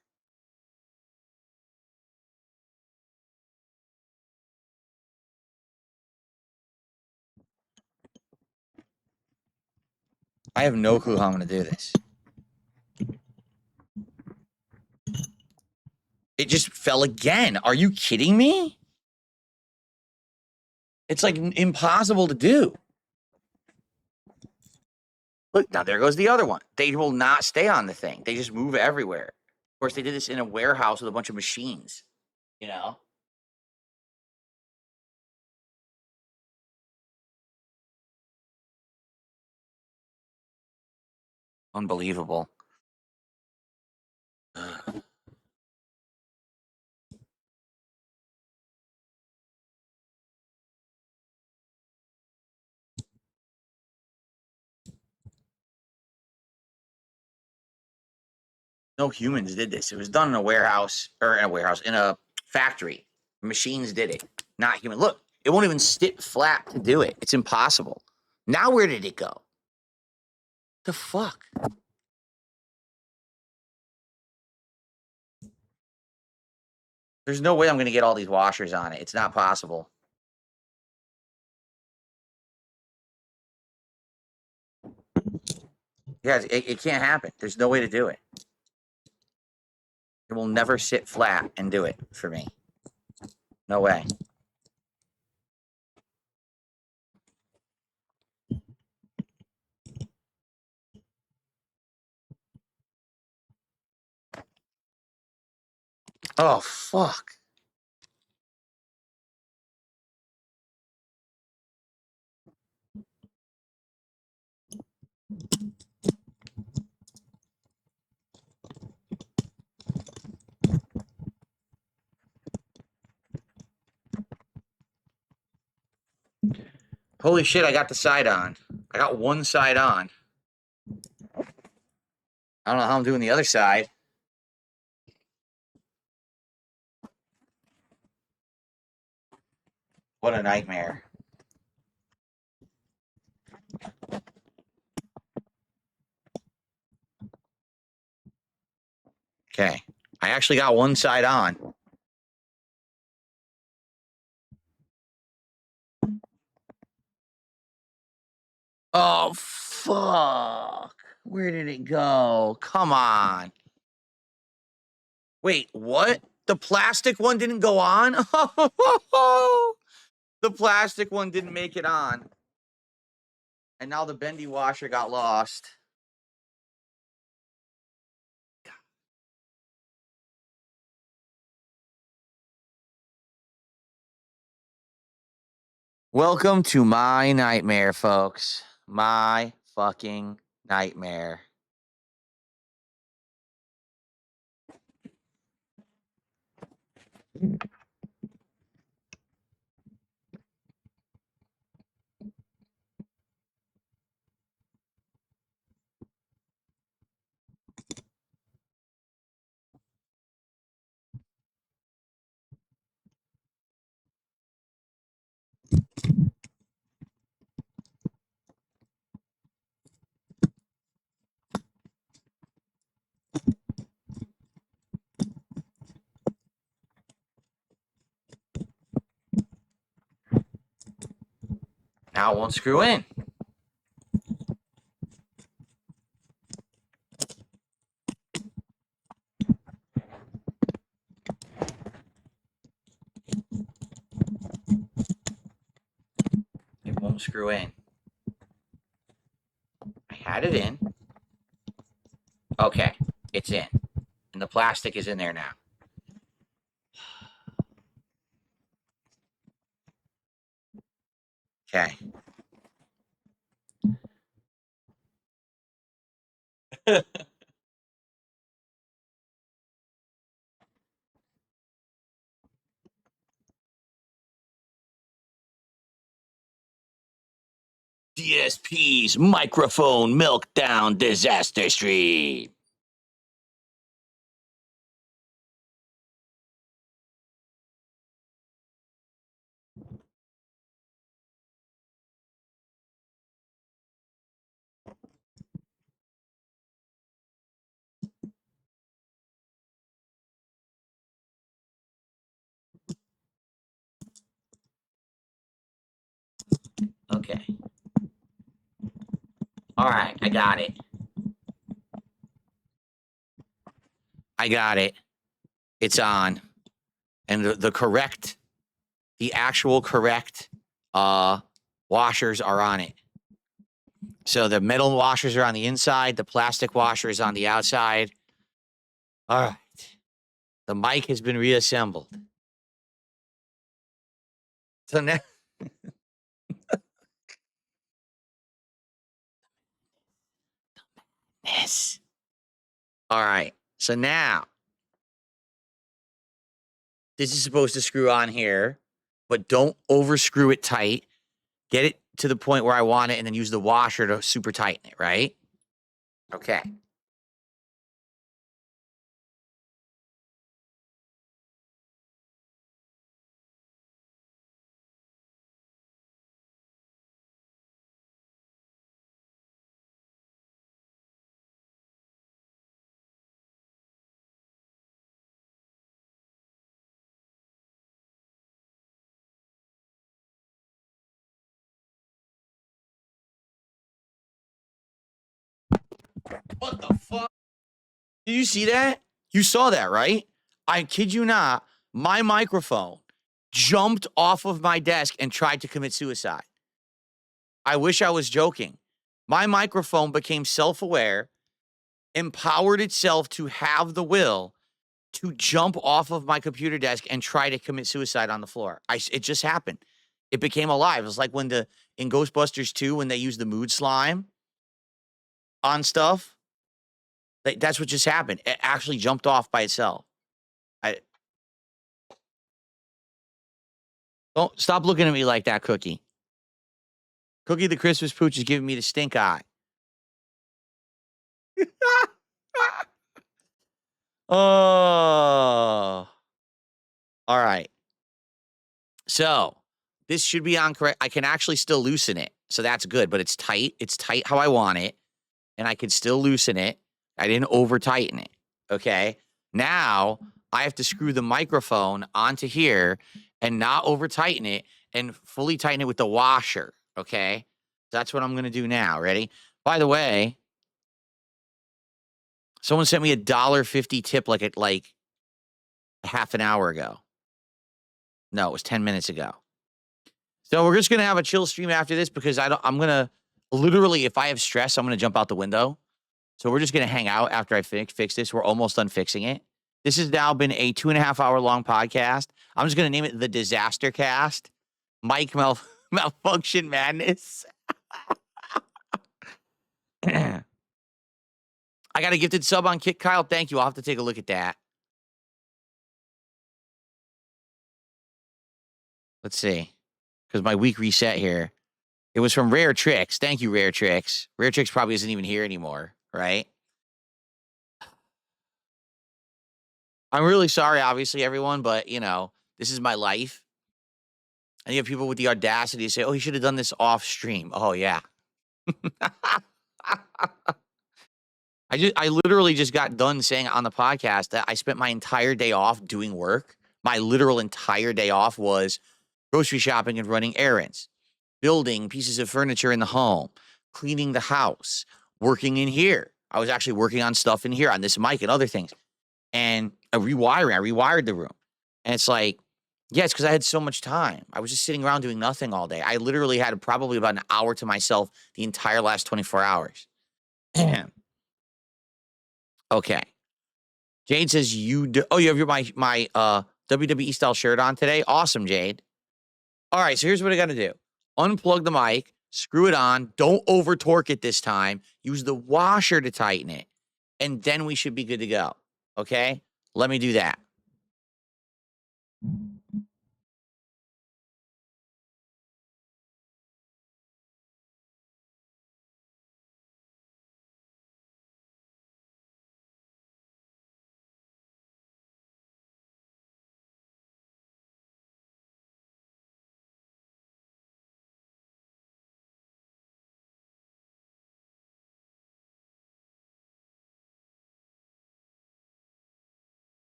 I have no clue how I'm going to do this. It just fell again. Are you kidding me? It's like impossible to do. Look, now there goes the other one. They will not stay on the thing. They just move everywhere. Of course, they did this in a warehouse with a bunch of machines, you know? Unbelievable. No humans did this. It was done in a warehouse, in a factory. Machines did it, not human. Look, it won't even sit flat to do it. It's impossible. Now where did it go? The fuck? There's no way I'm going to get all these washers on it. It's not possible. Yeah, it can't happen. There's no way to do it. It will never sit flat and do it for me. No way. Oh, fuck. Holy shit, I got the side on. I got one side on. I don't know how I'm doing the other side. What a nightmare. Okay. I actually got one side on. Oh, fuck. Where did it go? Come on. Wait, what? The plastic one didn't go on? The plastic one didn't make it on. And now the bendy washer got lost. Welcome to my nightmare, folks. My fucking nightmare. Now it won't screw in. It won't screw in. I had it in. Okay, it's in. And the plastic is in there now. Okay. DSP's microphone meltdown disaster stream. Okay. All right, I got it. I got it. It's on. And the actual correct washers are on it. So the metal washers are on the inside, the plastic washer is on the outside. All right. The mic has been reassembled. So now this. All right. So now this is supposed to screw on here, but don't overscrew it tight. Get it to the point where I want it and then use the washer to super tighten it, right? Okay. What the fuck? Did you see that? You saw that, right? I kid you not. My microphone jumped off of my desk and tried to commit suicide. I wish I was joking. My microphone became self aware, empowered itself to have the will to jump off of my computer desk and try to commit suicide on the floor. It just happened. It became alive. It was like when in Ghostbusters 2 when they used the mood slime on stuff. That's what just happened. It actually jumped off by itself. Don't stop looking at me like that, Cookie. Cookie the Christmas Pooch is giving me the stink eye. Oh. All right. So, This should be on correct. I can actually still loosen it. So that's good, but it's tight. It's tight how I want it. And I can still loosen it. I didn't over tighten it. Okay. Now I have to screw the microphone onto here and not over tighten it and fully tighten it with the washer. Okay. That's what I'm going to do now. Ready? By the way, someone sent me a $1.50 tip like half an hour ago. No, it was 10 minutes ago. So we're just going to have a chill stream after this because I'm going to literally, if I have stress, I'm going to jump out the window. So we're just going to hang out after I fix this. We're almost done fixing it. This has now been a 2.5 hour long podcast. I'm just going to name it the Disaster Cast. Mike Malfunction Madness. I got a gifted sub on Kit Kyle. Thank you. I'll have to take a look at that. Let's see. Because my week reset here. It was from Rare Tricks. Thank you, Rare Tricks. Rare Tricks probably isn't even here anymore, right? I'm really sorry, obviously, everyone, but, you know, this is my life. And you have people with the audacity to say, oh, he should have done this off stream. Oh, yeah. I literally just got done saying on the podcast that I spent my entire day off doing work. My literal entire day off was grocery shopping and running errands, building pieces of furniture in the home, cleaning the house, working in here. I was actually working on stuff in here on this mic and other things. And I rewired the room. And it's like, yeah, it's because I had so much time. I was just sitting around doing nothing all day. I literally had probably about an hour to myself the entire last 24 hours. Okay. Jade says you do. Oh, you have my WWE style shirt on today. Awesome, Jade. All right, so here's what I got to do. Unplug the mic, screw it on. Don't over torque it this time. Use the washer to tighten it. And then we should be good to go. Okay? Let me do that.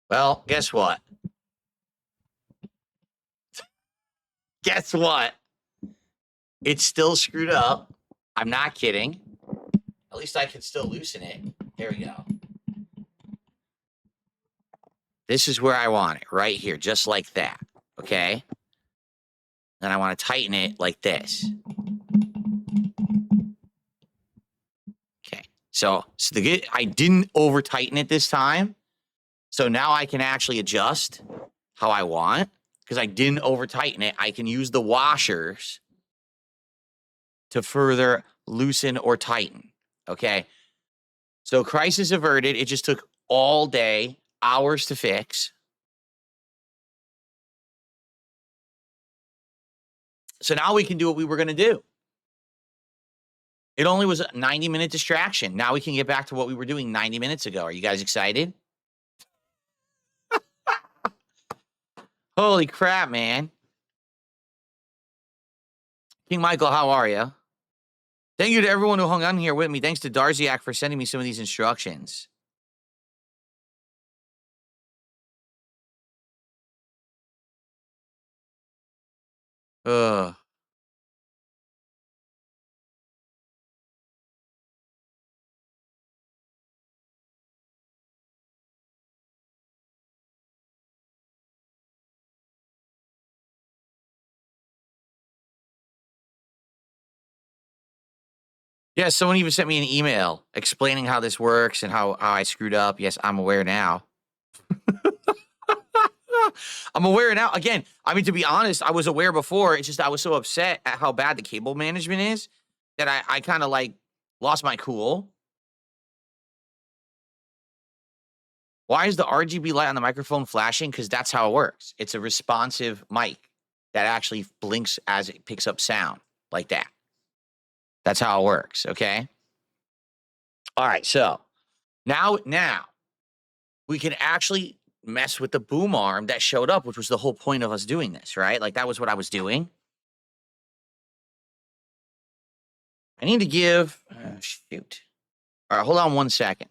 Well, guess what? Guess what? It's still screwed up. I'm not kidding. At least I can still loosen it. There we go. This is where I want it, right here, just like that. Okay? Then I want to tighten it like this. Okay. So I didn't over tighten it this time. So now I can actually adjust how I want because I didn't over tighten it. I can use the washers to further loosen or tighten. Okay. So crisis averted. It just took all day, hours to fix. So now we can do what we were going to do. It only was a 90-minute distraction. Now we can get back to what we were doing 90 minutes ago. Are you guys excited? Holy crap, man. King Michael, how are you? Thank you to everyone who hung on here with me. Thanks to Darziak for sending me some of these instructions. Ugh. Yeah, someone even sent me an email explaining how this works and how I screwed up. Yes, I'm aware now. I'm aware now. Again, I mean, to be honest, I was aware before. It's just I was so upset at how bad the cable management is that I kind of like lost my cool. Why is the RGB light on the microphone flashing? Because that's how it works. It's a responsive mic that actually blinks as it picks up sound like that. That's how it works. Okay. All right. So now we can actually mess with the boom arm that showed up, which was the whole point of us doing this, right? Like that was what I was doing. I need to give, shoot. All right, hold on 1 second.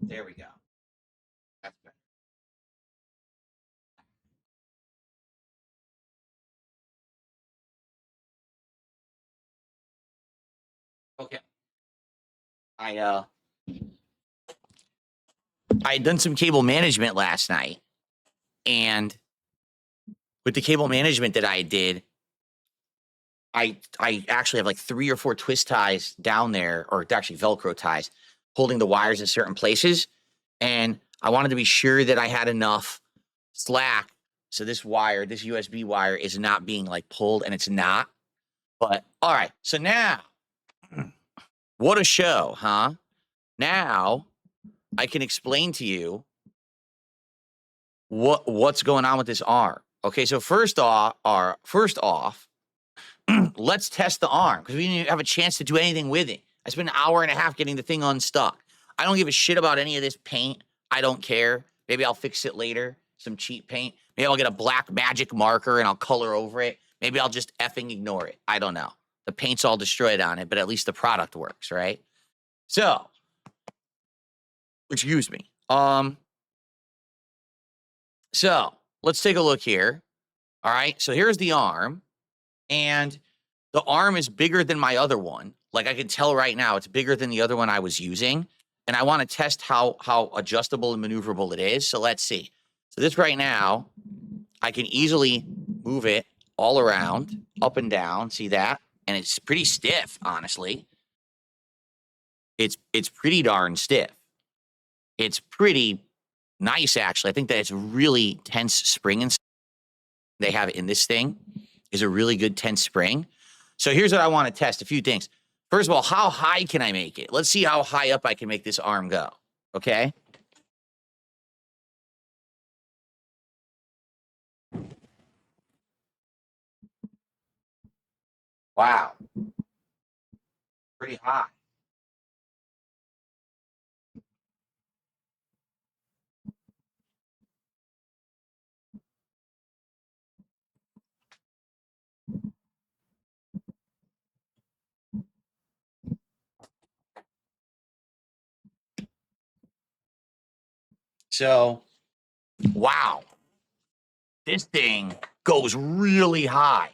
There we go. That's better. Okay. I I had done some cable management last night, and with the cable management that I did, I actually have like 3 or 4 twist ties down there, or actually Velcro ties, holding the wires in certain places. And I wanted to be sure that I had enough slack. So this wire, this USB wire, is not being like pulled, and it's not. But all right. So now, what a show, huh? Now I can explain to you what's going on with this arm. Okay, so first off, let's test the arm because we didn't have a chance to do anything with it. I spent an hour and a half getting the thing unstuck. I don't give a shit about any of this paint. I don't care. Maybe I'll fix it later. Some cheap paint. Maybe I'll get a black magic marker and I'll color over it. Maybe I'll just effing ignore it. I don't know. The paint's all destroyed on it, but at least the product works, right? So, excuse me. So let's take a look here. All right. So here's the arm, and the arm is bigger than my other one. Like I can tell right now, it's bigger than the other one I was using. And I want to test how adjustable and maneuverable it is. So let's see. So this right now, I can easily move it all around, up and down. See that? And it's pretty stiff, honestly. It's pretty darn stiff. It's pretty nice, actually. I think that it's really tense spring and they have in this thing is a really good tense spring. So here's what I want to test, a few things. First of all, how high can I make it? Let's see how high up I can make this arm go. Okay. Wow. Pretty high. So, wow. This thing goes really high.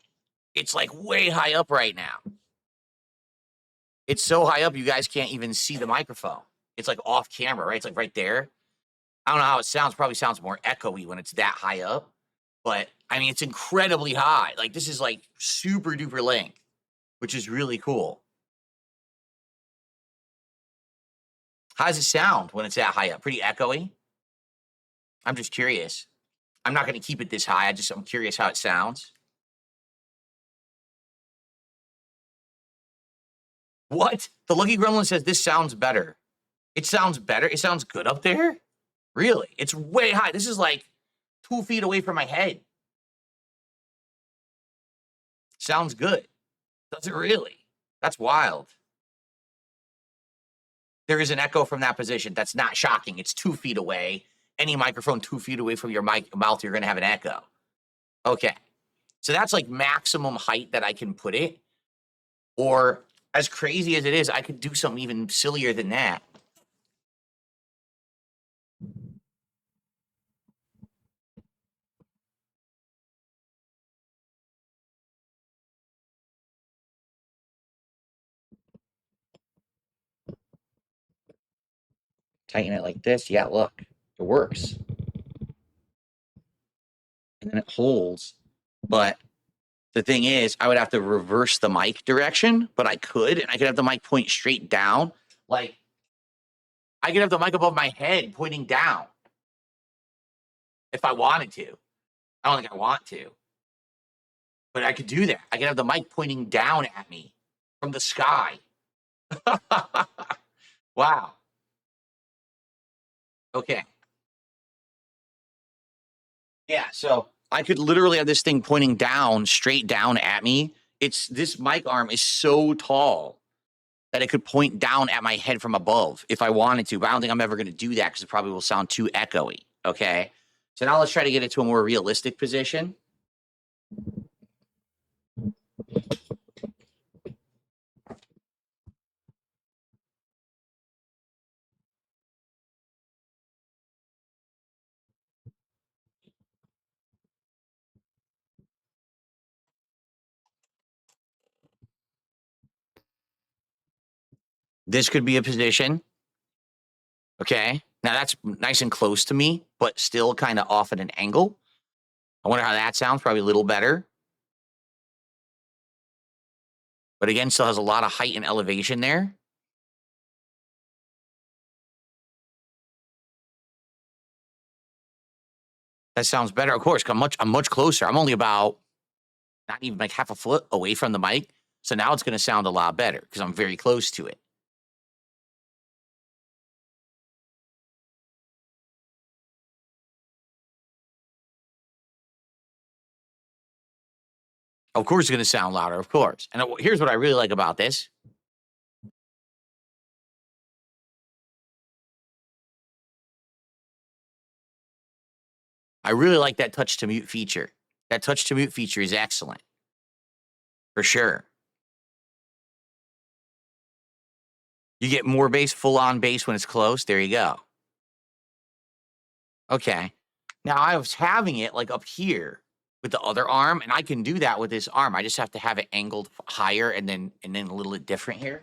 It's like way high up right now. It's so high up, you guys can't even see the microphone. It's like off camera, right? It's like right there. I don't know how it sounds. Probably sounds more echoey when it's that high up. But I mean, it's incredibly high. Like this is like super duper length, which is really cool. How does it sound when it's that high up? Pretty echoey. I'm just curious. I'm not going to keep it this high. I'm curious how it sounds. What? The Lucky Gremlin says this sounds better. It sounds better. It sounds good up there. Really? It's way high. This is like 2 feet away from my head. Sounds good. Does it really? That's wild. There is an echo from that position. That's not shocking. It's 2 feet away. Any microphone 2 feet away from your mouth, you're going to have an echo. Okay. So that's like maximum height that I can put it. Or as crazy as it is, I could do something even sillier than that. Tighten it like this. Yeah, look, it works. and then it holds. But the thing is, I would have to reverse the mic direction, but I could, and I could have the mic point straight down. Like, I could have the mic above my head pointing down if I wanted to. I don't think I want to, but I could do that. I could have the mic pointing down at me from the sky. Wow. Okay. Yeah, so I could literally have this thing pointing down, straight down at me. This mic arm is so tall that it could point down at my head from above if I wanted to, but I don't think I'm ever going to do that because it probably will sound too echoey. Okay. So now let's try to get it to a more realistic position. This could be a position. Okay. Now that's nice and close to me, but still kind of off at an angle. I wonder how that sounds. Probably a little better. But again, still has a lot of height and elevation there. That sounds better. Of course, I'm much closer. I'm only about not even like half a foot away from the mic. So now it's going to sound a lot better because I'm very close to it. Of course, it's going to sound louder, of course. And here's what I really like about this. I really like that touch to mute feature. That touch to mute feature is excellent. For sure. You get more bass, full on bass when it's close. There you go. Okay. Now I was having it like up here with the other arm, and I can do that with this arm. I just have to have it angled higher and then a little bit different here.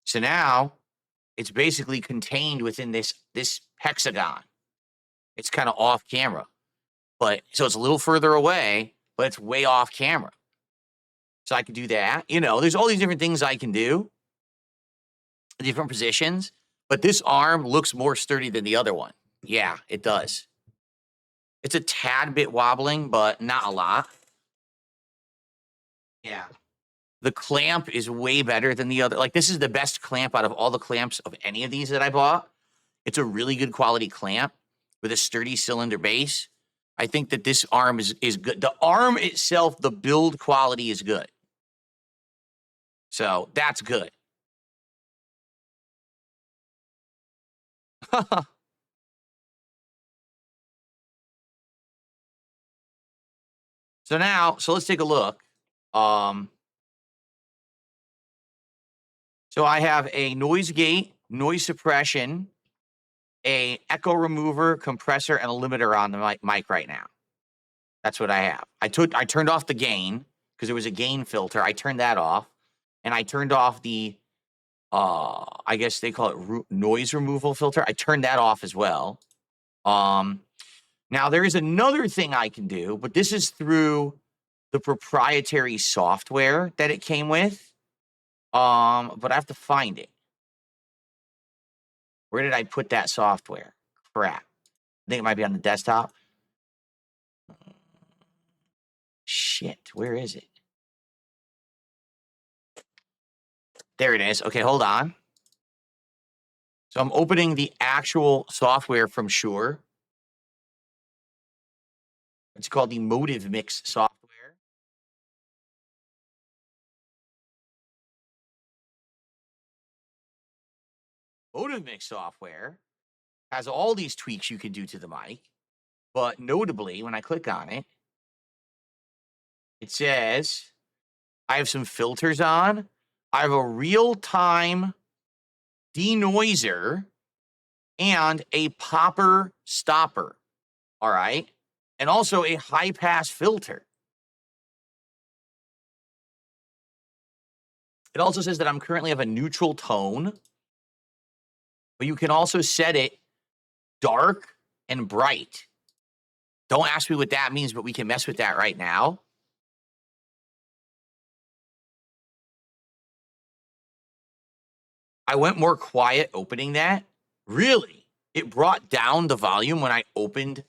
So now it's basically contained within this hexagon. It's kind of off camera, but so it's a little further away, but it's way off camera. So I can do that. You know, there's all these different things I can do, different positions, but this arm looks more sturdy than the other one. Yeah, it does. It's a tad bit wobbling, but not a lot. Yeah. The clamp is way better than the other. Like, this is the best clamp out of all the clamps of any of these that I bought. It's a really good quality clamp with a sturdy cylinder base. I think that this arm is good. The arm itself, the build quality is good. So that's good. So let's take a look. So I have a noise gate, noise suppression, a echo remover, compressor, and a limiter on the mic right now. That's what I have. I turned off the gain because there was a gain filter. I turned that off, and I turned off the I guess they call it noise removal filter. I turned that off as well. Now there is another thing I can do, but this is through the proprietary software that it came with. But I have to find it. Where did I put that software? Crap. I think it might be on the desktop. Shit, where is it? There it is. Okay, hold on. So I'm opening the actual software from Shure. It's called the Motive Mix software. Motive Mix software has all these tweaks you can do to the mic, but notably, when I click on it, It says I have some filters on. I have a real-time denoiser and a popper stopper. All right. And also a high-pass filter. It also says that I'm currently have a neutral tone, but you can also set it dark and bright. Don't ask me what that means, but we can mess with that right now. I went more quiet opening that. Really? It brought down the volume when I opened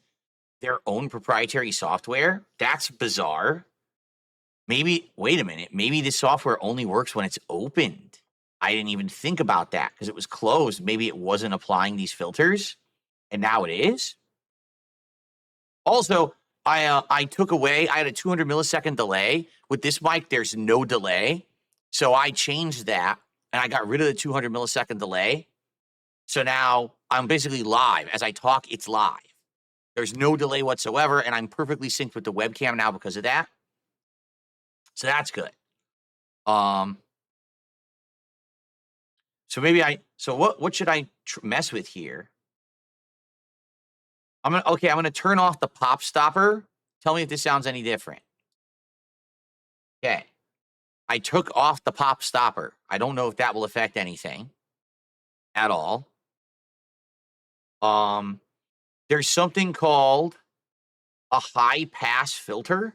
their own proprietary software? That's bizarre. Maybe, wait a minute, maybe the software only works when it's opened. I didn't even think about that because it was closed. Maybe it wasn't applying these filters, and now it is. Also, I took away, I had a 200 millisecond delay. With this mic, there's no delay. So I changed that, and I got rid of the 200 millisecond delay. So now I'm basically live. As I talk, it's live. There's no delay whatsoever, and I'm perfectly synced with the webcam now because of that. So that's good. So maybe so what should I mess with here? I'm gonna turn off the pop stopper. Tell me if this sounds any different. Okay. I took off the pop stopper. I don't know if that will affect anything at all. There's something called a high pass filter.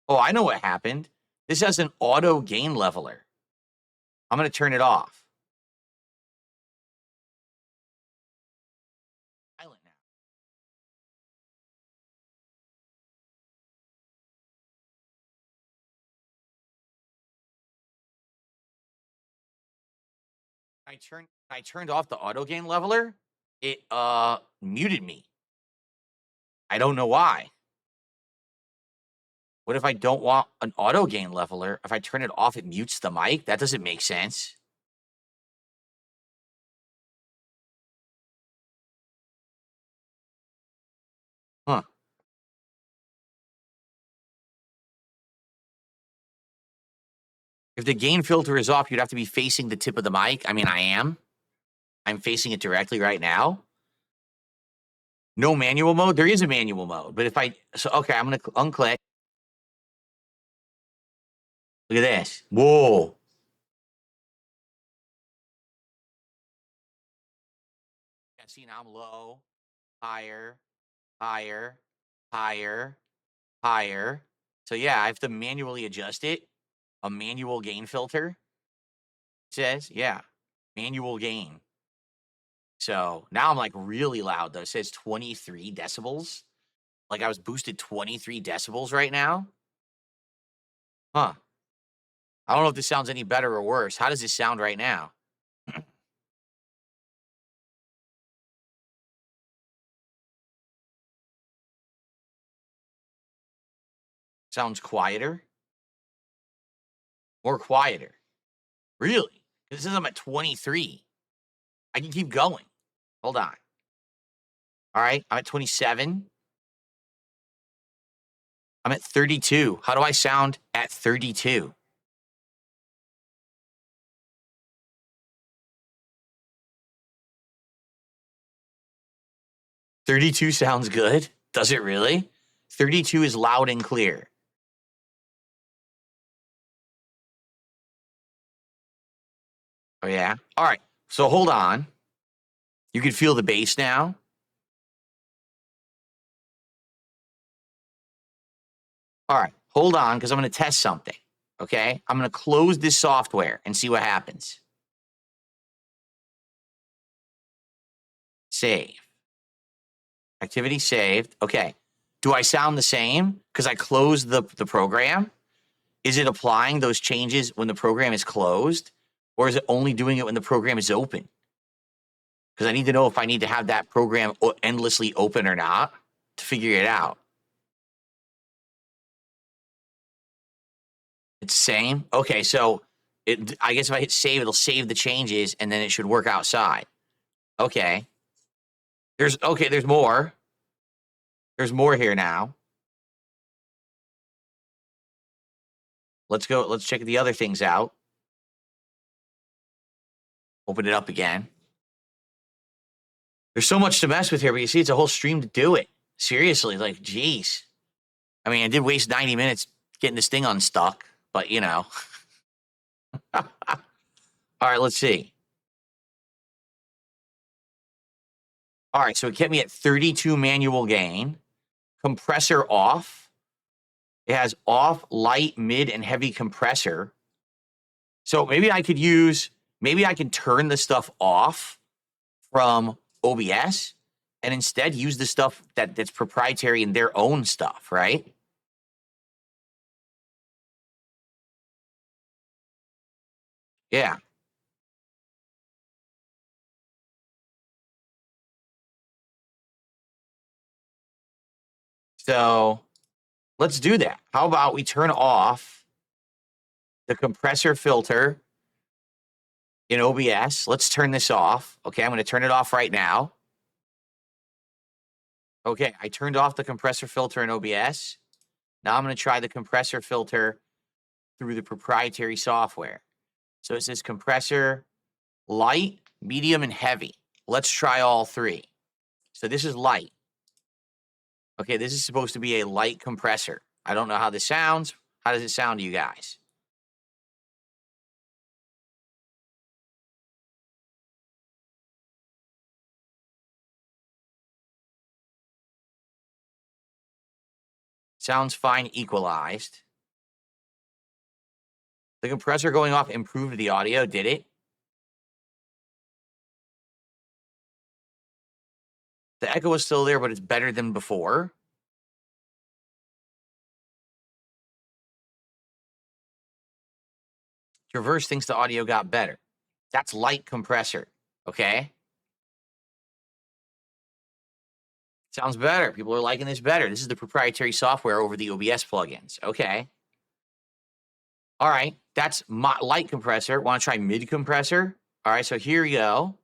Oh, I know what happened. This has an auto gain leveler. I'm going to turn it off. Silent now. I turned off the auto gain leveler. It muted me. I don't know why. What if I don't want an auto gain leveler? If I turn it off, it mutes the mic? That doesn't make sense. Huh. If the gain filter is off, you'd have to be facing the tip of the mic. I mean, I am. I'm facing it directly right now. No manual mode? There is a manual mode. But if okay, I'm going to unclick. Look at this. Whoa. Yeah, see, now I'm low, higher, higher, higher, higher. So yeah, I have to manually adjust it. A manual gain filter. It says, yeah, manual gain. So now I'm like really loud though. It says 23 decibels. Like I was boosted 23 decibels right now. Huh. I don't know if this sounds any better or worse. How does this sound right now? Sounds quieter? More quieter. Really? This says I'm at 23. I can keep going. Hold on. All right. I'm at 27. I'm at 32. How do I sound at 32? "32 sounds good." Does it really? 32 is loud and clear. Oh, yeah? All right. So hold on. You can feel the bass now. All right. Hold on, because I'm going to test something. Okay? I'm going to close this software and see what happens. Save. Activity saved. Okay. Do I sound the same because I closed the program? Is it applying those changes when the program is closed? Or is it only doing it when the program is open? Because I need to know if I need to have that program endlessly open or not to figure it out. It's the same? Okay, so I guess if I hit save, it'll save the changes, and then it should work outside. Okay. There's more. There's more here now. Let's go. Let's check the other things out. Open it up again. There's so much to mess with here, but you see, it's a whole stream to do it. Seriously, like, geez. I mean, I did waste 90 minutes getting this thing unstuck, but you know. All right, let's see. All right, so it kept me at 32 manual gain. Compressor off. It has off, light, mid, and heavy compressor. So maybe I can turn the stuff off from OBS and instead use the stuff that's proprietary in their own stuff, right? Yeah. So let's do that. How about we turn off the compressor filter in OBS? Let's turn this off. Okay, I'm going to turn it off right now. Okay, I turned off the compressor filter in OBS. Now I'm going to try the compressor filter through the proprietary software. So it says compressor light, medium, and heavy. Let's try all three. So this is light. Okay, this is supposed to be a light compressor. I don't know how this sounds. How does it sound to you guys? Sounds fine, equalized. The compressor going off improved the audio, did it? The echo is still there, but it's better than before. Traverse thinks the audio got better. That's light compressor, okay? Sounds better. People are liking this better. This is the proprietary software over the OBS plugins. Okay. All right. That's my light compressor. Want to try mid compressor? All right. So here we go.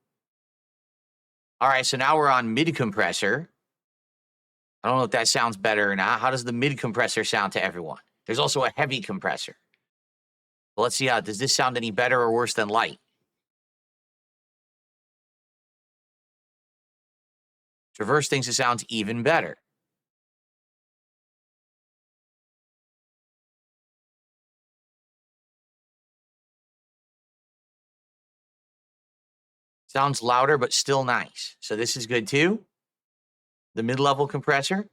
All right. So now we're on mid compressor. I don't know if that sounds better or not. How does the mid compressor sound to everyone? There's also a heavy compressor. Well, let's see how. Does this sound any better or worse than light? Traverse thinks it sounds even better. Sounds louder, but still nice. So this is good too. The mid-level compressor.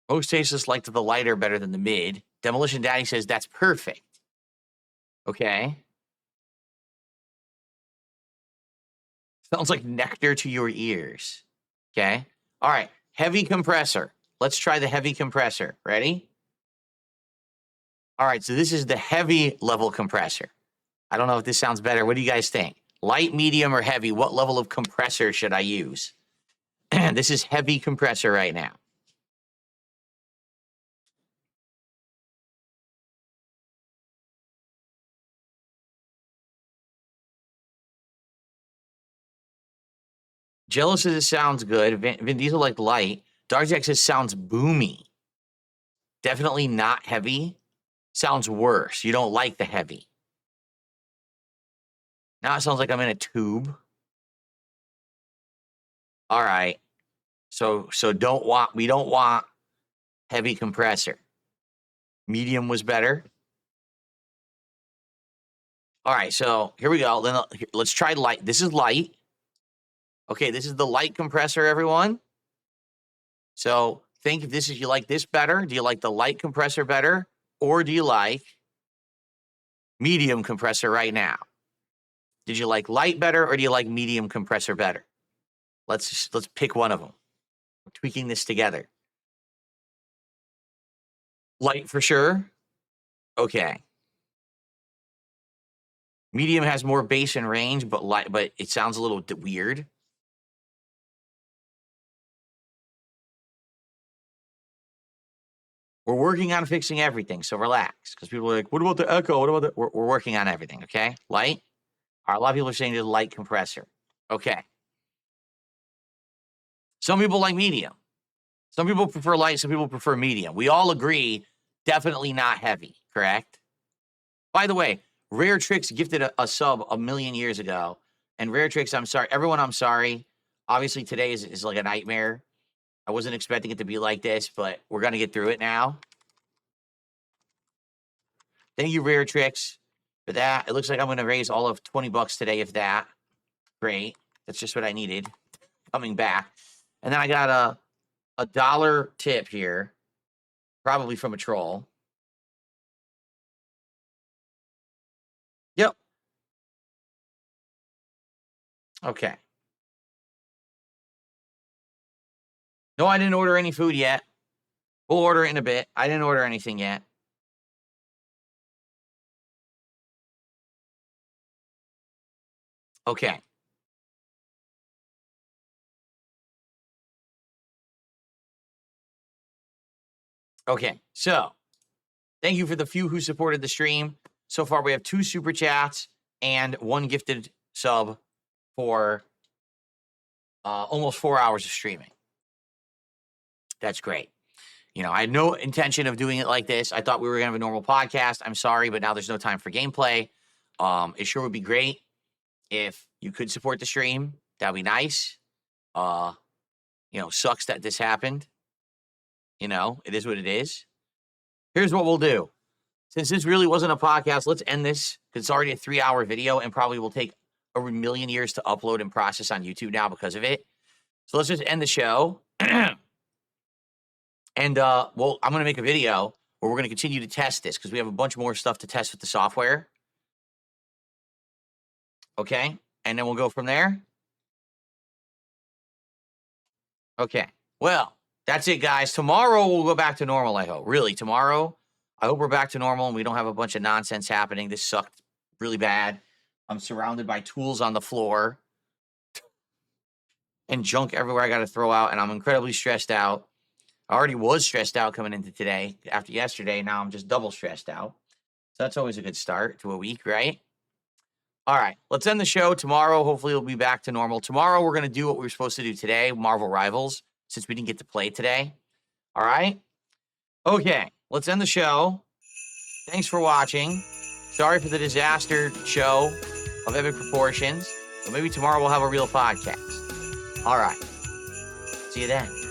Most tasteless liked the lighter better than the mid. Demolition Daddy says that's perfect. Okay. Sounds like nectar to your ears. Okay. All right. Heavy compressor. Let's try the heavy compressor. Ready? All right. So this is the heavy level compressor. I don't know if this sounds better. What do you guys think? Light, medium, or heavy? What level of compressor should I use? This is heavy compressor right now. Jealous says it sounds good. Vin Diesel like light. Darjack says sounds boomy. Definitely not heavy. Sounds worse. You don't like the heavy. Now it sounds like I'm in a tube. All right. So we don't want heavy compressor. Medium was better. All right, so here we go. Then let's try light. This is light. Okay, this is the light compressor, everyone. So think if this is, you like this better? Do you like the light compressor better? Or do you like medium compressor right now? Did you like light better or do you like medium compressor better? Let's pick one of them. We're tweaking this together. Light for sure. Okay. Medium has more bass and range, but it sounds a little weird. We're working on fixing everything, so relax. Because people are like, what about the echo? What about the... We're working on everything, okay? Light? All right, a lot of people are saying the light compressor. Okay. Some people like medium. Some people prefer light. Some people prefer medium. We all agree, definitely not heavy, correct? By the way, Rare Tricks gifted a sub a million years ago. And Rare Tricks, I'm sorry. Everyone, I'm sorry. Obviously, today is like a nightmare. I wasn't expecting it to be like this, but we're going to get through it now. Thank you, Rare Tricks, for that. It looks like I'm going to raise all of $20 today, if that. Great. That's just what I needed coming back. And then I got a $1 tip here, probably from a troll. Yep. Okay. No, I didn't order any food yet. We'll order it in a bit. I didn't order anything yet. Okay. Okay. So, thank you for the few who supported the stream. So far, we have 2 super chats and 1 gifted sub for almost 4 hours of streaming. That's great. You know, I had no intention of doing it like this. I thought we were going to have a normal podcast. I'm sorry, but now there's no time for gameplay. It sure would be great if you could support the stream. That'd be nice. You know, sucks that this happened. You know, it is what it is. Here's what we'll do. Since this really wasn't a podcast, let's end this, because it's already a 3-hour video and probably will take a million years to upload and process on YouTube now because of it. So let's just end the show. And, well, I'm going to make a video where we're going to continue to test this because we have a bunch more stuff to test with the software. Okay? And then we'll go from there. Okay. Well, that's it, guys. Tomorrow we'll go back to normal, I hope. Really, tomorrow, I hope we're back to normal and we don't have a bunch of nonsense happening. This sucked really bad. I'm surrounded by tools on the floor and junk everywhere I got to throw out, and I'm incredibly stressed out. I already was stressed out coming into today after yesterday. Now I'm just double stressed out. So that's always a good start to a week, right? All right, let's end the show. Tomorrow, hopefully, we'll be back to normal. Tomorrow, we're going to do what we were supposed to do today, Marvel Rivals, since we didn't get to play today. All right? Okay, let's end the show. Thanks for watching. Sorry for the disaster show of epic proportions. But maybe tomorrow we'll have a real podcast. All right. See you then.